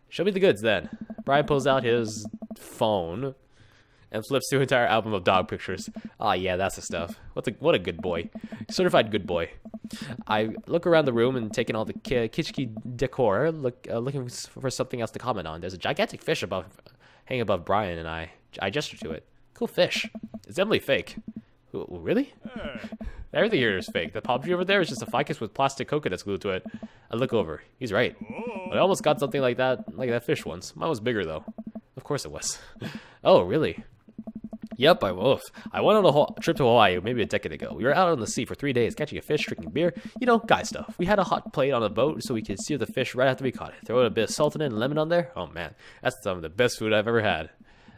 Show me the goods then. Brian pulls out his phone and flips through an entire album of dog pictures. Ah, yeah, that's the stuff. What a good boy. Certified good boy. I look around the room and take in all the kitschy decor, looking for something else to comment on. There's a gigantic fish hanging above Brian, and I gesture to it. Cool fish. It's definitely fake. Really? Everything here is fake. The palm tree over there is just a ficus with plastic coconuts glued to it. I look over. He's right. I almost got something like that fish once. Mine was bigger, though. Of course it was. Oh, really? Yep, I went on a whole trip to Hawaii maybe a decade ago. We were out on the sea for 3 days, catching a fish, drinking beer. You know, guy stuff. We had a hot plate on a boat so we could sear the fish right after we caught it. Throw a bit of salt in it and lemon on there. Oh, man. That's some of the best food I've ever had.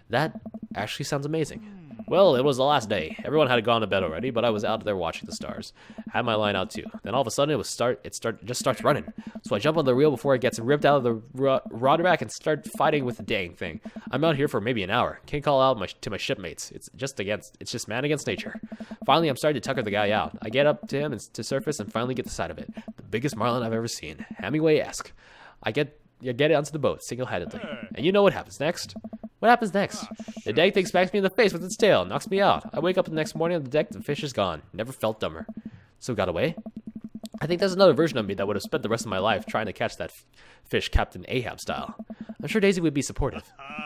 That actually sounds amazing. Well, it was the last day. Everyone had gone to bed already, but I was out there watching the stars. Had my line out too. Then all of a sudden, it just starts running. So I jump on the reel before it gets ripped out of the rod rack and start fighting with the dang thing. I'm out here for maybe an hour. Can't call out to my shipmates. It's just man against nature. Finally, I'm starting to tucker the guy out. I get up to him and to surface and finally get the side of it. The biggest marlin I've ever seen. Hemingway-esque. I get it onto the boat single-handedly. And you know what happens next? What happens next? The dang thing smacks me in the face with its tail, knocks me out. I wake up the next morning on the deck, the fish is gone. Never felt dumber. So it got away? I think there's another version of me that would have spent the rest of my life trying to catch that fish Captain Ahab style. I'm sure Daisy would be supportive.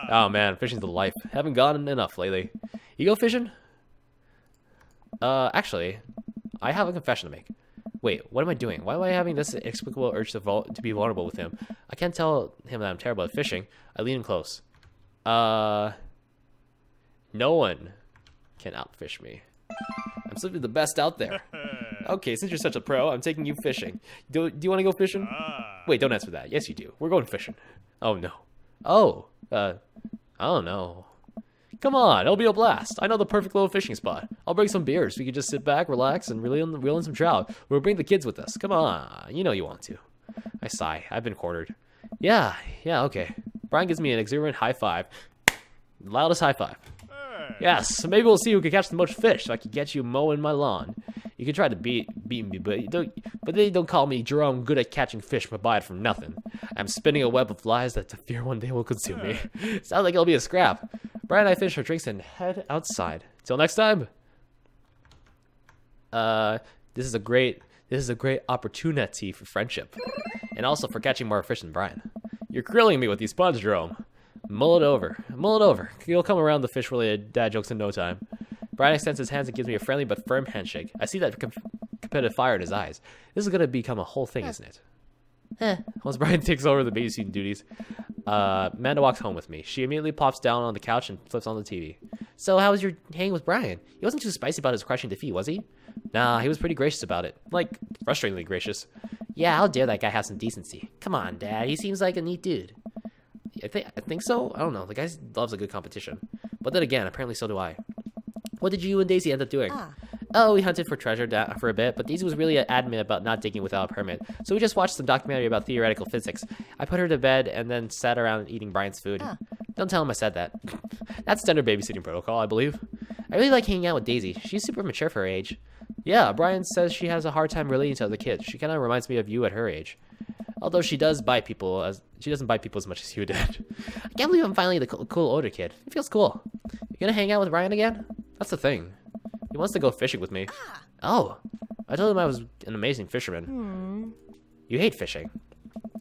Oh man, fishing's the life. Haven't gone enough lately. You go fishing? Actually, I have a confession to make. Wait, what am I doing? Why am I having this inexplicable urge to be vulnerable with him? I can't tell him that I'm terrible at fishing. I lean in close. No one can outfish me. I'm simply the best out there. Okay, since you're such a pro, I'm taking you fishing. Do you want to go fishing? Wait, don't answer that. Yes, you do. We're going fishing. Oh, no. Oh, I don't know. Come on, it'll be a blast. I know the perfect little fishing spot. I'll bring some beers. We can just sit back, relax, and reel in some trout. We'll bring the kids with us. Come on, you know you want to. I sigh. I've been cornered. Yeah, okay. Brian gives me an exuberant high five. The loudest high five. Yes, so maybe we'll see who can catch the most fish so I can get you mowing my lawn. You can try to beat me, but they don't call me Jerome good at catching fish but buy it from nothing. I'm spinning a web of lies that I fear one day will consume me. Sounds like it'll be a scrap. Brian and I finish our drinks and head outside. Till next time. This is a great opportunity for friendship. And also for catching more fish than Brian. You're grilling me with these puns, Jerome. Mull it over. You'll come around the fish-related dad jokes in no time. Brian extends his hands and gives me a friendly but firm handshake. I see that competitive fire in his eyes. This is going to become a whole thing, isn't it? Once Brian takes over the babysitting duties, Amanda walks home with me. She immediately plops down on the couch and flips on the TV. So how was your hang with Brian? He wasn't too spicy about his crushing defeat, was he? Nah, he was pretty gracious about it. Like, frustratingly gracious. Yeah, how dare that guy have some decency? Come on, Dad. He seems like a neat dude. I think so. I don't know. The guy loves a good competition. But then again, apparently so do I. What did you and Daisy end up doing? Oh, we hunted for treasure for a bit, but Daisy was really adamant about not digging without a permit. So we just watched some documentary about theoretical physics. I put her to bed and then sat around eating Brian's food. Don't tell him I said that. That's standard babysitting protocol, I believe. I really like hanging out with Daisy. She's super mature for her age. Yeah, Brian says she has a hard time relating to other kids. She kind of reminds me of you at her age. Although she doesn't bite people as much as you did. I can't believe I'm finally the cool older kid. It feels cool. You gonna hang out with Brian again? That's the thing. He wants to go fishing with me. Oh, I told him I was an amazing fisherman. You hate fishing.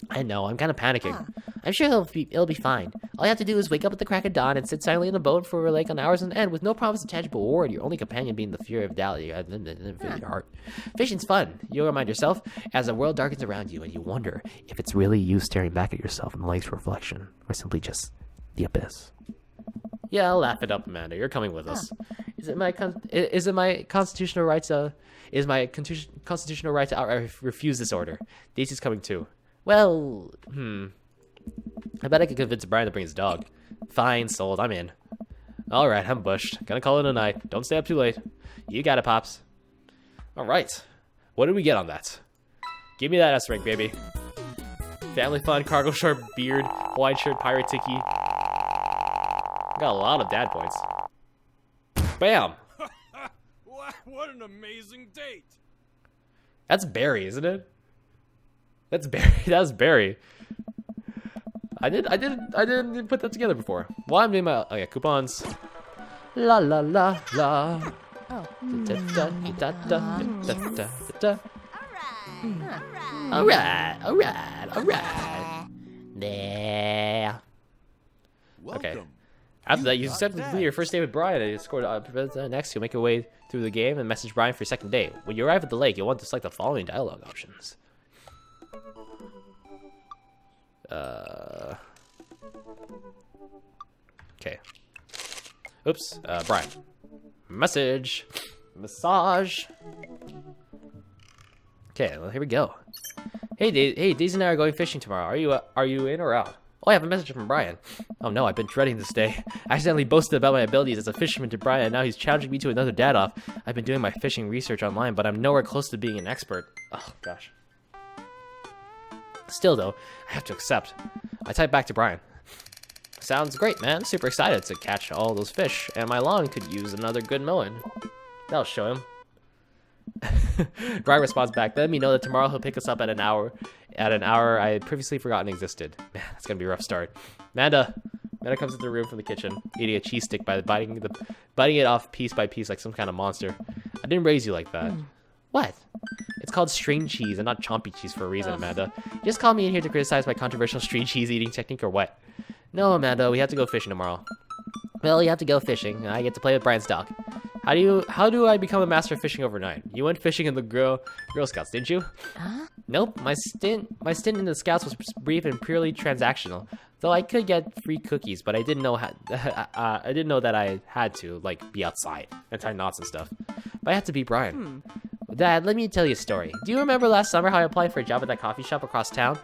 I know, I'm kind of panicking. I'm sure it'll be fine. All you have to do is wake up at the crack of dawn and sit silently in the boat for like on hours on end with no promise of tangible reward, your only companion being the fear of doubt you have in your heart. Fishing's fun. You'll remind yourself as the world darkens around you and you wonder if it's really you staring back at yourself in the lake's reflection or simply just the abyss. Yeah, I'll laugh it up, Amanda. You're coming with us. Is it my constitutional right to outright refuse this order? Daisy's coming too. Well, I bet I could convince Brian to bring his dog. Fine, sold. I'm in. All right, I'm bushed. Gonna call it a night. Don't stay up too late. You got it, Pops. All right. What did we get on that? Give me that S rank, baby. Family fun, cargo short, beard, Hawaiian shirt, pirate tiki. Got a lot of dad points. Bam! What an amazing date! That's Barry, isn't it? That's Barry. That's Barry. I didn't put that together before. Well, I'm doing my coupons. La la la la. Oh. Alright. Yeah. Okay. After that, you successfully complete your first day with Brian and you scored next. You'll make your way through the game and message Brian for your second day. When you arrive at the lake, you'll want to select the following dialogue options. Okay. Oops. Brian. Message. Massage. Okay, well, here we go. Hey, Daisy and I are going fishing tomorrow. Are you in or out? Oh, I have a message from Brian. Oh no, I've been dreading this day. I accidentally boasted about my abilities as a fisherman to Brian, and now he's challenging me to another dad-off. I've been doing my fishing research online, but I'm nowhere close to being an expert. Oh, gosh. Still, though, I have to accept. I type back to Brian. Sounds great, man. Super excited to catch all those fish, and my lawn could use another good mowing. That'll show him. Brian responds back, letting me know that tomorrow he'll pick us up at an hour I had previously forgotten existed. Man, that's gonna be a rough start. Amanda comes into the room from the kitchen, eating a cheese stick by biting it off piece by piece like some kind of monster. I didn't raise you like that. What? It's called string cheese and not chompy cheese for a reason, Amanda. You just called me in here to criticize my controversial string cheese eating technique or what? No, Amanda, we have to go fishing tomorrow. Well, you have to go fishing, and I get to play with Brian's dog. How do I become a master of fishing overnight? You went fishing in the Girl Scouts, didn't you? Nope. My stint in the Scouts was brief and purely transactional. Though I could get free cookies, but I didn't know that I had to like be outside and tie knots and stuff. But I had to beat Brian. Dad, let me tell you a story. Do you remember last summer how I applied for a job at that coffee shop across town?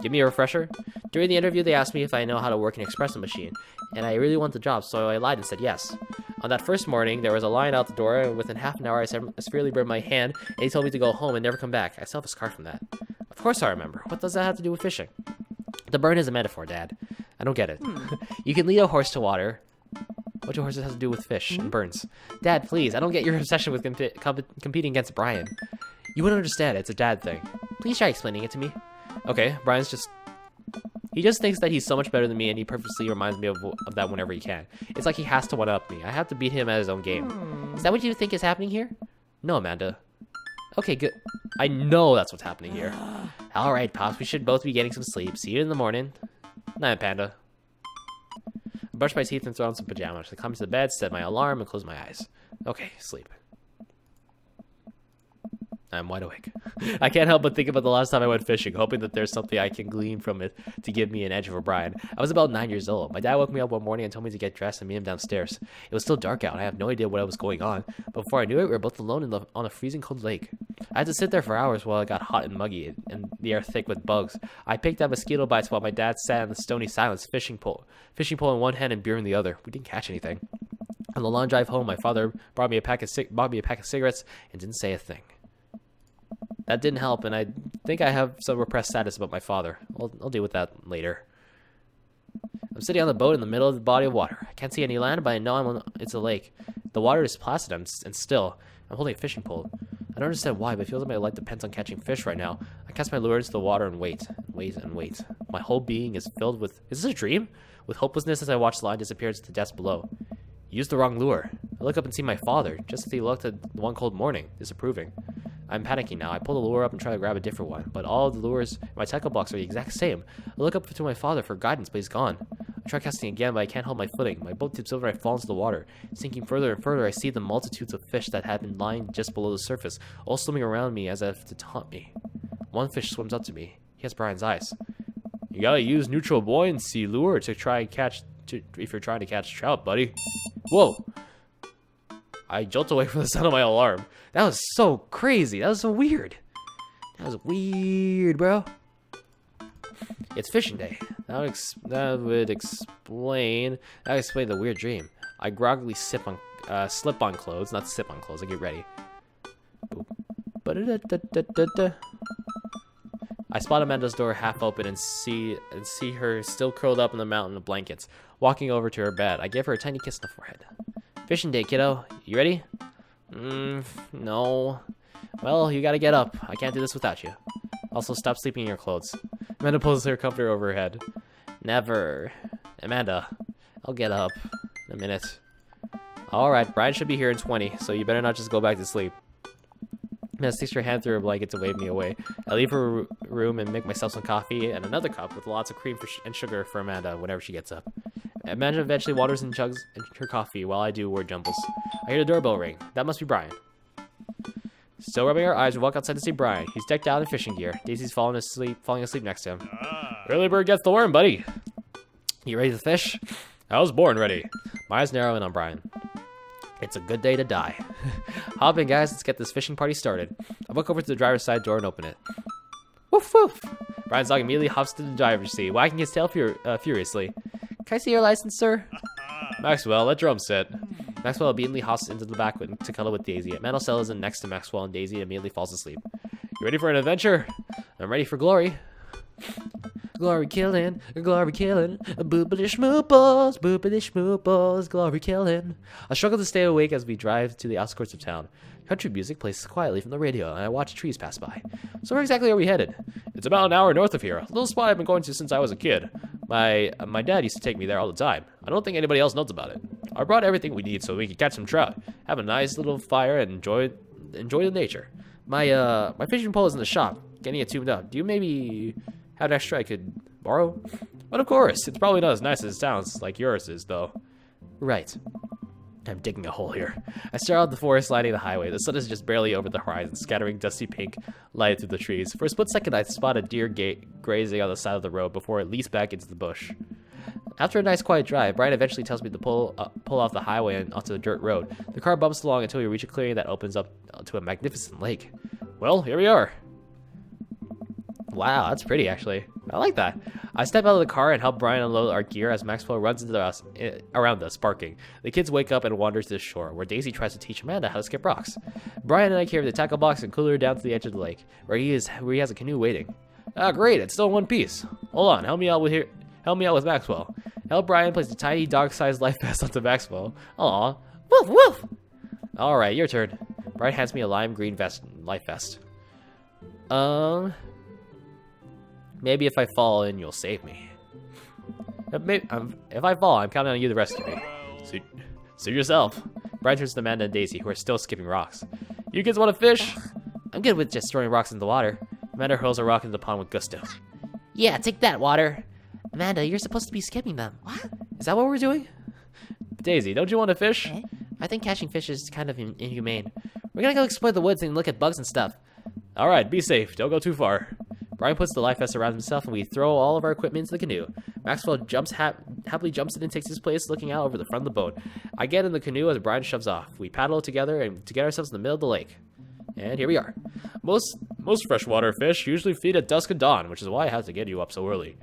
Give me a refresher. During the interview, they asked me if I know how to work an espresso machine, and I really want the job, so I lied and said yes. On that first morning, there was a line out the door, and within half an hour, I severely burned my hand, and he told me to go home and never come back. I still have a scar from that. Of course I remember. What does that have to do with fishing? The burn is a metaphor, Dad. I don't get it. You can lead a horse to water, What do horses have to do with fish and burns? Dad, please, I don't get your obsession with competing against Brian. You wouldn't understand, it's a dad thing. Please try explaining it to me. Okay, Brian's just... He just thinks that he's so much better than me, and he purposely reminds me of that whenever he can. It's like he has to one-up me. I have to beat him at his own game. Is that what you think is happening here? No, Amanda. Okay, good. I know that's what's happening here. All right, Pops, we should both be getting some sleep. See you in the morning. Night, Panda. I brush my teeth and throw on some pajamas. I climb to the bed, set my alarm, and close my eyes. Okay, sleep. I'm wide awake. I can't help but think about the last time I went fishing, hoping that there's something I can glean from it to give me an edge over Brian. I was about 9 years old. My dad woke me up one morning and told me to get dressed and meet him downstairs. It was still dark out, and I have no idea what was going on. But before I knew it, we were both alone on a freezing cold lake. I had to sit there for hours while it got hot and muggy, and the air thick with bugs. I picked at mosquito bites while my dad sat in the stony silence, fishing pole in one hand and beer in the other. We didn't catch anything. On the long drive home, my father bought me a pack of cigarettes and didn't say a thing. That didn't help, and I think I have some repressed sadness about my father. I'll deal with that later. I'm sitting on the boat in the middle of the body of water. I can't see any land, but I know it's a lake. The water is placid and still. I'm holding a fishing pole. I don't understand why, but it feels like my life depends on catching fish right now. I cast my lure into the water and wait. My whole being is filled with... Is this a dream? With hopelessness as I watch the line disappear into the depths below. Used the wrong lure. I look up and see my father, just as he looked at one cold morning, disapproving. I'm panicking now. I pull the lure up and try to grab a different one, but all of the lures in my tackle box are the exact same. I look up to my father for guidance, but he's gone. I try casting again, but I can't hold my footing. My boat tips over and I fall into the water. Sinking further and further, I see the multitudes of fish that had been lying just below the surface, all swimming around me as if to taunt me. One fish swims up to me. He has Brian's eyes. You gotta use neutral buoyancy lure to try and catch, if you're trying to catch trout, buddy. Whoa! I jolt away from the sound of my alarm. That was so crazy. That was so weird. That was weird, bro. It's fishing day. That would explain the weird dream. I groggily slip on clothes. Not sip on clothes. I get ready. Boop. I spot Amanda's door half open and see her still curled up in the mountain of blankets, walking over to her bed. I give her a tiny kiss on the forehead. Fishing day, kiddo. You ready? No. Well, you gotta get up. I can't do this without you. Also, stop sleeping in your clothes. Amanda pulls her comforter over her head. Never. Amanda, I'll get up in a minute. Alright, Brian should be here in 20, so you better not just go back to sleep. Amanda sticks her hand through her blanket to wave me away. I leave her room and make myself some coffee and another cup with lots of cream and sugar for Amanda whenever she gets up. Amanda eventually waters and chugs her coffee while I do word jumbles. I hear the doorbell ring. That must be Brian. Still rubbing our eyes, we walk outside to see Brian. He's decked out in fishing gear. Daisy's falling asleep next to him. Early bird gets the worm, buddy. You ready to fish? I was born ready. My eyes narrow in on Brian. It's a good day to die. Hop in, guys. Let's get this fishing party started. I walk over to the driver's side door and open it. Woof woof. Brian's dog immediately hops to the driver's seat, wagging his tail furiously. Can I see your license, sir? Maxwell, let drum sit. Maxwell obediently hops into the back to cuddle with Daisy. Amanda settles in next to Maxwell, and Daisy immediately falls asleep. You ready for an adventure? I'm ready for glory. Glory killing, boopity schmooples, glory killing. I struggle to stay awake as we drive to the outskirts of town. Country music plays quietly from the radio, and I watch trees pass by. So where exactly are we headed? It's about an hour north of here, a little spot I've been going to since I was a kid. My dad used to take me there all the time. I don't think anybody else knows about it. I brought everything we need so we can catch some trout, have a nice little fire, and enjoy the nature. My fishing pole is in the shop, getting it tuned up. Do you maybe have an extra I could borrow? But of course, it's probably not as nice as it sounds like yours is, though. Right. I'm digging a hole here. I stare out the forest lining the highway. The sun is just barely over the horizon, scattering dusty pink light through the trees. For a split second, I spot a deer grazing on the side of the road before it leaps back into the bush. After a nice quiet drive, Brian eventually tells me to pull off the highway and onto the dirt road. The car bumps along until we reach a clearing that opens up to a magnificent lake. Well, here we are. Wow, that's pretty, actually. I like that. I step out of the car and help Brian unload our gear as Maxwell runs around us, barking. The kids wake up and wander to the shore, where Daisy tries to teach Amanda how to skip rocks. Brian and I carry the tackle box and cooler down to the edge of the lake, where he has a canoe waiting. Ah, great! It's still in one piece. Hold on, help me out with Maxwell. Help Brian place a tiny dog-sized life vest onto Maxwell. Aw. Woof woof! Alright, your turn. Brian hands me a lime green life vest. Maybe if I fall in, you'll save me. If I fall, I'm counting on you to rescue me. Suit yourself. Brian turns to Amanda and Daisy, who are still skipping rocks. You kids want to fish? I'm good with just throwing rocks into the water. Amanda hurls a rock into the pond with gusto. Yeah, take that, water. Amanda, you're supposed to be skipping them. What? Is that what we're doing? Daisy, don't you want to fish? I think catching fish is kind of inhumane. We're gonna go explore the woods and look at bugs and stuff. Alright, be safe. Don't go too far. Brian puts the life vest around himself and we throw all of our equipment into the canoe. Maxwell happily jumps in and takes his place looking out over the front of the boat. I get in the canoe as Brian shoves off. We paddle together and to get ourselves in the middle of the lake. And here we are. Most freshwater fish usually feed at dusk and dawn, which is why I had to get you up so early.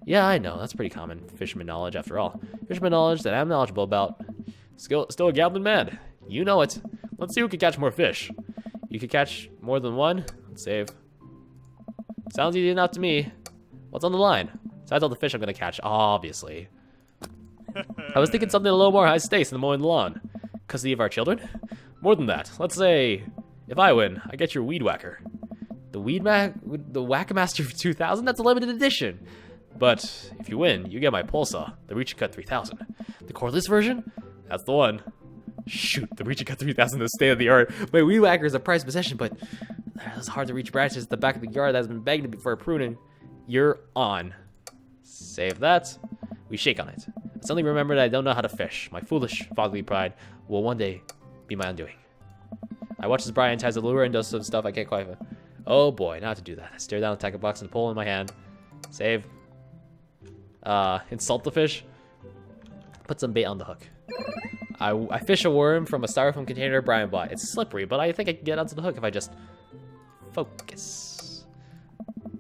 Yeah, I know. That's pretty common fisherman knowledge after all. Fisherman knowledge that I'm knowledgeable about. Still a gambling man. You know it. Let's see who can catch more fish. You can catch more than one. Let's save. Sounds easy enough to me. What's on the line? Besides all the fish I'm gonna catch, obviously. I was thinking something a little more high stakes than mowing the lawn. Custody of our children? More than that. Let's say, if I win, I get your weed whacker. The Whack-A-Master 2000? That's a limited edition. But if you win, you get my pole saw, the Reach Cut 3000. The cordless version? That's the one. Shoot, the Reach Cut 3000 is state of the art. My weed whacker is a prized possession, but it's hard to reach branches at the back of the yard that has been begging for pruning. You're on. Save that. We shake on it. I suddenly remember that I don't know how to fish. My foolish, foggy pride will one day be my undoing. I watch as Brian ties the lure and does some stuff I can't quite. Oh boy, not to do that. I stare down the tackle box and the pole in my hand. Save. Insult the fish. Put some bait on the hook. I fish a worm from a styrofoam container Brian bought. It's slippery, but I think I can get onto the hook if I just focus.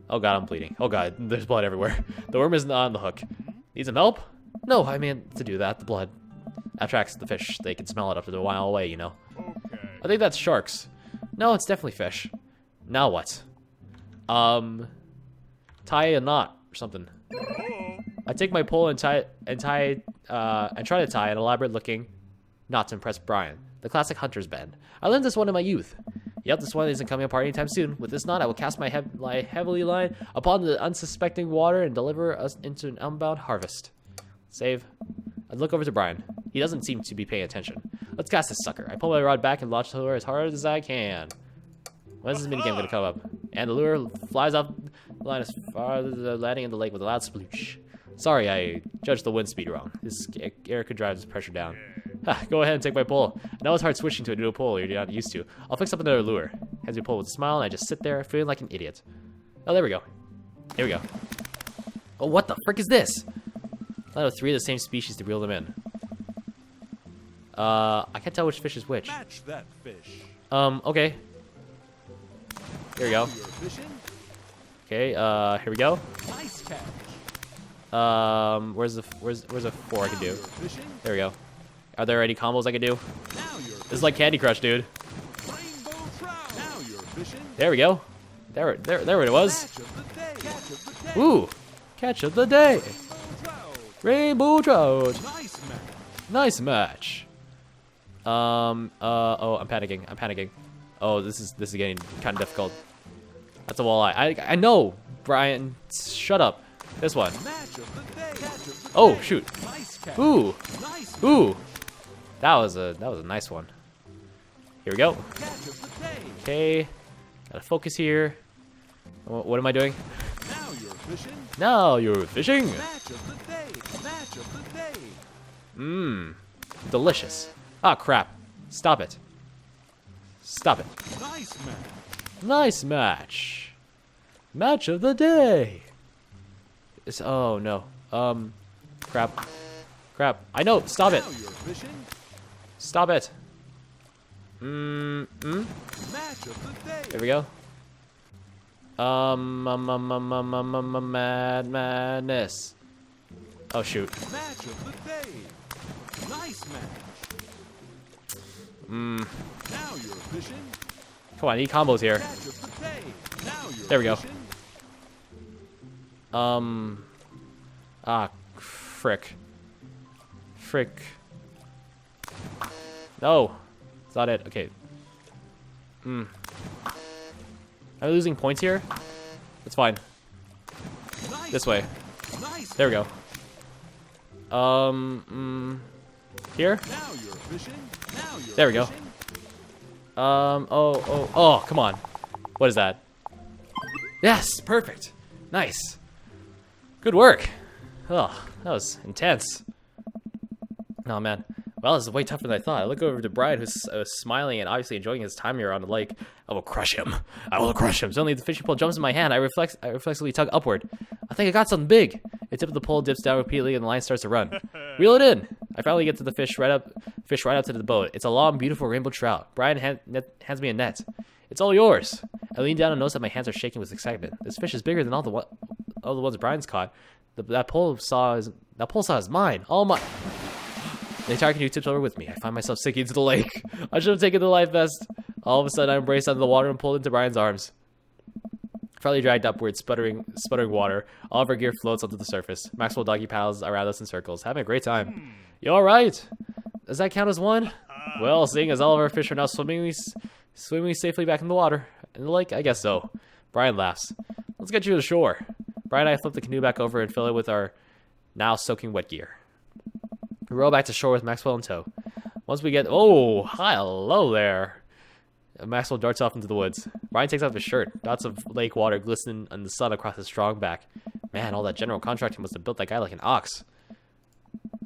Oh god, I'm bleeding. Oh god, there's blood everywhere. The worm isn't on the hook. Need some help? No, I mean, to do that, the blood attracts the fish. They can smell it up to a mile away, you know. Okay. I think that's sharks. No, it's definitely fish. Now what? Tie a knot or something. Oh. I take my pole and try to tie an elaborate-looking knot to impress Brian, the classic hunter's bend. I learned this one in my youth. Yep, this one isn't coming apart anytime soon. With this knot, I will cast my heavily line upon the unsuspecting water and deliver us into an unbound harvest. Save. I look over to Brian. He doesn't seem to be paying attention. Let's cast this sucker. I pull my rod back and launch the lure as hard as I can. When is this minigame going to come up? And the lure flies off the line as far as the landing in the lake with a loud sploosh. Sorry, I judged the wind speed wrong. This air could drive this pressure down. Go ahead and take my pole. I know it's hard switching to a new pole you're not used to. I'll fix up another lure. Hands me a pole with a smile, and I just sit there, feeling like an idiot. Oh, there we go. Here we go. Oh, what the frick is this? I have 3 of the same species to reel them in. I can't tell which fish is which. Match that fish. Okay. Here we go. You're fishing. Okay, here we go. Nice catch. Where's a 4 I can do? You're fishing. There we go. Are there any combos I can do? Now you're This is like Candy Crush, dude. rainbow trout. Now you're fishing. There we go. There it was. Catch of the day. Catch of the day. Ooh, catch of the day. Rainbow trout. Rainbow trout. Nice match. Nice match. Oh, I'm panicking. Oh, this is getting kind of difficult. That's a walleye. I know, Brian. Shut up. This one. Match of the day. Catch of the Oh, day. shoot. Nice catch. Ooh, Nice ooh. That was a nice one. Here we go. catch of the day. Okay. Gotta focus here. What am I doing? Now you're fishing. Now you're fishing. Match of the day. Match of the day. Mmm. Delicious. Ah, crap. Stop it. Stop it. Nice match. Nice match. Match of the day. Oh, no. Crap. I know. Stop it. Now you're fishing. Stop it. Match of the day. There we go. Madness. Oh, shoot. Match of the day. Nice match. Now you're fishing. Come on, I need combos here. Match of the day. Now you're There we go. fishing. Ah, frick. frick? No. It's not it. Okay. Am I losing points here? It's fine. Nice. This way. Nice. There we go. Here? Now you're fishing. Now you're There we go. fishing. Oh, come on. What is that? Yes, perfect. Nice. Good work. Oh, that was intense. Oh, man. Well, this is way tougher than I thought. I look over to Brian, who's smiling and obviously enjoying his time here on the lake. I will crush him. I will crush him. Suddenly, the fishing pole jumps in my hand. I reflexively tug upward. I think I got something big. The tip of the pole dips down repeatedly, and the line starts to run. Reel it in. I finally get to the fish right up to the boat. It's a long, beautiful rainbow trout. Brian hands me a net. It's all yours. I lean down and notice that my hands are shaking with excitement. This fish is bigger than all the ones Brian's caught. That pole saw is mine. All mine. The entire canoe tips over with me. I find myself sinking into the lake. I should have taken the life vest. All of a sudden, I embraced under the water and pulled into Brian's arms. Finally dragged upward, sputtering water. All of our gear floats onto the surface. Maxwell doggy paddles around us in circles, having a great time. You all right? Does that count as one? Well, seeing as all of our fish are now swimming safely back in the water, in the lake, I guess so. Brian laughs. Let's get you to the shore. Brian and I flip the canoe back over and fill it with our now soaking wet gear. We row back to shore with Maxwell in tow. Once we get... Oh, hi, hello there. Maxwell darts off into the woods. Brian takes off his shirt. Dots of lake water glisten in the sun across his strong back. Man, all that general contracting must have built that guy like an ox.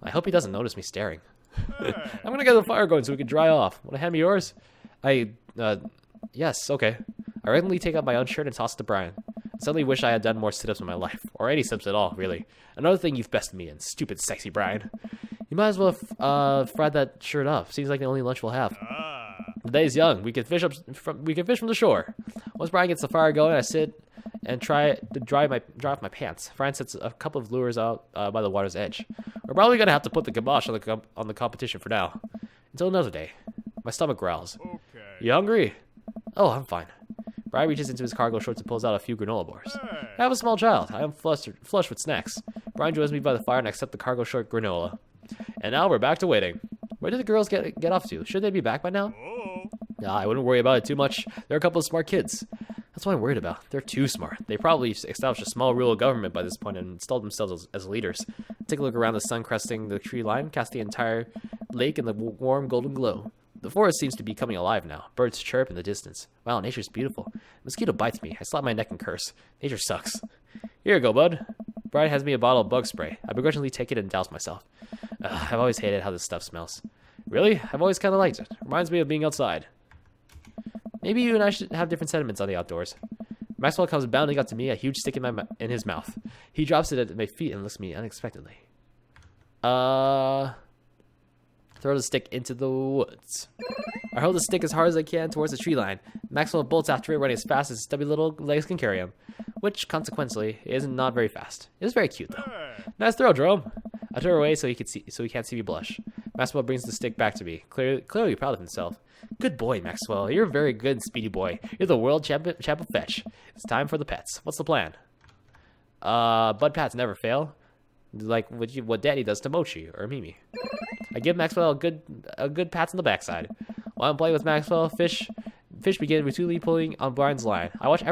I hope he doesn't notice me staring. I'm gonna get the fire going so we can dry off. Want to hand me yours? Yes, okay. I reluctantly take out my own shirt and toss it to Brian. I suddenly wish I had done more sit-ups in my life. Or any sit-ups at all, really. Another thing you've bested me in. Stupid, sexy Brian. You might as well fried that shirt up. Seems like the only lunch we'll have. The day's young. We can fish from the shore. Once Brian gets the fire going, I sit and try to dry off my pants. Brian sets a couple of lures out by the water's edge. We're probably gonna have to put the kibosh on the competition for now. Until another day. My stomach growls. Okay. You hungry? Oh, I'm fine. Brian reaches into his cargo shorts and pulls out a few granola bars. I have a small child. I am flush with snacks. Brian joins me by the fire and I accept the cargo short granola. And now we're back to waiting. Where did the girls get off to? Should they be back by now? Nah, I wouldn't worry about it too much. They're a couple of smart kids. That's what I'm worried about. They're too smart. They probably established a small rural government by this point and installed themselves as leaders. Take a look around the sun cresting the tree line, cast the entire lake in the warm golden glow. The forest seems to be coming alive now. Birds chirp in the distance. Wow, nature's beautiful. A mosquito bites me. I slap my neck and curse. Nature sucks. Here you go, bud. Brian has me a bottle of bug spray. I begrudgingly take it and douse myself. I've always hated how this stuff smells. Really? I've always kind of liked it. Reminds me of being outside. Maybe you and I should have different sentiments on the outdoors. Maxwell comes bounding up to me, a huge stick in his mouth. He drops it at my feet and looks at me unexpectedly. Throw the stick into the woods. I hurl the stick as hard as I can towards the tree line. Maxwell bolts after it, running as fast as his stubby little legs can carry him, which, consequently, is not very fast. It is very cute, though. Nice throw, Jerome. I turn away so he can't see me blush. Maxwell brings the stick back to me, clearly proud of himself. Good boy, Maxwell. You're a very good, speedy boy. You're the world champ of fetch. It's time for the pets. What's the plan? Bud pats never fail. Like what Daddy does to Mochi or Mimi. I give Maxwell a good pats on the backside. While I'm playing with Maxwell, fish begin routinely pulling on Brian's line. I watch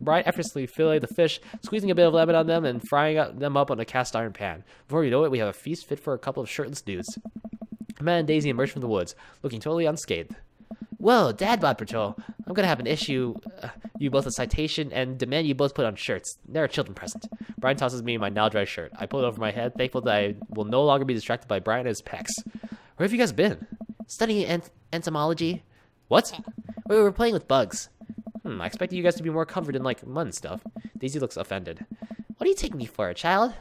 Brian effortlessly fillet the fish, squeezing a bit of lemon on them and frying them up on a cast iron pan. Before you know it, we have a feast fit for a couple of shirtless dudes. Matt and Daisy emerge from the woods, looking totally unscathed. Whoa, Dad Bod Patrol, I'm gonna have an issue you both a citation and demand you both put on shirts. There are children present. Brian tosses me my now dry shirt. I pull it over my head, thankful that I will no longer be distracted by Brian and his pecs. Where have you guys been? Studying entomology. What? We were playing with bugs. I expected you guys to be more covered in, like, mud and stuff. Daisy looks offended. What do you take me for, a child?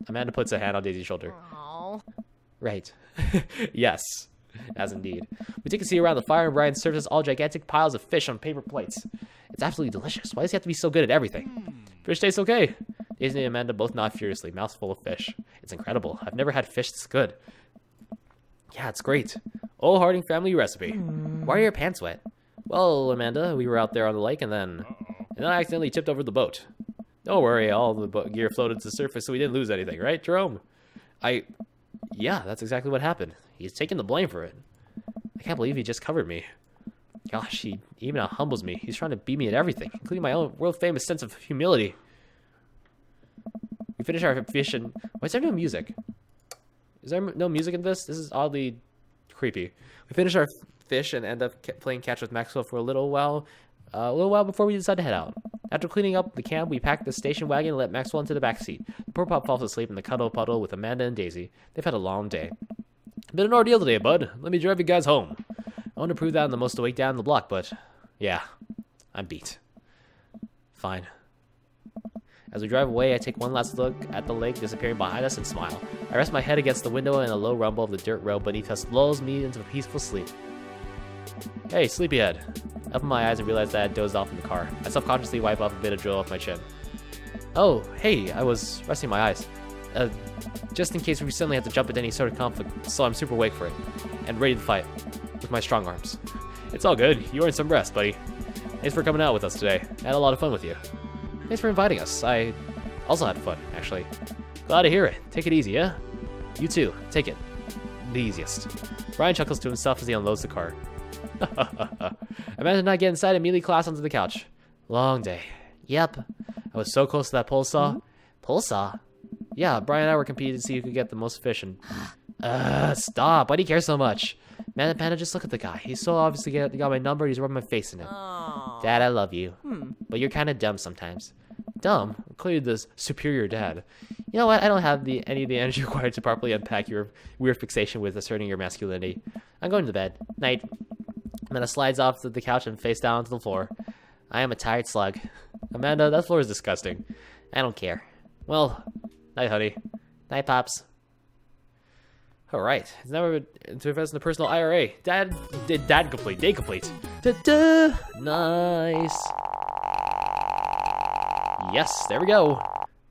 Amanda puts a hand on Daisy's shoulder. Oh. Right. Yes. As indeed. We take a seat around the fire and Brian serves us all gigantic piles of fish on paper plates. It's absolutely delicious. Why does he have to be so good at everything? Fish tastes okay. Daisy and Amanda both nod furiously, mouths full of fish. It's incredible. I've never had fish that's good. Yeah, it's great. Old Harding family recipe. Why are your pants wet? Well, Amanda, we were out there on the lake and then I accidentally tipped over the boat. Don't worry, all the gear floated to the surface so we didn't lose anything, right, Jerome? Yeah, that's exactly what happened. He's taking the blame for it. I can't believe he just covered me. Gosh, he even humbles me. He's trying to beat me at everything, including my own world-famous sense of humility. We finish our fish and... Why is there no music? Is there no music in this? This is oddly creepy. We finish our fish and end up playing catch with Maxwell for a little while before we decide to head out. After cleaning up the camp, we packed the station wagon and let Maxwell into the back seat. Poor Pop falls asleep in the cuddle puddle with Amanda and Daisy. They've had a long day. Been an ordeal today, bud. Let me drive you guys home. I want to prove that I'm the most awake dad in the block, but yeah, I'm beat. Fine. As we drive away, I take one last look at the lake disappearing behind us and smile. I rest my head against the window and a low rumble of the dirt road beneath us lulls me into a peaceful sleep. Hey, sleepyhead. I open my eyes and realize that I dozed off in the car. I self-consciously wipe off a bit of drool off my chin. Oh, hey, I was resting my eyes. Just in case we suddenly have to jump into any sort of conflict, so I'm super awake for it. And ready to fight. With my strong arms. It's all good. You earned some rest, buddy. Thanks for coming out with us today. I had a lot of fun with you. Thanks for inviting us. I also had fun, actually. Glad to hear it. Take it easy, yeah? You too. Take it. The easiest. Brian chuckles to himself as he unloads the car. Imagine I get inside and immediately collapse onto the couch. Long day. Yep. I was so close to that pole saw. Pole saw? Yeah, Brian and I were competing to see who could get the most fish and... stop. Why do you care so much? Man, Panda, just look at the guy. He's so obviously got my number, he's rubbing my face in it. Oh. Dad, I love you. But you're kind of dumb sometimes. Dumb? Clearly the superior dad. You know what? I don't have any of the energy required to properly unpack your weird fixation with asserting your masculinity. I'm going to bed. Night. Amanda slides off the couch and face down onto the floor. I am a tired slug. Amanda, that floor is disgusting. I don't care. Well, night, honey. Night, Pops. All right. It's never to invest in the personal IRA. Dad complete. Day complete. Da-da. Nice. Yes, there we go.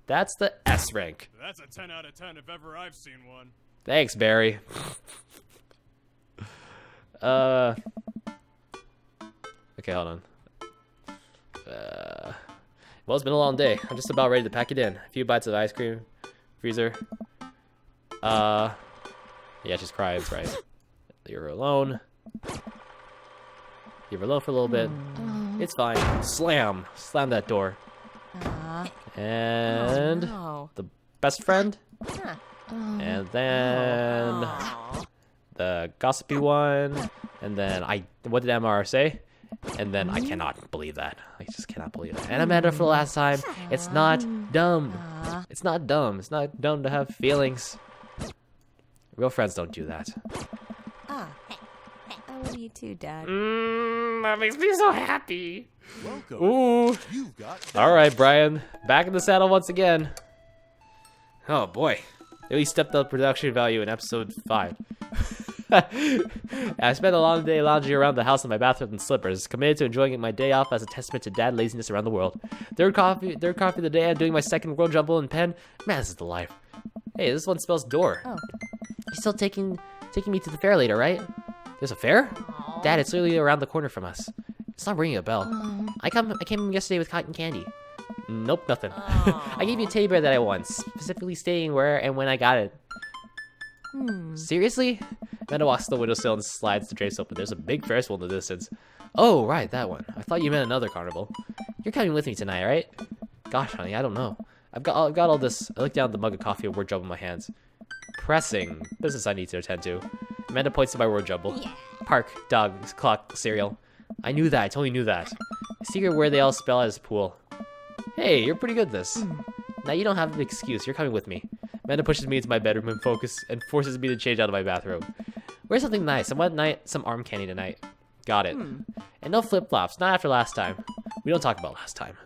That's the S rank. That's a 10 out of 10 if ever I've seen one. Thanks, Barry. Okay, hold on. Well, it's been a long day. I'm just about ready to pack it in. A few bites of ice cream, freezer. Yeah, she's crying, right? Leave her alone. Leave her alone for a little bit. It's fine. Slam that door. And No. the best friend. Huh. And then the gossipy one. And then what did MR say? And then I cannot believe that. I just cannot believe it. And Amanda for the last time. It's not dumb. It's not dumb. It's not dumb to have feelings. Real friends don't do that. I love you too, Dad. That makes me so happy. Welcome. Ooh. You've got All right, Brian. Back in the saddle once again. Oh, boy. Really stepped up production value in episode 5. I spent a long day lounging around the house in my bathrobe and slippers, committed to enjoying my day off as a testament to dad laziness around the world. Third coffee of the day. I'm doing my second world jumble in pen. Man, this is the life. Hey, this one spells door. Oh. You're still taking me to the fair later, right? There's a fair? Dad, it's literally around the corner from us. It's not ringing a bell. I came yesterday with cotton candy. Nope, nothing. I gave you a teddy bear that I won, specifically stating where and when I got it. Seriously? Amanda walks to the windowsill and slides the drapes open. There's a big Ferris wheel in the distance. Oh, right, that one. I thought you meant another carnival. You're coming with me tonight, right? Gosh, honey, I don't know. I've got all this. I look down at the mug of coffee and word jumble in my hands. Pressing business I need to attend to. Amanda points to my word jumble. Yeah. Park, dog, clock, cereal. I knew that. I totally knew that. Secret word they all spell as pool. Hey, you're pretty good at this. Now you don't have an excuse. You're coming with me. Amanda pushes me into my bedroom and forces me to change out of my bathrobe. Where's something nice? I want some arm candy tonight. Got it. And no flip-flops. Not after last time. We don't talk about last time.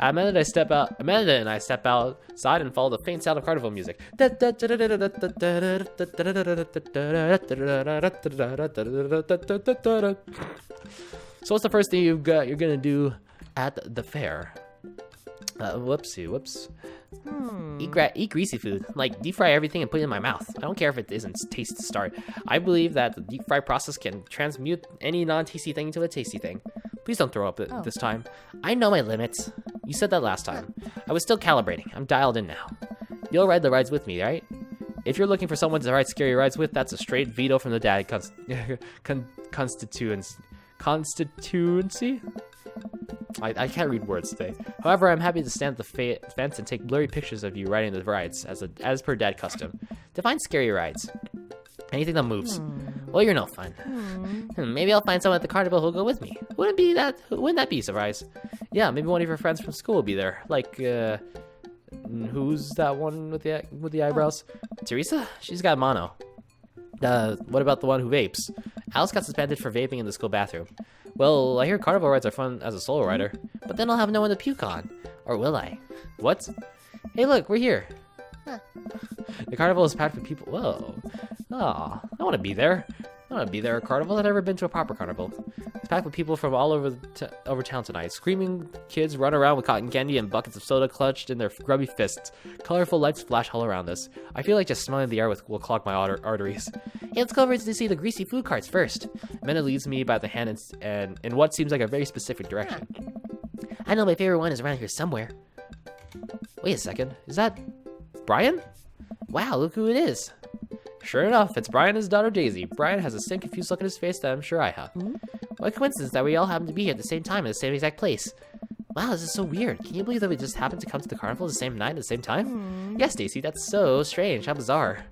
Amanda and I step outside and follow the faint sound of carnival music. So what's the first thing you're gonna do at the fair? Whoops. Eat greasy food, like deep fry everything and put it in my mouth. I don't care if it isn't taste to start. I believe that the deep fry process can transmute any non-tasty thing into a tasty thing. Please don't throw up this time. I know my limits. You said that last time. I was still calibrating. I'm dialed in now. You'll ride the rides with me, right? If you're looking for someone to ride scary rides with, that's a straight veto from the dad constituency. I can't read words today. However, I'm happy to stand at the fence and take blurry pictures of you riding the rides, as per dad custom. Define scary rides. Anything that moves. Well, you're no fun. Maybe I'll find someone at the carnival who'll go with me. Wouldn't that be a surprise? Yeah, maybe one of your friends from school will be there. Like, who's that one with the eyebrows? Teresa? She's got mono. What about the one who vapes? Alice got suspended for vaping in the school bathroom. Well, I hear carnival rides are fun as a solo rider, but then I'll have no one to puke on. Or will I? What? Hey, look, we're here. The carnival is packed with people. Whoa. Oh, I want to be there. I want to be there at a carnival. I've never been to a proper carnival. It's packed with people from all over over town tonight. Screaming kids run around with cotton candy and buckets of soda clutched in their grubby fists. Colorful lights flash all around us. I feel like just smelling the air will clog my arteries. Hey, let's go over to see the greasy food carts first. Amanda leads me by the hand and in what seems like a very specific direction. I know my favorite one is around here somewhere. Wait a second. Is that Brian? Wow, look who it is. Sure enough, it's Brian and his daughter Daisy. Brian has the same confused look on his face that I'm sure I have. What a coincidence that we all happen to be here at the same time in the same exact place. Wow, this is so weird. Can you believe that we just happened to come to the carnival the same night at the same time? Yes, Daisy, that's so strange. How bizarre.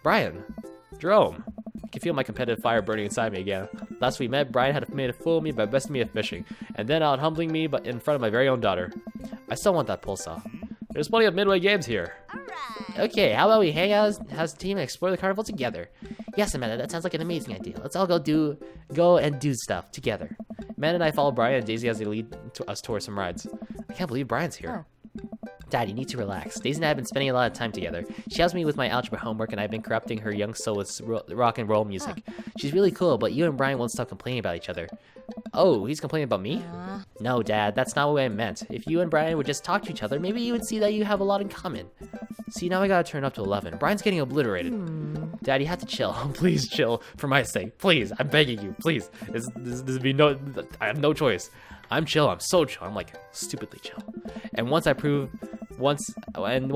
Brian. Jerome. I can feel my competitive fire burning inside me again. Last we met, Brian had made a fool of me by besting me at fishing, and then out humbling me but in front of my very own daughter. I still want that pole saw. There's plenty of Midway games here. Okay, how about we hang out as a team and explore the carnival together? Yes, Amanda, that sounds like an amazing idea. Let's all go and do stuff together. Amanda and I follow Brian and Daisy as they lead us towards some rides. I can't believe Brian's here. Dad, you need to relax. Daisy and I have been spending a lot of time together. She helps me with my algebra homework, and I've been corrupting her young soul with rock and roll music. She's really cool, but you and Brian won't stop complaining about each other. Oh, he's complaining about me? No, Dad, that's not what I meant. If you and Brian would just talk to each other, maybe you would see that you have a lot in common. See, now I gotta turn up to 11. Brian's getting obliterated. Dad, you have to chill. Please chill, for my sake. Please, I'm begging you. Please. This would be I have no choice. I'm chill. I'm so chill. I'm like stupidly chill. And once I prove once and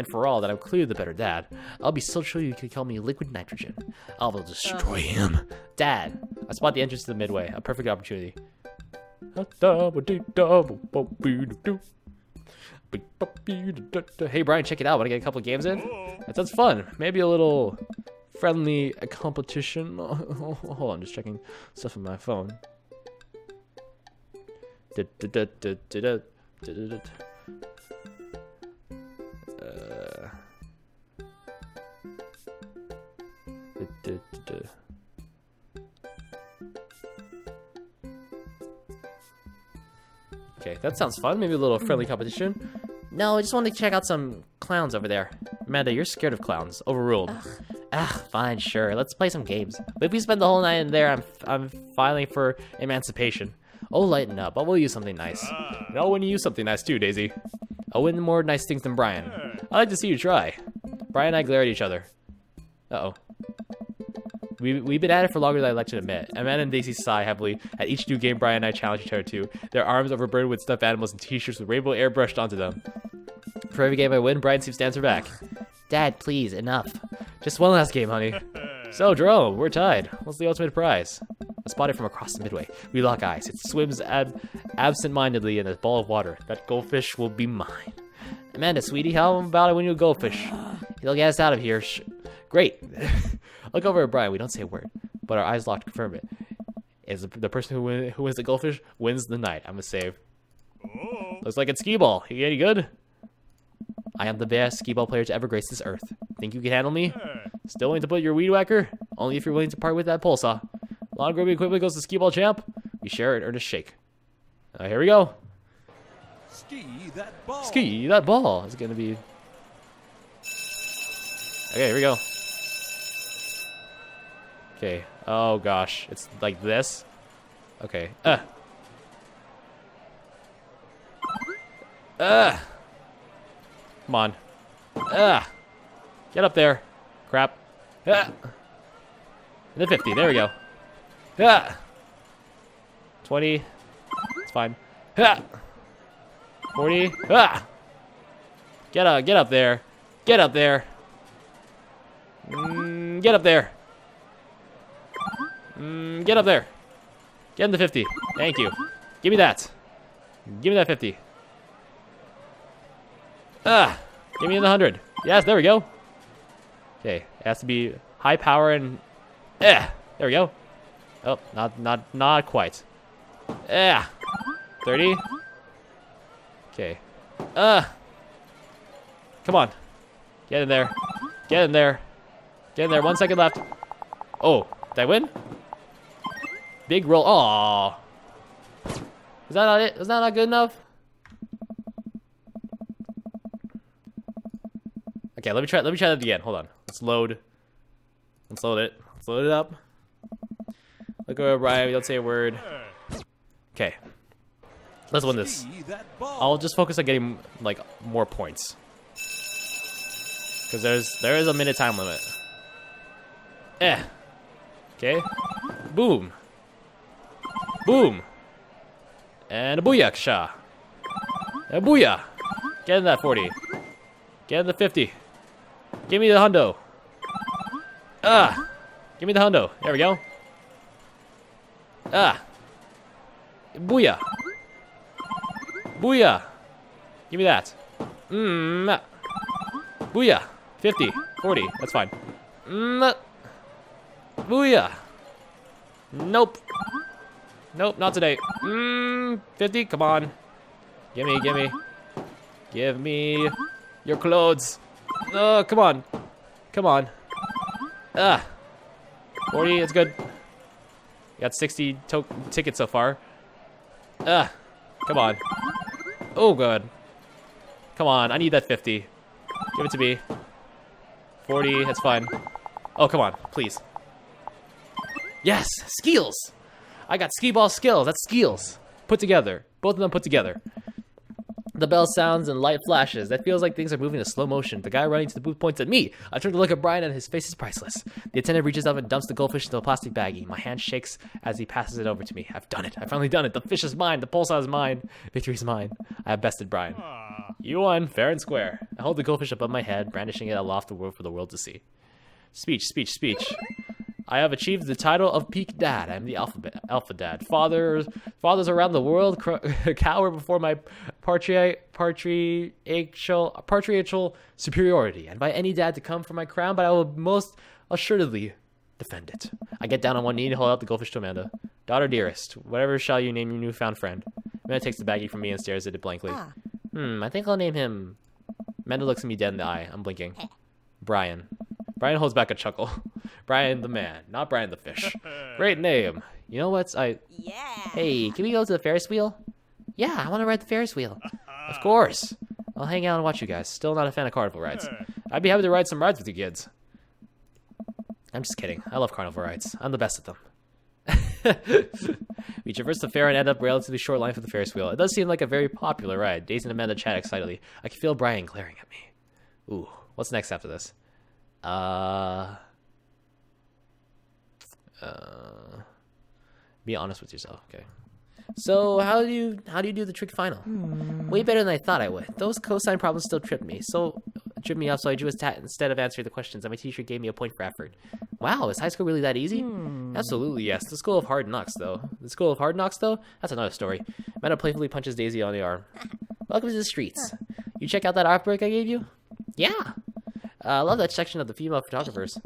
for all that I'm clearly the better dad, I'll be so sure you can call me liquid nitrogen. I will destroy him. Dad, I spot the entrance to the Midway. A perfect opportunity. Hey Brian, check it out. Want to get a couple games in? That sounds fun. Maybe a little friendly competition. Hold on, just checking stuff on my phone. Okay, that sounds fun. Maybe a little friendly competition. No, I just wanted to check out some clowns over there. Amanda, you're scared of clowns. Overruled. Fine, sure. Let's play some games. But if we spend the whole night in there, I'm filing for emancipation. Oh, lighten up. I will use something nice. And I'll win you something nice too, Daisy. I'll win more nice things than Brian. I'd like to see you try. Brian and I glare at each other. Uh-oh. We've been at it for longer than I'd like to admit. Amanda and Daisy sigh heavily at each new game Brian and I challenge each other to, their arms overburdened with stuffed animals and t-shirts with rainbow airbrushed onto them. For every game I win, Brian seems to answer back. Dad, please, enough. Just one last game, honey. So, Jerome, we're tied. What's the ultimate prize? I spot it from across the Midway. We lock eyes. It swims absent-mindedly in a ball of water. That goldfish will be mine. Amanda, sweetie, how about I win you a goldfish? He'll get us out of here. Great. Look over at Brian. We don't say a word, but our eyes locked confirm it. Is the person who wins the goldfish wins the night. I'm a save. Looks like it's skee-ball. You any good? I am the best skee-ball player to ever grace this earth. Think you can handle me? Still willing to put your weed whacker? Only if you're willing to part with that pole saw. Lawn grooming equipment goes to skee-ball champ. We share it, earn a shake. Here we go. Ski that ball. Ski that ball. It's gonna be. Okay, here we go. Okay. Oh gosh, it's like this. Okay. Come on. Get up there. Crap. And the 50. There we go. 20. It's fine. 40. Get up there. Get up there. Get up there. Get up there. Get in the 50. Thank you. Give me that. Give me that 50. Give me the 100. Yes, there we go. Okay, it has to be high power and there we go. Oh, not quite. 30. Okay. Come on. Get in there. Get in there. Get in there. 1 second left. Oh, did I win? Big roll. Aww. Is that not it? Is that not good enough? Okay, let me try that again. Hold on. Let's load it. Let's load it up. Look over right. Don't say a word. Okay. Let's win this. Ski that ball. I'll just focus on getting like more points. Because there is a minute time limit. Okay. Boom. Boom. And a booyah. A booyah. Get in that 40. Get in the 50. Give me the hundo. Give me the hundo. There we go. Booyah. Booyah. Give me that. Booyah. 50. 40. That's fine. Booyah. Nope. Nope, not today. 50. Come on. Give me. Give me your clothes. Oh, come on. Come on. 40. It's good. Got 60 tickets so far. Come on. Oh, good. Come on. I need that 50. Give it to me. 40. That's fine. Oh, come on. Please. Yes. Skills. I got skee ball skills. That's skills. Put together. Both of them put together. The bell sounds and light flashes. That feels like things are moving in slow motion. The guy running to the booth points at me. I turn to look at Brian and his face is priceless. The attendant reaches up and dumps the goldfish into a plastic baggie. My hand shakes as he passes it over to me. I've done it. I've finally done it. The fish is mine. The pulsar is mine. Victory is mine. I have bested Brian. You won, fair and square. I hold the goldfish above my head, brandishing it aloft the world for the world to see. Speech. I have achieved the title of Peak Dad. I'm the Alpha Dad. Fathers around the world cower before my patriarchal superiority, and by any dad to come for my crown, but I will most assuredly defend it. I get down on one knee and hold out the goldfish to Amanda. Daughter dearest, whatever shall you name your newfound friend? Amanda takes the baggie from me and stares at it blankly. I think I'll name him... Amanda looks at me dead in the eye. I'm blinking. Brian. Brian holds back a chuckle. Brian the man, not Brian the fish. Great name. You know what's Yeah. Hey, can we go to the Ferris wheel? Yeah, I want to ride the Ferris wheel. Of course. I'll hang out and watch you guys. Still not a fan of carnival rides. I'd be happy to ride some rides with you kids. I'm just kidding. I love carnival rides. I'm the best at them. We traverse the fair and end up relatively short line for the Ferris wheel. It does seem like a very popular ride. Daisy and Amanda chat excitedly. I can feel Brian glaring at me. Ooh, what's next after this? Be honest with yourself. Okay. So how do you do the trick final? Way better than I thought I would. Those cosine problems still tripped me up, so I drew a stat instead of answering the questions, and my teacher gave me a point for effort. Wow, is high school really that easy? Absolutely, yes. The School of Hard Knocks, though. That's another story. Amanda playfully punches Daisy on the arm. Welcome to the streets. You check out that art break I gave you? Yeah. I love that section of the female photographers.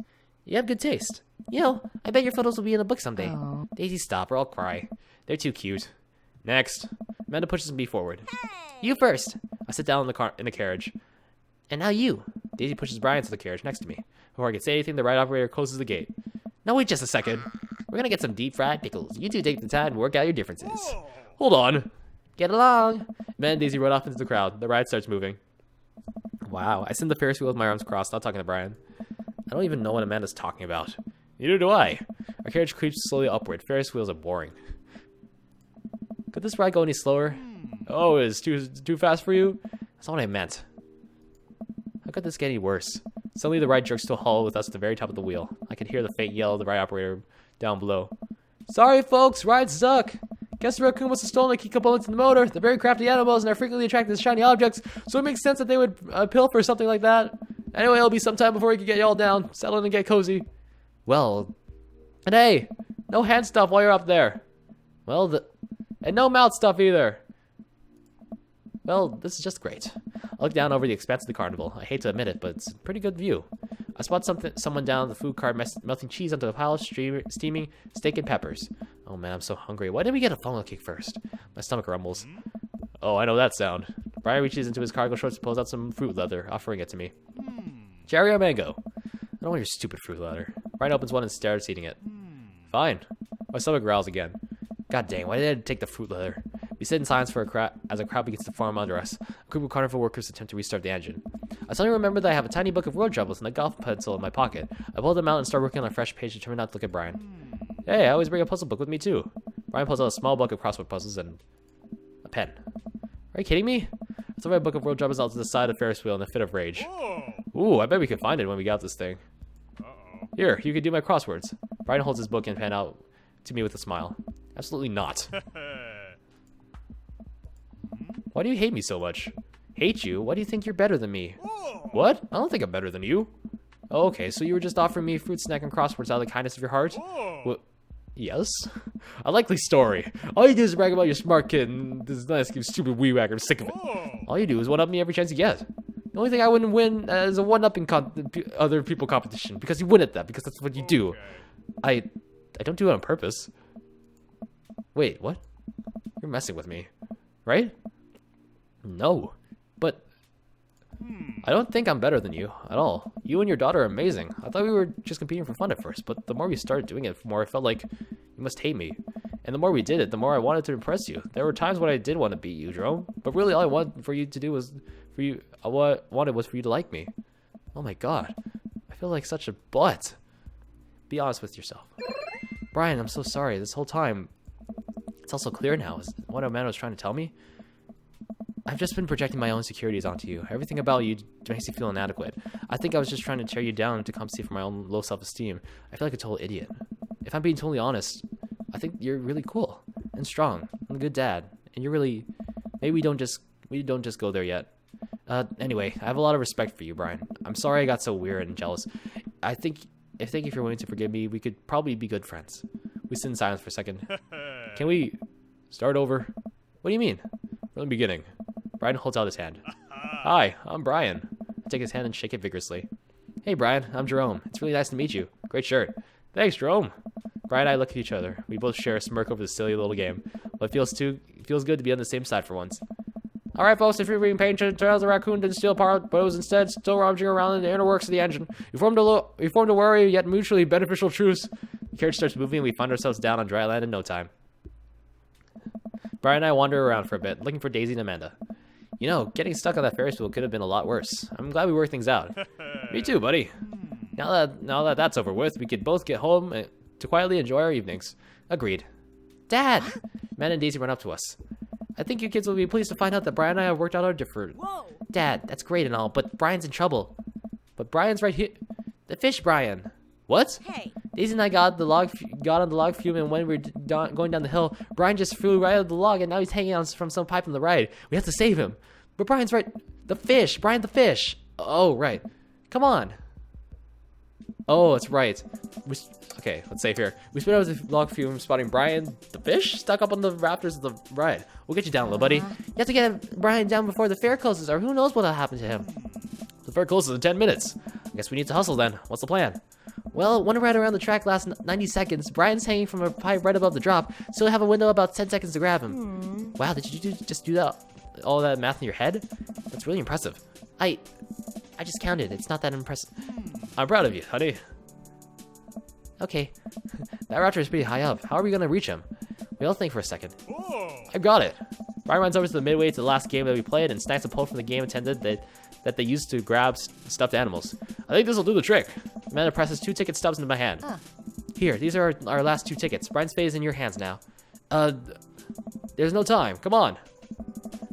You have good taste. You know, I bet your photos will be in a book someday. Oh. Daisy, stop or I'll cry. They're too cute. Next. Amanda pushes me forward. You first. I sit down in the carriage. And now you. Daisy pushes Brian to the carriage next to me. Before I can say anything, the ride operator closes the gate. Now wait just a second. We're gonna get some deep fried pickles. You two take the time and work out your differences. Hold on. Get along. Amanda and Daisy run off into the crowd. The ride starts moving. Wow. I sit in the Ferris wheel with my arms crossed, not talking to Brian. I don't even know what Amanda's talking about. Neither do I. Our carriage creeps slowly upward. Ferris wheels are boring. Could this ride go any slower? Oh, it's too fast for you? That's not what I meant. How could this get any worse? Suddenly the ride jerks to a halt with us at the very top of the wheel. I could hear the faint yell of the ride operator down below. Sorry folks, rides suck. Guess the raccoon must have stolen the key components in the motor. They're very crafty animals and are frequently attracted to shiny objects, so it makes sense that they would pilfer something like that. Anyway, it'll be some time before we can get y'all down. Settle in and get cozy. Well, and hey, no hand stuff while you're up there. Well, and no mouth stuff either. Well, this is just great. I look down over the expanse of the carnival. I hate to admit it, but it's a pretty good view. I spot someone down the food cart melting cheese onto a pile of steaming steak and peppers. Oh man, I'm so hungry. Why didn't we get a funnel cake first? My stomach rumbles. Oh, I know that sound. Brian reaches into his cargo shorts and pulls out some fruit leather, offering it to me. Cherry or mango? I don't want your stupid fruit leather. Brian opens one and stares, eating it. Fine. My stomach growls again. God dang, why did I take the fruit leather? We sit in silence as a crowd begins to form under us. A group of carnival workers attempt to restart the engine. I suddenly remember that I have a tiny book of road troubles and a golf pencil in my pocket. I pull them out and start working on a fresh page, determined not to look at Brian. Hey, I always bring a puzzle book with me too. Brian pulls out a small book of crossword puzzles and a pen. Are you kidding me? I throw my book of road troubles out to the side of the Ferris wheel in a fit of rage. Ooh, I bet we could find it when we got this thing. Here, you could do my crosswords. Brian holds his book and pen out to me with a smile. Absolutely not. Why do you hate me so much? Hate you? Why do you think you're better than me? What? I don't think I'm better than you. Oh, okay, so you were just offering me a fruit snack and crosswords out of the kindness of your heart? Well, yes. A likely story. All you do is brag about your smart kid and this nice stupid wee whack. I'm sick of it. All you do is one-up me every chance you get. The only thing I wouldn't win is a one-upping other people competition because you win at that because that's what you do. I don't do it on purpose. Wait, what? You're messing with me, right? No, but I don't think I'm better than you at all. You and your daughter are amazing. I thought we were just competing for fun at first, but the more we started doing it, the more I felt like you must hate me. And the more we did it, the more I wanted to impress you. There were times when I did want to beat you, Jerome, but really all I wanted for you to do was what I wanted was for you to like me. Oh my god, I feel like such a butt. Be honest with yourself. Brian, I'm so sorry. This whole time, it's also clear now. Is what Amanda was trying to tell me? I've just been projecting my own insecurities onto you. Everything about you makes you feel inadequate. I think I was just trying to tear you down to compensate for my own low self-esteem. I feel like a total idiot. If I'm being totally honest, I think you're really cool and strong and a good dad. And you're really... Maybe we don't just go there yet. Anyway, I have a lot of respect for you, Brian. I'm sorry I got so weird and jealous. I think if you're willing to forgive me, we could probably be good friends. We sit in silence for a second. Can we start over? What do you mean? From the beginning. Brian holds out his hand. Hi, I'm Brian. I take his hand and shake it vigorously. Hey, Brian, I'm Jerome. It's really nice to meet you. Great shirt. Thanks, Jerome. Brian and I look at each other. We both share a smirk over this silly little game. But it feels good to be on the same side for once. Alright, folks, if you're being patient, Charles the raccoon didn't steal part, but was instead still rummaging around in the inner works of the engine. We formed a wary yet mutually beneficial truce. The carriage starts moving and we find ourselves down on dry land in no time. Brian and I wander around for a bit, looking for Daisy and Amanda. You know, getting stuck on that Ferris wheel could have been a lot worse. I'm glad we worked things out. Me too, buddy. Now that that's over with, we could both get home to quietly enjoy our evenings. Agreed. Dad! Amanda and Daisy run up to us. I think you kids will be pleased to find out that Brian and I have worked out our difference. Whoa! Dad, that's great and all, but Brian's in trouble. But Brian's right here. The fish Brian. What? Hey! Daisy and I got on the log fume, and when we were going down the hill, Brian just flew right out of the log, and now he's hanging on from some pipe on the ride. We have to save him. But Brian's right. The fish. Brian the fish. Oh, right. Come on. Oh, that's right. Okay, let's save here. We spit out the log fume, spotting Brian the fish stuck up on the rafters of the ride. We'll get you down, little buddy. You have to get Brian down before the fair closes, or who knows what'll happen to him. The fair closes in 10 minutes. I guess we need to hustle then. What's the plan? Well, one ride around the track lasts 90 seconds. Brian's hanging from a pipe right above the drop, so you'll have a window about 10 seconds to grab him. Wow, did you just do that? All that math in your head? That's really impressive. I just counted. It's not that impressive. I'm proud of you, honey. Okay. That raptor is pretty high up. How are we gonna reach him? We all think for a second. I've got it. Brian runs over to the midway to the last game that we played and snacks a pole from the game attendant that they used to grab stuffed animals. I think this will do the trick. Amanda presses 2 ticket stubs into my hand. Here, these are our last 2 tickets. Brian's fate is in your hands now. There's no time. Come on.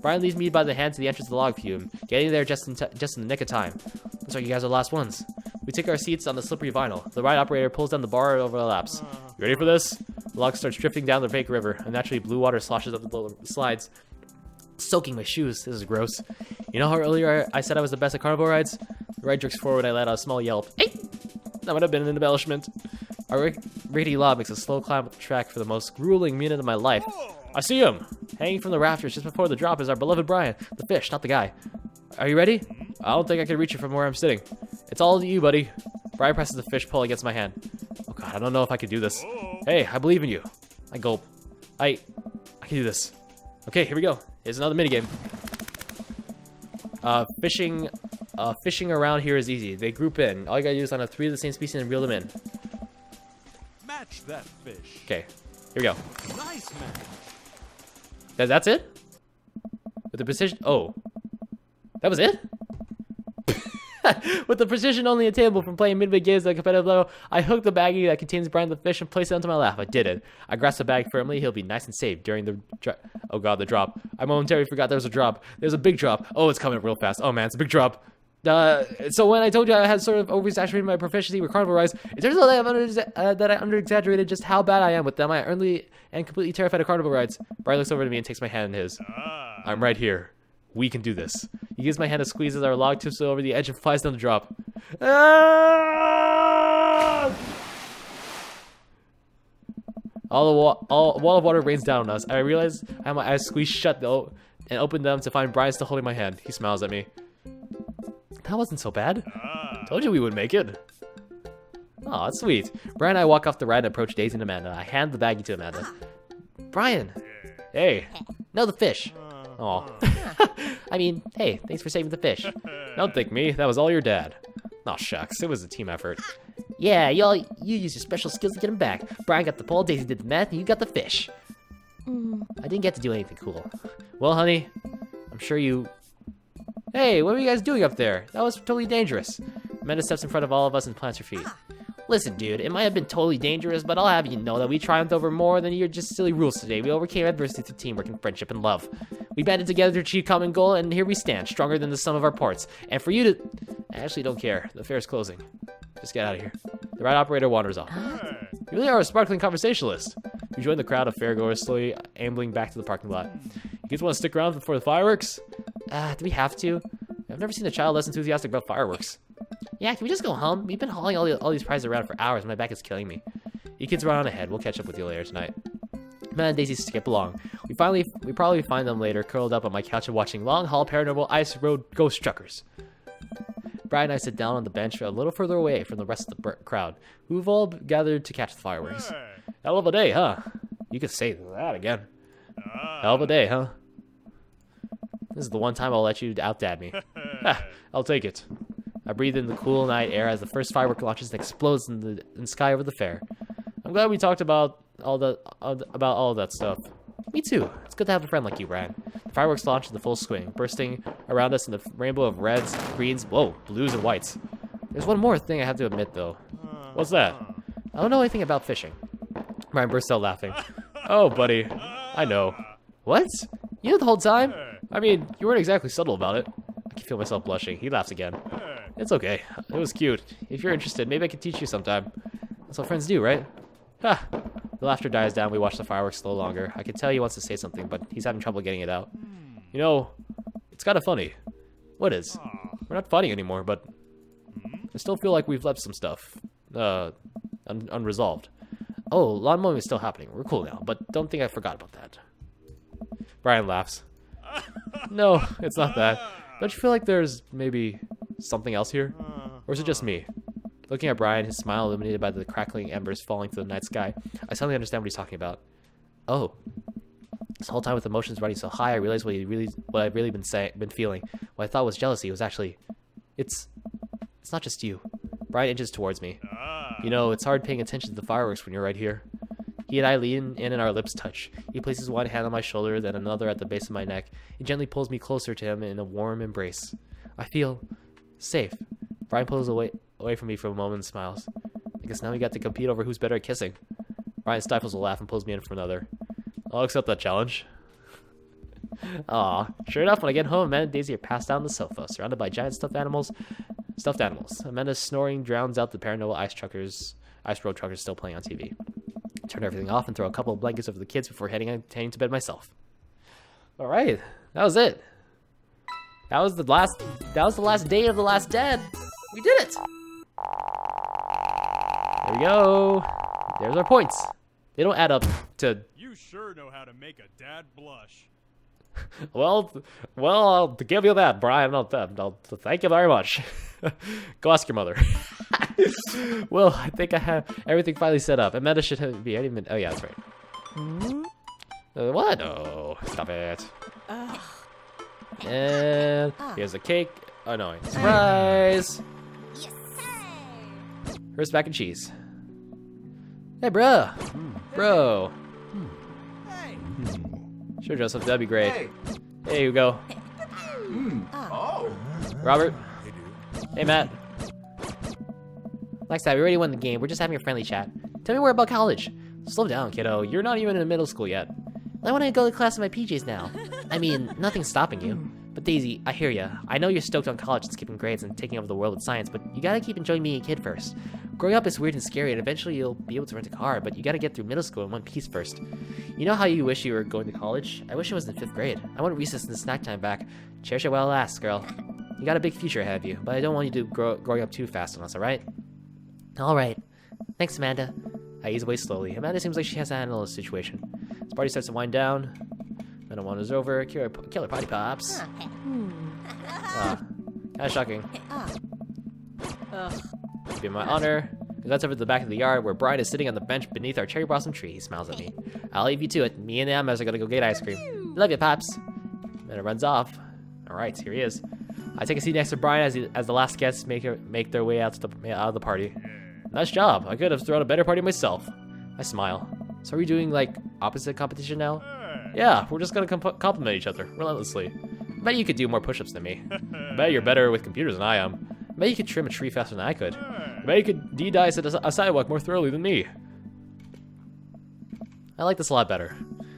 Brian leads me by the hand to the entrance of the log fume, getting there just in the nick of time. Looks like you guys are the last ones. We take our seats on the slippery vinyl. The ride operator pulls down the bar and overlaps. You ready for this? The log starts drifting down the fake river, and naturally blue water sloshes up the slides, soaking my shoes. This is gross. You know how earlier I said I was the best at carnival rides? Right jerks forward, I let out a small yelp. Hey! That might have been an embellishment. Our rickety log makes a slow climb up the track for the most grueling minute of my life. I see him! Hanging from the rafters just before the drop is our beloved Brian, the fish, not the guy. Are you ready? I don't think I can reach it from where I'm sitting. It's all to you, buddy. Brian presses the fish pole against my hand. Oh god, I don't know if I can do this. Hey, I believe in you. I gulp. I can do this. Okay, here we go. Here's another minigame. Fishing around here is easy. They group in. All you gotta do is line up 3 of the same species and reel them in. Match that fish. Okay, here we go. Nice match. That's it? With the precision... Oh. That was it? With the precision only attainable from playing midway games at a competitive level, I hooked the baggie that contains Brian the fish and placed it onto my lap. I did it. I grasped the bag firmly. He'll be nice and safe during the oh god, the drop. I momentarily forgot there was a drop. There's a big drop. Oh, it's coming real fast. Oh man, it's a big drop. So when I told you I had sort of oversaturated my proficiency with carnival rides, it turns out that I under-exaggerated just how bad I am with them. I earnestly and completely terrified of carnival rides. Brian looks over to me and takes my hand in his. I'm right here. We can do this. He gives my hand a squeeze as our log tips over the edge and flies down the drop. Ah! A wall of water rains down on us. I realize I have my eyes squeezed shut though, and open them to find Brian still holding my hand. He smiles at me. That wasn't so bad. Told you we would make it. Aw, that's sweet. Brian and I walk off the ride and approach Daisy and Amanda. I hand the baggie to Amanda. Brian! Hey! No, the fish! Aw. I mean, hey, thanks for saving the fish. Don't thank me. That was all your dad. Aw, shucks. It was a team effort. Yeah, you used your special skills to get him back. Brian got the pole, Daisy did the math, and you got the fish. I didn't get to do anything cool. Well, honey, I'm sure you... Hey, what were you guys doing up there? That was totally dangerous. Amanda steps in front of all of us and plants her feet. Listen, dude, it might have been totally dangerous, but I'll have you know that we triumphed over more than your just silly rules today. We overcame adversity through teamwork and friendship and love. We banded together to achieve common goal, and here we stand, stronger than the sum of our parts. And for you to... I actually don't care. The fair's closing. Just get out of here. The ride operator wanders off. You really are a sparkling conversationalist. We join the crowd of fairgoers slowly ambling back to the parking lot. You guys want to stick around before the fireworks? Do we have to? I've never seen a child less enthusiastic about fireworks. Yeah, can we just go home? We've been hauling all these prizes around for hours. My back is killing me. You kids run on ahead. We'll catch up with you later tonight. Matt and Daisy skip along. We probably find them later, curled up on my couch and watching Long Haul Paranormal Ice Road Ghost Truckers. Brian and I sit down on the bench a little further away from the rest of the crowd, who've all gathered to catch the fireworks. Hell of a day, huh? You could say that again. Hell of a day, huh? This is the one time I'll let you out-dad me. I'll take it. I breathe in the cool night air as the first firework launches and explodes in the sky over the fair. I'm glad we talked about all that stuff. Me too. It's good to have a friend like you, Brian. The fireworks launch in the full swing, bursting around us in the rainbow of reds, greens, blues, and whites. There's one more thing I have to admit, though. What's that? I don't know anything about fishing. Brian bursts out laughing. Oh, buddy. I know. What? You knew the whole time? I mean, you weren't exactly subtle about it. I can feel myself blushing. He laughs again. It's okay. It was cute. If you're interested, maybe I can teach you sometime. That's what friends do, right? Ha! The laughter dies down. We watch the fireworks slow longer. I can tell he wants to say something, but he's having trouble getting it out. You know, it's kind of funny. What is? We're not fighting anymore, but I still feel like we've left some stuff unresolved. Oh, lawn mowing is still happening. We're cool now, but don't think I forgot about that. Brian laughs. No, it's not that. Don't you feel like there's maybe something else here? Or is it just me? Looking at Brian, his smile illuminated by the crackling embers falling through the night sky, I suddenly understand what he's talking about. Oh. This whole time with emotions running so high, I realized what I've really been feeling. What I thought was jealousy was actually... It's not just you. Brian inches towards me. You know, it's hard paying attention to the fireworks when you're right here. He and I lean in and our lips touch. He places one hand on my shoulder, then another at the base of my neck. He gently pulls me closer to him in a warm embrace. I feel safe. Brian pulls away from me for a moment and smiles. I guess now we got to compete over who's better at kissing. Brian stifles a laugh and pulls me in for another. I'll accept that challenge. Aw, sure enough, when I get home, Amanda and Daisy are passed out on the sofa, surrounded by giant stuffed animals. Amanda's snoring drowns out the Paranormal Ice Road Truckers still playing on TV. Turn everything off and throw a couple of blankets over the kids before heading to bed myself. All right, that was it. That was the last day of The Last Dad. We did it! There we go. There's our points. They don't add up to... You sure know how to make a dad blush. Well, I'll give you that, Brian. I'll thank you very much. Go ask your mother. Well, I think I have everything finally set up. Amanda should be any minute. Oh, yeah, that's right. What? Oh, stop it. And here's a cake. Oh, no. Surprise! Yes, sir. Here's mac and cheese. Hey, bro. Bro. Hey, Sure, Joseph. That'd be great. Hey, here you go. Robert. Hey, Matt. Like that, we already won the game. We're just having a friendly chat. Tell me more about college. Slow down, kiddo. You're not even in middle school yet. I want to go to class in my PJs now. I mean, nothing's stopping you. But Daisy, I hear ya. I know you're stoked on college and skipping grades and taking over the world with science, but you gotta keep enjoying being a kid first. Growing up is weird and scary, and eventually you'll be able to rent a car, but you gotta get through middle school in one piece first. You know how you wish you were going to college? I wish I was in 5th grade. I want recess and the snack time back. Cherish it while it lasts, girl. You got a big future ahead of you, but I don't want you to growing up too fast on us, alright? Alright. Thanks, Amanda. I ease away slowly. Amanda seems like she has to handle the situation. This party starts to wind down. Amanda wanders over. Killer potty pops. Kinda shocking. It'd be my honor. He lets over to the back of the yard where Brian is sitting on the bench beneath our cherry blossom tree. He smiles at me. I'll leave you to it. Me and the Ammas are gonna go get ice cream. Love you, Pops. Then it runs off. Alright, here he is. I take a seat next to Brian as the last guests make their way out of the party. Nice job. I could have thrown a better party myself. I smile. So are we doing, like, opposite competition now? Yeah, we're just gonna compliment each other, relentlessly. I bet you could do more push-ups than me. I bet you're better with computers than I am. I bet you could trim a tree faster than I could. I bet you could de-dice a sidewalk more thoroughly than me. I like this a lot better.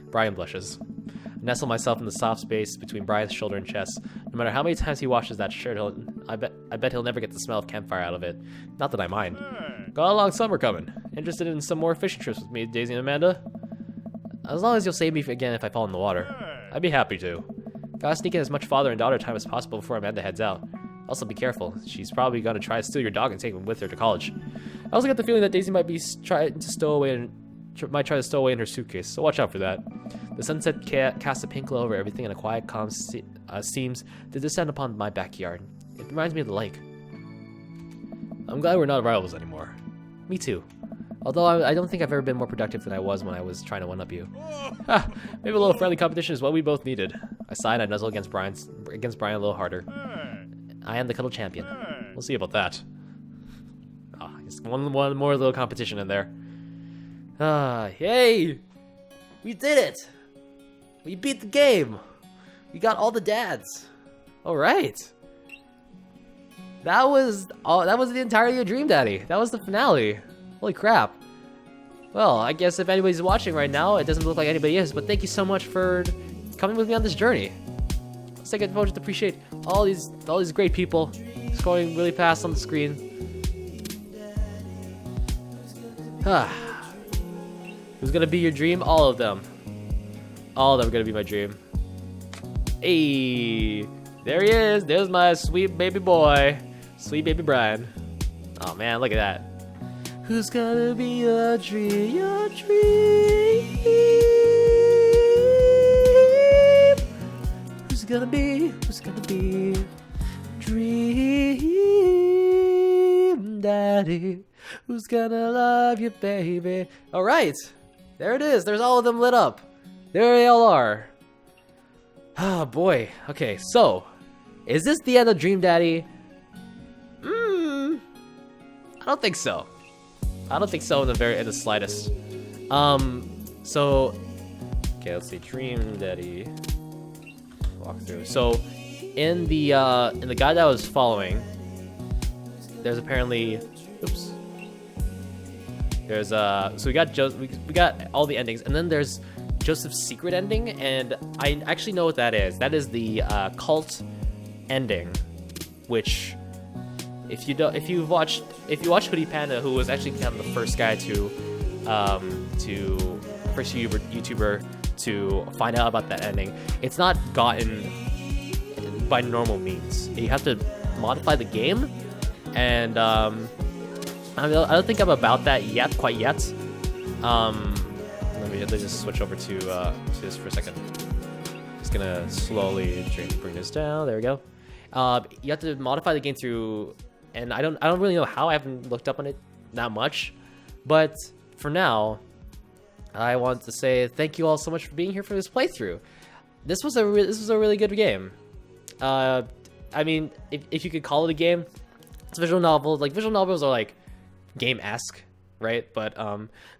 Brian blushes. I nestle myself in the soft space between Brian's shoulder and chest. No matter how many times he washes that shirt, I bet he'll never get the smell of campfire out of it. Not that I mind. Got a long summer coming. Interested in some more fishing trips with me, Daisy and Amanda? As long as you'll save me again if I fall in the water. I'd be happy to. Gotta sneak in as much father and daughter time as possible before Amanda heads out. Also be careful. She's probably gonna try to steal your dog and take him with her to college. I also get the feeling that Daisy might try to stow away in her suitcase, so watch out for that. The sunset casts a pink glow over everything, and a quiet calm seems to descend upon my backyard. It reminds me of the lake. I'm glad we're not rivals anymore. Me too. Although I don't think I've ever been more productive than I was when I was trying to one-up you. Maybe a little friendly competition is what we both needed. I sigh and I nuzzle against Brian a little harder. I am the cuddle champion. We'll see about that. Just one more little competition in there. Yay! We did it! We beat the game! We got all the dads. Alright. That was the entirety of Dream Daddy. That was the finale. Holy crap. Well, I guess if anybody's watching right now, it doesn't look like anybody is, but thank you so much for coming with me on this journey. Let's take a moment to appreciate all these great people scrolling really fast on the screen. Who's gonna be your dream? All of them. All of them are gonna be my dream. Hey, there he is. There's my sweet baby boy. Sweet baby Brian. Oh man, look at that. Who's gonna be your dream? Your dream? Who's gonna be Dream Daddy? Who's gonna love you, baby? All right, there it is. There's all of them lit up. There they all are. Oh boy. Okay, so is this the end of Dream Daddy? I don't think so. I don't think so in the slightest. So okay, let's see. Dream Daddy walkthrough. So in the guide that I was following, there's apparently so we got we got all the endings, and then there's Joseph's secret ending, and I actually know what that is. That is the cult ending, which if you watched Hoodie Panda, who was actually kind of the first guy first YouTuber to find out about that ending, it's not gotten by normal means. You have to modify the game, and I don't think I'm about that yet, quite yet. Let me just switch over to this for a second. Just gonna slowly bring this down. There we go. You have to modify the game through, and I don't really know how. I haven't looked up on it that much, but for now, I want to say thank you all so much for being here for this playthrough. This was a really good game. I mean, if you could call it a game, it's a visual novel. Like visual novels are like game-esque, right? But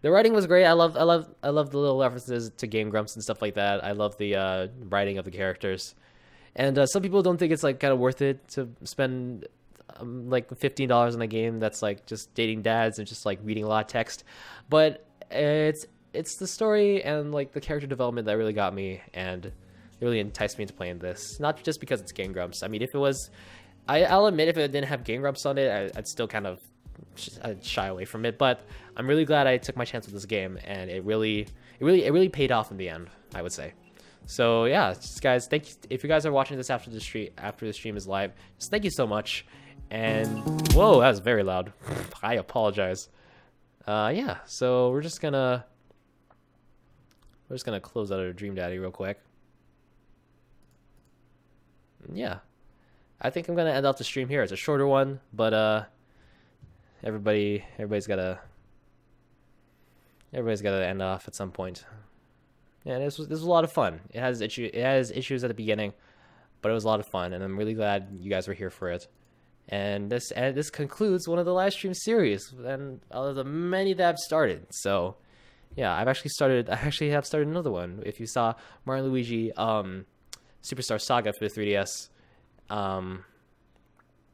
the writing was great. I love the little references to Game Grumps and stuff like that. I love the writing of the characters. And some people don't think it's like kind of worth it to spend like $15 on a game that's like just dating dads and just like reading a lot of text. But it's the story and like the character development that really got me and it really enticed me into playing this. Not just because it's Game Grumps. I mean, if it was, I'll admit if it didn't have Game Grumps on it, I'd still kind of shy away from it. But I'm really glad I took my chance with this game, and it really paid off in the end, I would say. So yeah, just guys, thank you. If you guys are watching this after the stream is live, just thank you so much. And whoa, that was very loud. I apologize. Yeah, so we're just gonna close out our Dream Daddy real quick. Yeah, I think I'm gonna end off the stream here. It's a shorter one, but everybody's gotta end off at some point. Yeah, this was a lot of fun. It has issues at the beginning, but it was a lot of fun, and I'm really glad you guys were here for it. And this concludes one of the live stream series, and of the many that I've started. So, yeah, I actually have started another one. If you saw Mario and Luigi Superstar Saga for the 3DS,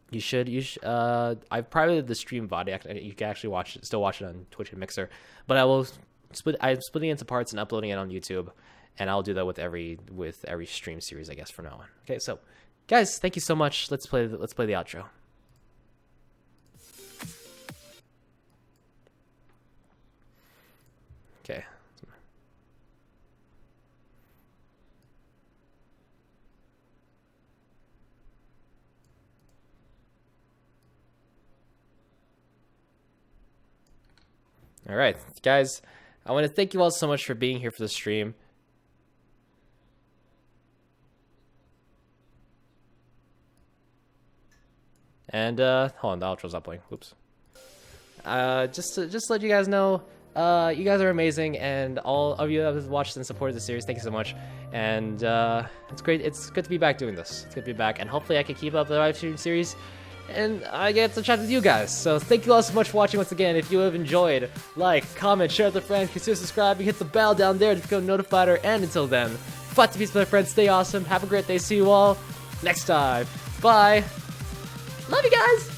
you should. I've privated the stream VOD. You can actually still watch it on Twitch and Mixer, but I'm splitting it into parts and uploading it on YouTube, and I'll do that with every stream series, I guess, from now on. Okay, so guys, thank you so much. Let's play the outro. Okay. All right, guys, I want to thank you all so much for being here for the stream. And hold on, the outro's not playing. Oops. Just to let you guys know, you guys are amazing, and all of you that have watched and supported the series, thank you so much. And it's great. It's good to be back doing this. It's good to be back, and hopefully I can keep up the live stream series, and I get to chat with you guys. So thank you all so much for watching once again. If you have enjoyed, like, comment, share with a friend, consider subscribing, hit the bell down there to become notified. And until then, fight to peace, my friends. Stay awesome. Have a great day. See you all next time. Bye. Love you guys.